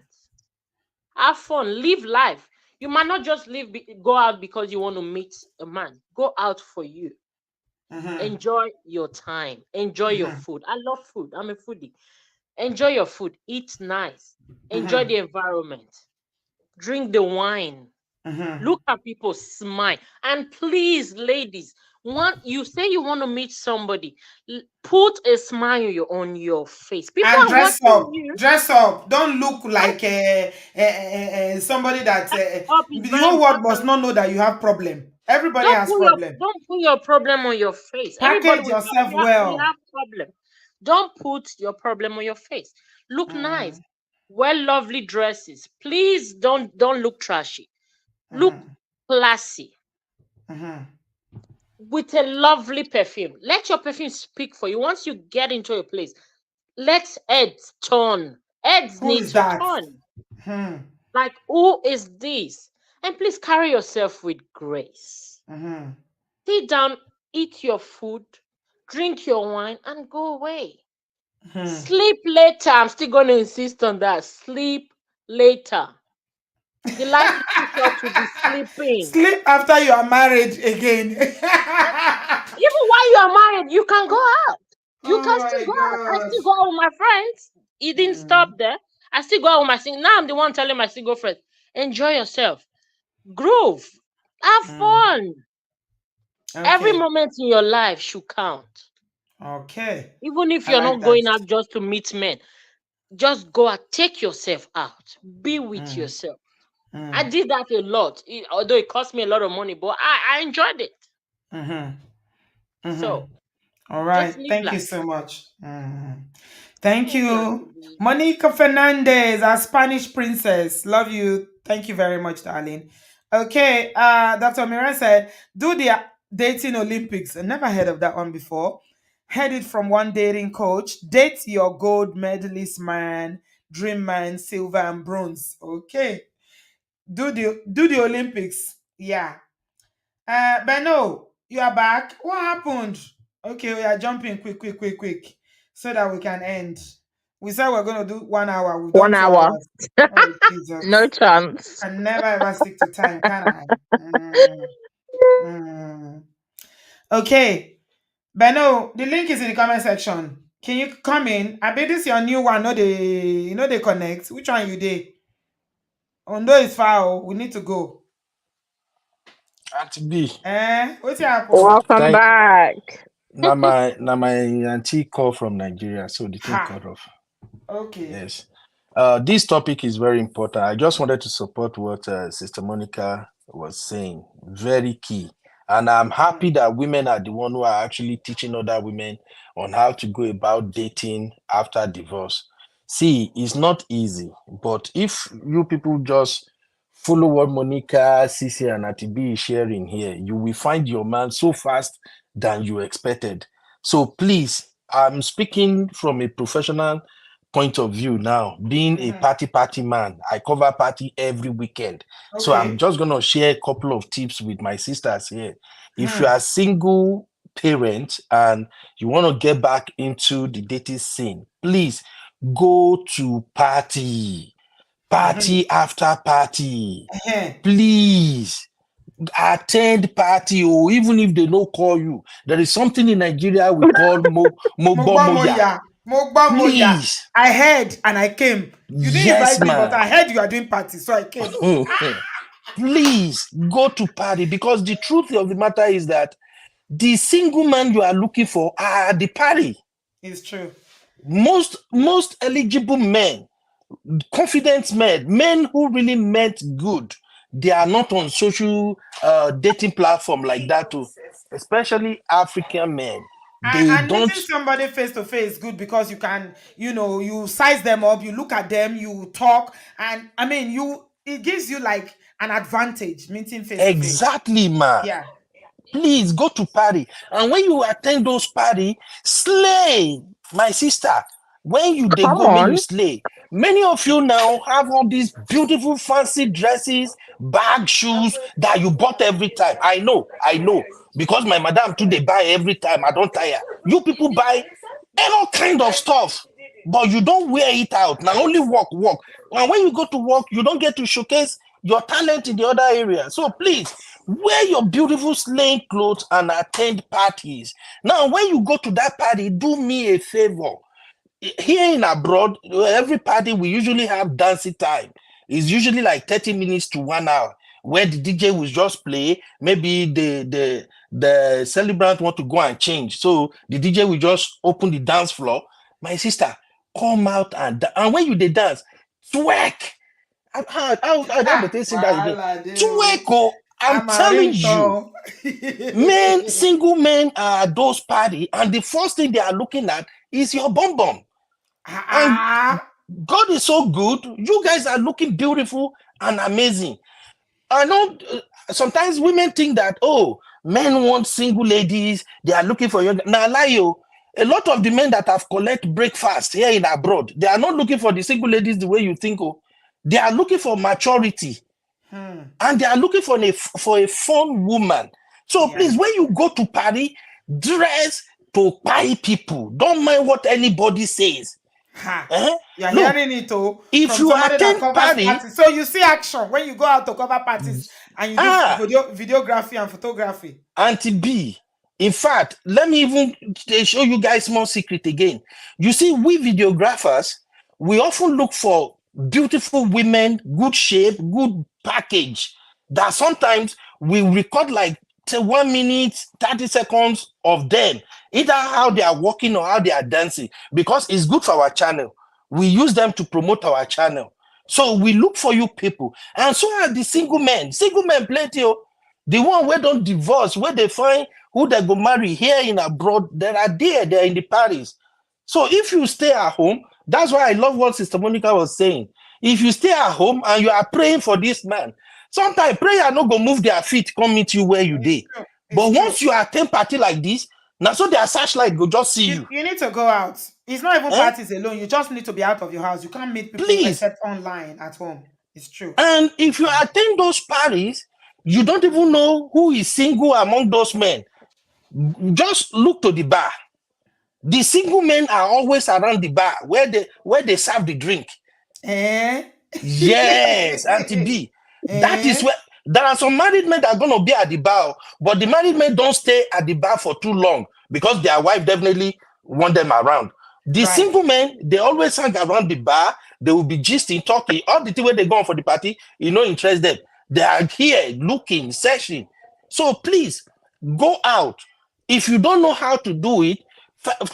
Have fun, live life. You might not just go out because you want to meet a man. Go out for you. Mm-hmm. Enjoy your time. Enjoy your Mm-hmm. food. I love food. I'm a foodie. Enjoy your food. Eat nice. Enjoy Mm-hmm. the environment. Drink the wine. Mm-hmm. Look at people, smile. And please, ladies, you say you want to meet somebody, put a smile on your face. People And are watching you. dress up. Don't look like somebody that Up is the very whole world must important. not know that you have problem. Everybody has problem. Don't put your problem on your face. Everybody Package will have yourself we well. have problem. Don't put your problem on your face. Look nice. Mm-hmm. Wear lovely dresses. Please don't look trashy. Look Mm-hmm. classy Mm-hmm. with a lovely perfume. Let your perfume speak for you. Once you get into a place, let heads turn. Heads Who need is to that? turn. Hmm. Like, who is this? And please carry yourself with grace. Mm-hmm. Sit down, eat your food, drink your wine, and go away. Mm-hmm. Sleep later. I'm still going to insist on that. Sleep later. The life is too short to be sleeping. Sleep after you are married again. Even while you are married, you can go out. You Oh can still my go out. I God. still go out with my friends. It didn't stop Mm. there. I still go out with my single. Now I'm the one telling my single friends, enjoy yourself. Groove. Have Mm. fun. Every Okay. moment in your life should count. Okay. Even if I you're like not that. going out just to meet men, just go out, take yourself out, be with Mm. yourself. I Mm. did that a lot, although it cost me a lot of money, but I enjoyed it. Mm-hmm. Mm-hmm. So All just right. live Thank you life. so much. Thank Thank you, you. Auntie B. Monica Fernandez, our Spanish princess. Love you. Thank you very much, darling. Okay. Dr. Mira said, do the dating Olympics. I never heard of that one before. Heard it from one dating coach. Date your gold medalist man, dream man, silver and bronze. Okay. Do the Olympics. Yeah. But no, you are back. What happened? Okay, we are jumping quick, quick, quick, quick, so that we can end. We said we're going to do 1 hour. We've done 1 hour. 2 hours. Oh, No Jesus. chance. Can never ever stick to time, can I? Mm, mm. Okay. But no, the link is in the comment section. Can you come in? I bet this your new one. No, they connect. Which one you did? Ondo is far. Oh, we need to go. Auntie B, What's happen? Welcome thank back. my auntie call from Nigeria, so the thing Ha. cut off. Okay. Yes. This topic is very important. I just wanted to support what Sister Monica was saying. Very key. And I'm happy that women are the one who are actually teaching other women on how to go about dating after divorce. See, it's not easy, but if you people just follow what Monica, Sisi, and Atibi is sharing here, you will find your man so fast than you expected. So please, I'm speaking from a professional point of view now. Being a Mhm. party man, I cover party every weekend. So I'm Okay. just gonna share a couple of tips with my sisters here. If you Hmm. are single parent and you want to get back into the dating scene, please go to Mhm. party after party. Eh. Please attend party, or even if they don't call you. There is something in Nigeria we call Mogba mogbomoya. moya. Mogba moya. Please, I heard and I came. You didn't yes, invite me, but man. I heard you are doing party, so I came. Please go to party, because the truth of the matter is that the single man you are looking for are at the party. It's true. Most eligible men, confident men who really meant good, they are not on social dating platform like that too. Especially African men, they And don't. meeting somebody face to face is good because you can, you size them up, you look at them, you talk, and I mean, it gives you like an advantage meeting face to face. Exactly, man. Yeah. please go to party. And when you attend those party, slay, my sister. When you they Come go, may you on. slay. Many of you now have all these beautiful fancy dresses, bag, shoes that you bought every time. I know, because my madam too they buy every time. I don't tire. You people buy all kind of stuff, but you don't wear it out. Now only work. And when you go to work, you don't get to showcase your talent in the other area. So please wear your beautiful slaying clothes and attend parties. Now, when you go to that party, do me a favor. Here in abroad, every party we usually have dancing time. It's usually like 30 minutes to 1 hour, where the DJ will just play. Maybe the celebrant want to go and change, so the DJ will just open the dance floor. My sister, come out and when you they dance, twerk. How the thing say that again? Twerk. Oh, I'm telling you, men, single men are at those party, and the first thing they are looking at is your bum bum. And God is so good. You guys are looking beautiful and amazing. I know sometimes women think that, oh, men want single ladies. They are looking for you. Now, lie you. A lot of the men that have collect breakfast here in abroad, they are not looking for the single ladies the way you think. Oh, they are looking for maturity. And they are looking for a fun woman. So please, when you go to party, dress to buy people. Don't mind what anybody says. You're Look, hearing it all if from you somebody that attend covers party, parties. So you see action when you go out to cover parties and you do videography and photography. Auntie B, in fact, let me even show you guys more secret again. You see, we videographers, we often look for beautiful women, good shape, good package, that sometimes we record like 1 minute, 30 seconds of them, either how they are walking or how they are dancing, because it's good for our channel. We use them to promote our channel. So we look for you people. And so are the single men. Single men plenty. The one where don't divorce, where they find who they go marry here in abroad, they're in the Paris. So if you stay at home, that's why I love what Sister Monica was saying. If you stay at home and you are praying for this man, sometimes prayer not go move their feet, come meet you where you did. But once you attend party like this, now so their searchlight go just see you. You need to go out. It's not even parties alone. You just need to be out of your house. You can't meet people except online at home. It's true. And if you attend those parties, you don't even know who is single among those men. Just look to the bar. The single men are always around the bar where they serve the drink. Yes, Auntie B. That is where there are some married men that are going to be at the bar, but the married men don't stay at the bar for too long because their wife definitely want them around. The single men, they always hang around the bar. They will be gisting, talking. All the thing where they go on for the party, you know, interest them. They are here looking, searching. So please go out. If you don't know how to do it,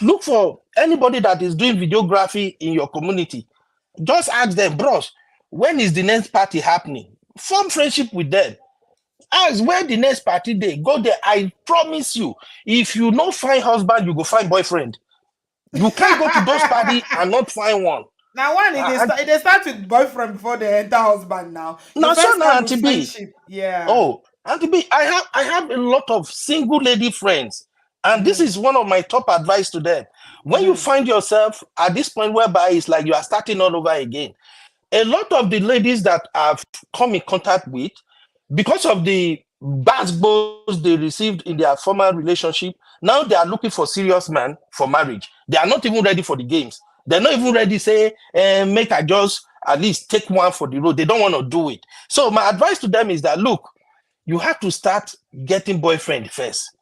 look for anybody that is doing videography in your community. Just ask them, bros, when is the next party happening? Form friendship with them. Ask where the next party day. Go there. I promise you, if you not find husband, you go find boyfriend. You can't go to those parties and not find one. Now, they start with boyfriend before they enter husband. Now, no, so now, Auntie B. Yeah. Oh, Auntie B, I have a lot of single lady friends, and this is one of my top advice to them. When you find yourself at this point whereby it's like you are starting all over again, a lot of the ladies that I've come in contact with, because of the basketballs they received in their former relationship, now they are looking for serious man for marriage. They are not even ready for the games. They're not even ready to say, make I just at least take one for the road. They don't want to do it. So my advice to them is that, look, you have to start getting boyfriend first.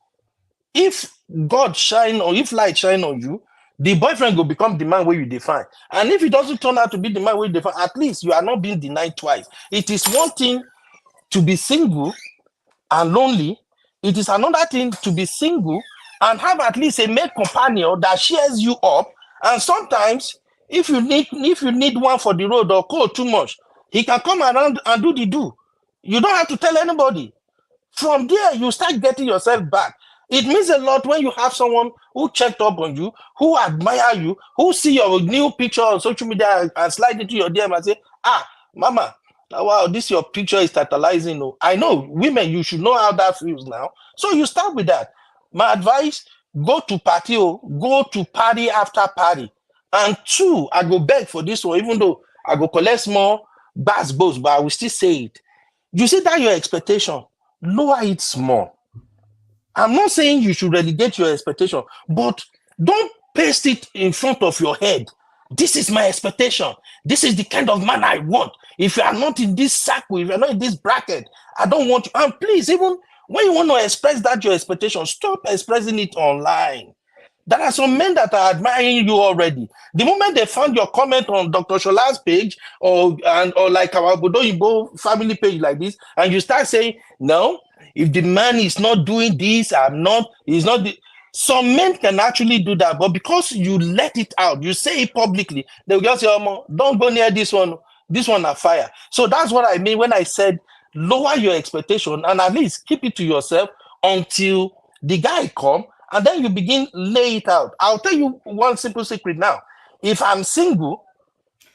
If God shine or if light shine on you, the boyfriend will become the man where you define. And if it doesn't turn out to be the man where you define, at least you are not being denied twice. It is one thing to be single and lonely. It is another thing to be single and have at least a male companion that shares you up. And sometimes, if you need one for the road or cold too much, he can come around and do the do. You don't have to tell anybody. From there, you start getting yourself back. It means a lot when you have someone who checked up on you, who admire you, who see your new picture on social media and slide into your DM and say, mama, Wow, this your picture is tantalizing. Oh. I know women, you should know how that feels now. So you start with that. My advice: go to party, go to party after party. And two, I go beg for this one, even though I go collect small bass bows, but I will still say it. You see that your expectation, lower it small. I'm not saying you should relegate your expectation, but don't paste it in front of your head. This is my expectation. This is the kind of man I want. If you are not in this circle, if you're not in this bracket, I don't want you. And please, even when you want to express that your expectation, stop expressing it online. There are some men that are admiring you already. The moment they found your comment on Dr. Shola's page or like our Obodooyinbo family page like this, and you start saying, no, if the man is not doing this, he's not. Some men can actually do that, but because you let it out, you say it publicly, they'll just say, oh, don't go near this one. This one are fire. So that's what I mean when I said lower your expectation and at least keep it to yourself until the guy come, and then you begin lay it out. I'll tell you one simple secret now. If I'm single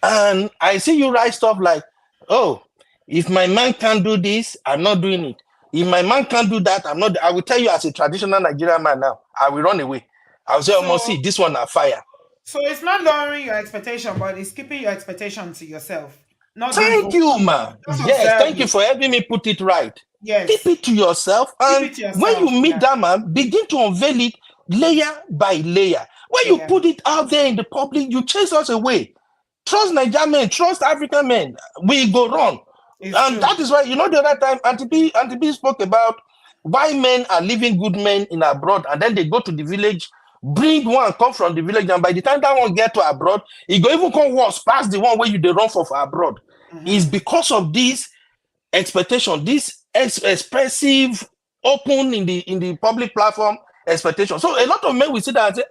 and I see you write stuff like, oh, if my man can't do this, I'm not doing it. If my man can't do that, I'm not. I will tell you as a traditional Nigerian man now, I will run away. I'll say, almost see, this one are fire. So it's not lowering your expectation, but it's keeping your expectation to yourself. Not thank you, man. Yes, thank you for helping me put it right. Yes. Keep it to yourself. And when you meet that man, begin to unveil it layer by layer. When you put it out there in the public, you chase us away. Trust Nigerian men, trust African men. We go wrong. And that is why, the other time, Auntie B spoke about why men are leaving good men in abroad, and then they go to the village, bring one, come from the village, and by the time that one get to abroad, he go even come worse past the one where you they run for abroad. It's because of this expectation, this expressive, open in the public platform expectation. So a lot of men will sit there and say,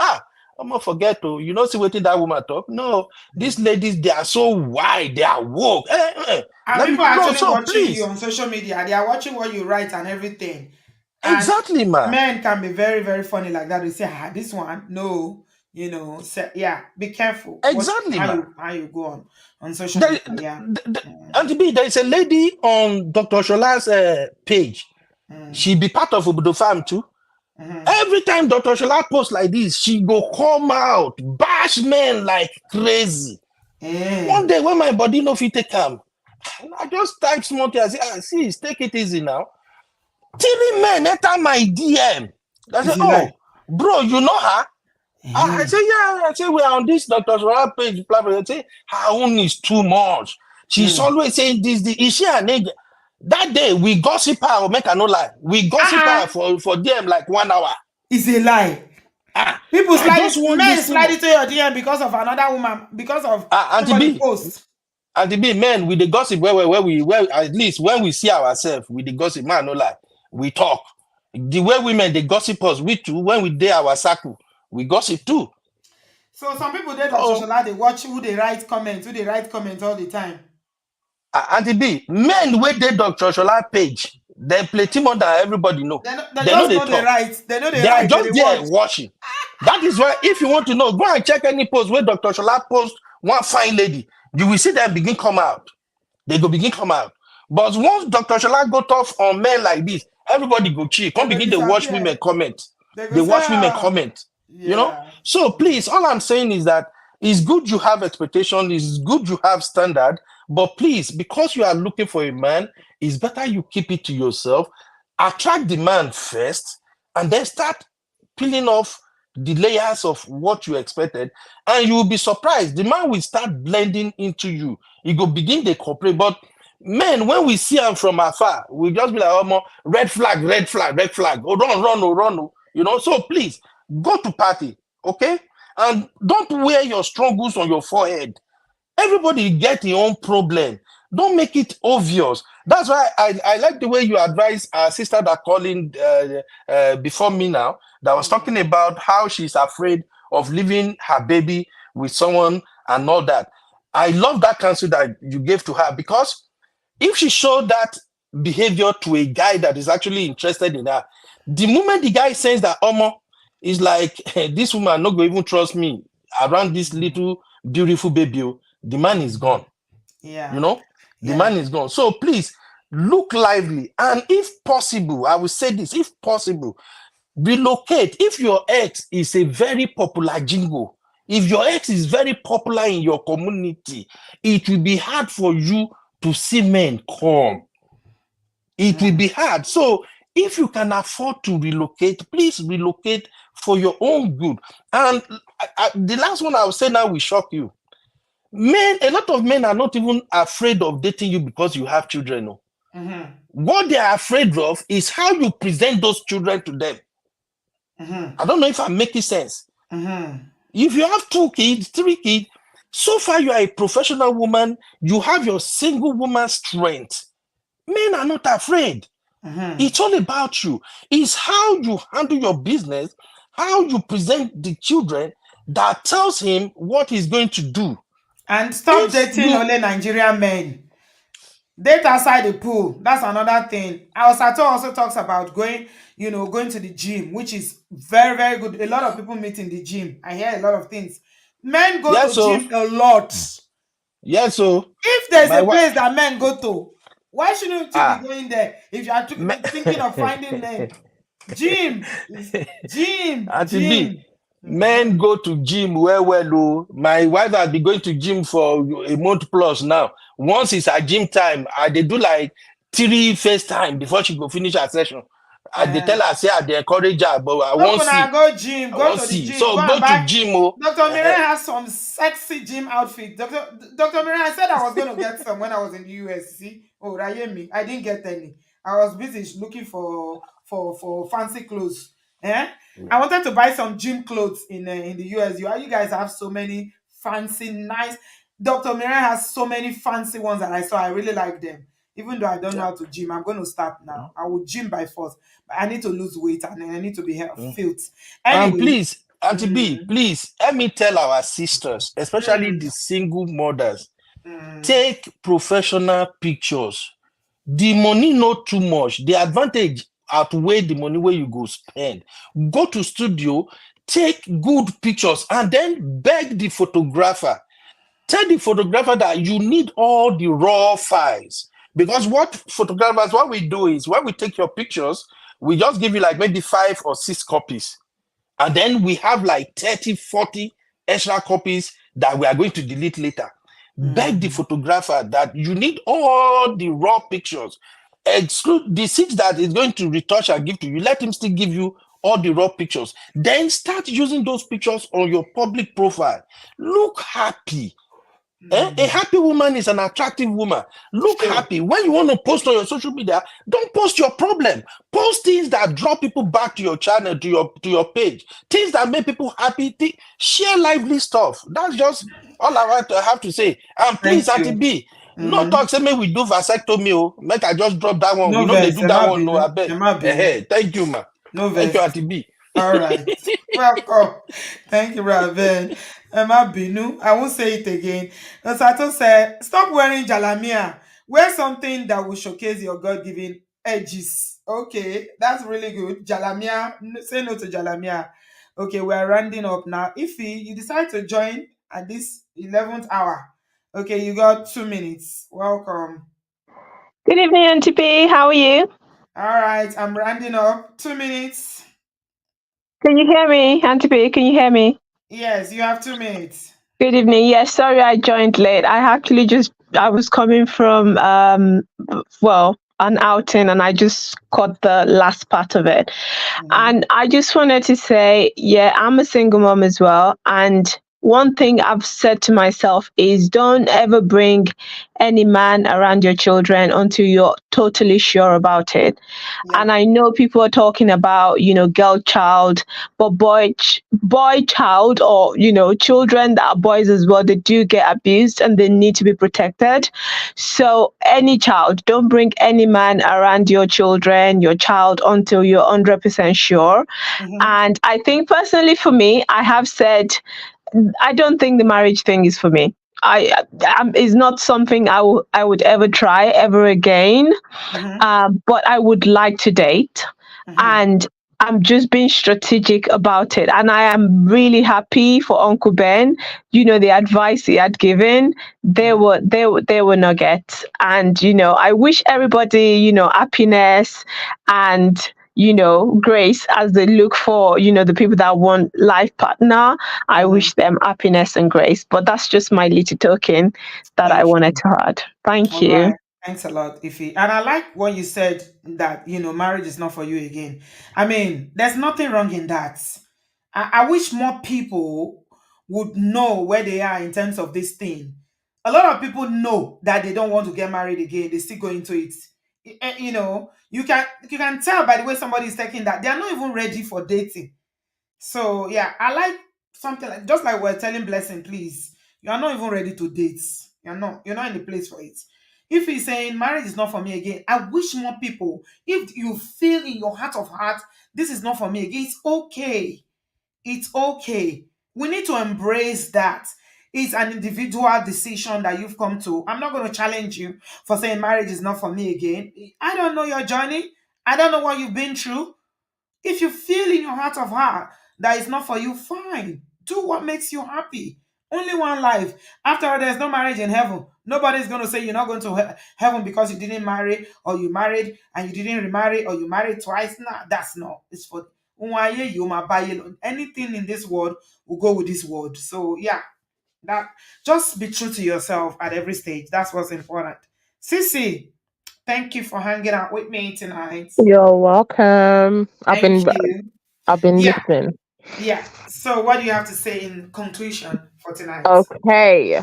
I'm gonna forget to, see what that woman talk. No, these ladies, they are so wide, they are woke. And people are actually watching you on social media. They are watching what you write and everything. And exactly, man. Men can be very, very funny like that. They say, this one, no, be careful. Exactly, how you go on social media. Auntie B, there is a lady on Dr. Shola's page. She be part of Obodo Farm too. Every time Dr. Shola posts like this, she go come out, bash men like crazy. One day when my body no fit take am, I just type small thing. I say, sis, take it easy now. 3 men enter my DM. I say, bro, you know her? I say, yeah. I say, we're on this Dr. Shola page platform. I say, her own is too much. She's always saying this. Is she an agent? That day, we gossip her, make her no lie. We gossip her for DM like 1 hour. It's a lie. People slide into your DM because of another woman, because of somebody post. Auntie B, men, with the gossip where at least when we see ourselves with the gossip, man, no lie. We talk. The way women, they gossip us, we too, when we dare our circle, we gossip too. So some people there on social media, they watch who they write comments all the time. Auntie B, men where they Dr. Shola page, they play team on that everybody know. They just know they write. They know they are just there watching. That is why if you want to know, go and check any post where Dr. Shola post one fine lady. You will see them begin come out. They go begin come out. But once Dr. Shola go tough on men like this, everybody go chill. Come begin to watch women comment. They watch women comment. So please, all I'm saying is that it's good you have expectation, it's good you have standard, but please, because you are looking for a man, it's better you keep it to yourself, attract the man first, and then start peeling off the layers of what you expected, and you will be surprised. The man will start blending into you. He go begin to cooperate. But men, when we see him from afar, we just be like, oh, red flag, red flag, red flag. Oh, run. So please, go to party, okay? And don't wear your strong goods on your forehead. Everybody get their own problem. Don't make it obvious. That's why I like the way you advise our sister that calling before me now, that was talking about how she's afraid of leaving her baby with someone and all that. I love that counsel that you gave to her, because if she showed that behavior to a guy that is actually interested in her, the moment the guy says that, is like, this woman not going to even trust me around this little beautiful baby, the man is gone. Yeah. You know? The man is gone. So please look lively. And if possible, I will say this, if possible, relocate. If your ex is a very popular jingo, if your ex is very popular in your community, it will be hard for you to see men come. It will be hard. So if you can afford to relocate, please relocate for your own good. And the last one I will say now will shock you. Men, a lot of men are not even afraid of dating you because you have children. No. What they are afraid of is how you present those children to them. I don't know if I'm making sense. If you have 2 kids, 3 kids, so far you are a professional woman, you have your single woman strength. Men are not afraid. It's all about you. It's how you handle your business, how you present the children that tells him what he's going to do. And stop dating only Nigerian men. Date outside the pool. That's another thing. Our Sato also talks about going to the gym, which is very, very good. A lot of people meet in the gym. I hear a lot of things. Men go to gym a lot. Yes, so if there's a place that men go to, why shouldn't you be going there if you are thinking of finding men? Gym. Men go to gym well. My wife has been going to gym for a month plus now. Once it's at gym time, they do like 3 FaceTime before she go finish her session. They tell her, say they encourage her, but I won't see. Go gym, go to the gym. So go to gym. Dr. Miran has some sexy gym outfit. Dr. Miran, I said I was going to get some when I was in the US. See? Oh, Rayemi, I didn't get any. I was busy looking for fancy clothes. I wanted to buy some gym clothes in the US. You guys have so many fancy, nice. Dr. Miran has so many fancy ones that I saw. I really like them. Even though I don't know how to gym, I'm going to start now. I will gym by force. But I need to lose weight and I need to be fit. Anyway, and please, Auntie B, please, let me tell our sisters, especially the single mothers, take professional pictures. The money not too much. The advantage outweigh the money where you go spend. Go to studio, take good pictures, and then beg the photographer. Tell the photographer that you need all the raw files. Because what we do is when we take your pictures, we just give you like maybe 5 or 6 copies. And then we have like 30, 40 extra copies that we are going to delete later. Beg the photographer that you need all the raw pictures. Exclude the 6 that is going to retouch and give to you. Let him still give you all the raw pictures. Then start using those pictures on your public profile. Look happy. A happy woman is an attractive woman. Look happy. When you want to post on your social media, don't post your problem. Post things that draw people back to your channel, to your page. Things that make people happy. Share lively stuff. That's just all I have to say. And please, Auntie B, no talk. Say me we do vasectomy. Make I just drop that one. No we know they vex, do that one. No, I bet. Thank you, ma. No Thank vex. you, Auntie B. All right. Welcome. Thank you, Raven. Emma Binu. I won't say it again. Sato said, stop wearing jalamia. Wear something that will showcase your God-given edges. Okay, that's really good. Jalamia. Say no to jalamia. Okay, we're rounding up now. If you decide to join at this 11th hour, okay, you got 2 minutes. Welcome. Good evening, Auntie B. How are you? All right, I'm rounding up. 2 minutes. Can you hear me, Auntie B? Can you hear me? Yes, you have 2 minutes. Good evening. Yes, sorry I joined late. I was coming from an outing and I just caught the last part of it. And I just wanted to say, yeah, I'm a single mom as well. And one thing I've said to myself is don't ever bring any man around your children until you're totally sure about it. Yeah. And I know people are talking about, girl child, but boy child, or, children that are boys as well, they do get abused and they need to be protected. So any child, don't bring any man around your child until you're 100% sure. And I think personally for me, I have said, I don't think the marriage thing is for me. It's not something I would ever try ever again. But I would like to date. And I'm just being strategic about it. And I am really happy for Uncle Ben. The advice he had given, they were nuggets. And, I wish everybody, happiness and, grace as they look for, the people that want life partner. I wish them happiness and grace. But that's just my little token that I Thank wanted you. to add. Thank All you. right. Thanks a lot, Ify. And I like what you said that, marriage is not for you again. I mean, there's nothing wrong in that. I wish more people would know where they are in terms of this thing. A lot of people know that they don't want to get married again. They still go into it. You can tell by the way somebody is taking that. They are not even ready for dating. So yeah, I like something like just like we're telling Blessing, please. You are not even ready to date. You're not in the place for it. If he's saying marriage is not for me again, I wish more people, if you feel in your heart of heart, this is not for me again, it's okay. It's okay. We need to embrace that. It's an individual decision that you've come to. I'm not going to challenge you for saying marriage is not for me again. I don't know your journey. I don't know what you've been through. If you feel in your heart of heart that it's not for you, fine. Do what makes you happy. Only one life. After all, there's no marriage in heaven. Nobody's going to say you're not going to heaven because you didn't marry, or you married and you didn't remarry, or you married twice. Nah, that's not. It's for anything in this world will go with this world. So yeah, that just be true to yourself at every stage. That's what's important. Sissy, thank you for hanging out with me tonight. You're welcome. I've Thank been you. I've been Yeah, listening. yeah. So, what do you have to say in conclusion for tonight? Okay.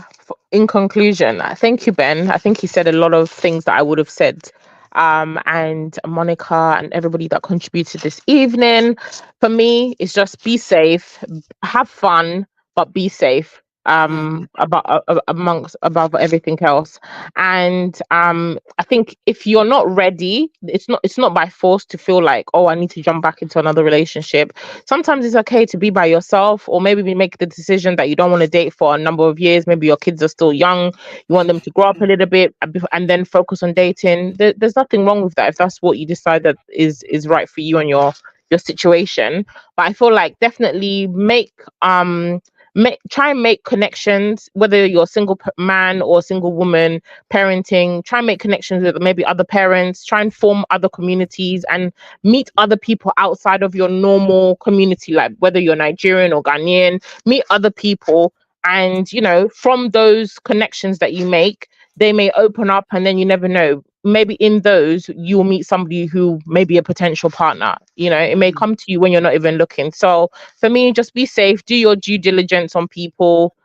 In conclusion, thank you, Ben. I think he said a lot of things that I would have said. And Monica and everybody that contributed this evening. For me, it's just be safe, have fun, but be safe. Amongst above everything else, and I think if you're not ready, it's not by force to feel like, oh, I need to jump back into another relationship. Sometimes it's okay to be by yourself, or maybe we make the decision that you don't want to date for a number of years. Maybe your kids are still young, you want them to grow up a little bit, and then focus on dating. There's nothing wrong with that if that's what you decide that is right for you and your situation. But I feel like definitely try and make connections, whether you're a single man or a single woman parenting. Try and make connections with maybe other parents. Try and form other communities and meet other people outside of your normal community, like whether you're Nigerian or Ghanaian. Meet other people, and from those connections that you make, they may open up, and then you never know, maybe in those you'll meet somebody who may be a potential partner. It may come to you when you're not even looking. So for me, just be safe, do your due diligence on people,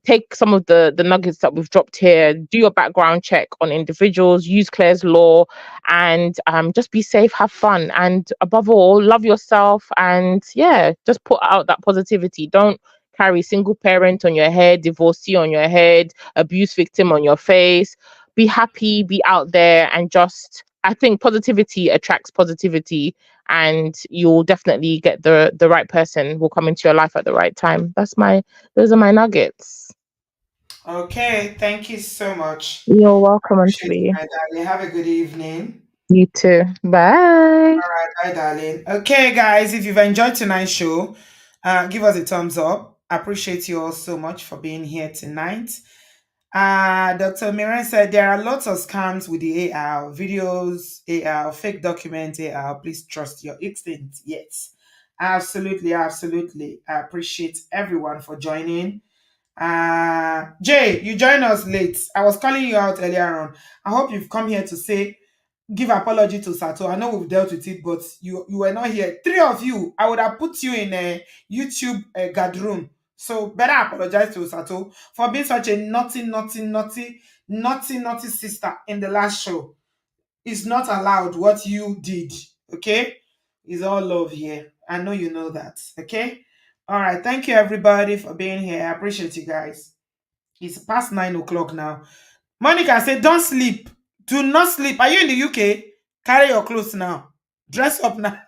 take some of the nuggets that we've dropped here, do your background check on individuals, use Claire's law, and just be safe, have fun, and above all, love yourself. And yeah, just put out that positivity. Don't carry single parent on your head, divorcee on your head, abuse victim on your face. Be happy, be out there, and just, I think positivity attracts positivity, and you'll definitely get the right person will come into your life at the right time. Those are my nuggets. Okay, thank you so much. You're welcome, Appreciate it, Auntie. my darling. Have a good evening. You too. Bye. All right, bye, darling. Okay, guys, if you've enjoyed tonight's show, give us a thumbs up. I appreciate you all so much for being here tonight. Dr. Miran said there are lots of scams with the AR, videos, AR, fake documents, AR. Please trust your instinct. Yes, absolutely, absolutely. I appreciate everyone for joining. Jay, you joined us late. I was calling you out earlier on. I hope you've come here to say, give apology to Sato. I know we've dealt with it, but you were not here. Three of you, I would have put you in a YouTube guard room. So better apologize to Sato for being such a naughty, naughty, naughty, naughty, naughty sister in the last show. It's not allowed what you did. Okay? It's all love here. I know you know that. Okay? All right. Thank you everybody for being here. I appreciate you guys. It's past 9 o'clock now. Monica said, don't sleep. Do not sleep. Are you in the UK? Carry your clothes now. Dress up now.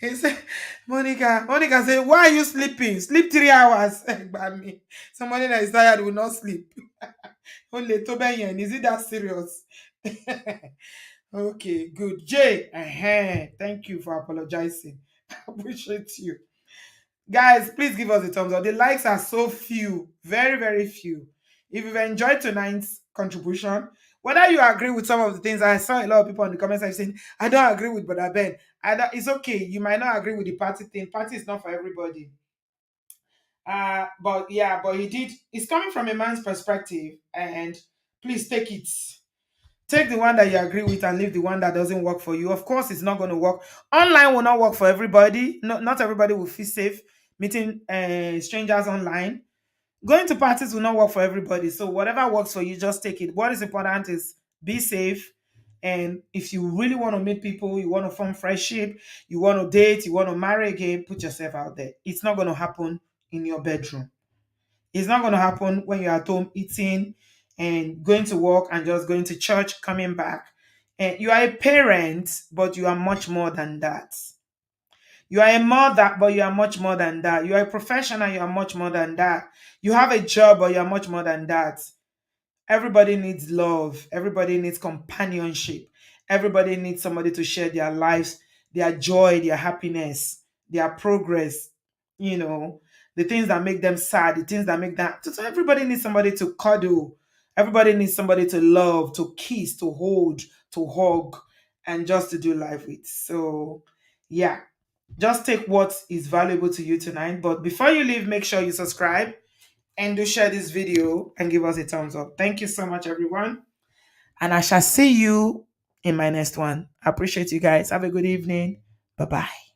He said, Monica said, why are you sleeping? Sleep 3 hours. By me. Somebody that is tired will not sleep. Only Tobayan. Is it that serious? Okay, good. Jay, thank you for apologizing. I appreciate you. Guys, please give us a thumbs up. The likes are so few, very, very few. If you've enjoyed tonight's contribution, whether you agree with some of the things, I saw a lot of people in the comments saying, I don't agree with Brother Ben. It's okay. You might not agree with the party thing. Party is not for everybody. But yeah, but he did. It's coming from a man's perspective, and please take it. Take the one that you agree with and leave the one that doesn't work for you. Of course, it's not going to work. Online will not work for everybody. Not everybody will feel safe meeting strangers online. Going to parties will not work for everybody. So whatever works for you, just take it. What is important is be safe. And if you really want to meet people, you want to form friendship, you want to date, you want to marry again, put yourself out there. It's not going to happen in your bedroom. It's not going to happen when you're at home eating and going to work and just going to church, coming back. And you are a parent, but you are much more than that. You are a mother, but you are much more than that. You are a professional, you are much more than that. You have a job, but you are much more than that. Everybody needs love. Everybody needs companionship. Everybody needs somebody to share their lives, their joy, their happiness, their progress, the things that make them sad, the things that make them. So everybody needs somebody to cuddle. Everybody needs somebody to love, to kiss, to hold, to hug, and just to do life with. So, yeah, just take what is valuable to you tonight. But before you leave, make sure you subscribe and do share this video and give us a thumbs up. Thank you so much, everyone. And I shall see you in my next one. I appreciate you guys. Have a good evening. Bye-bye.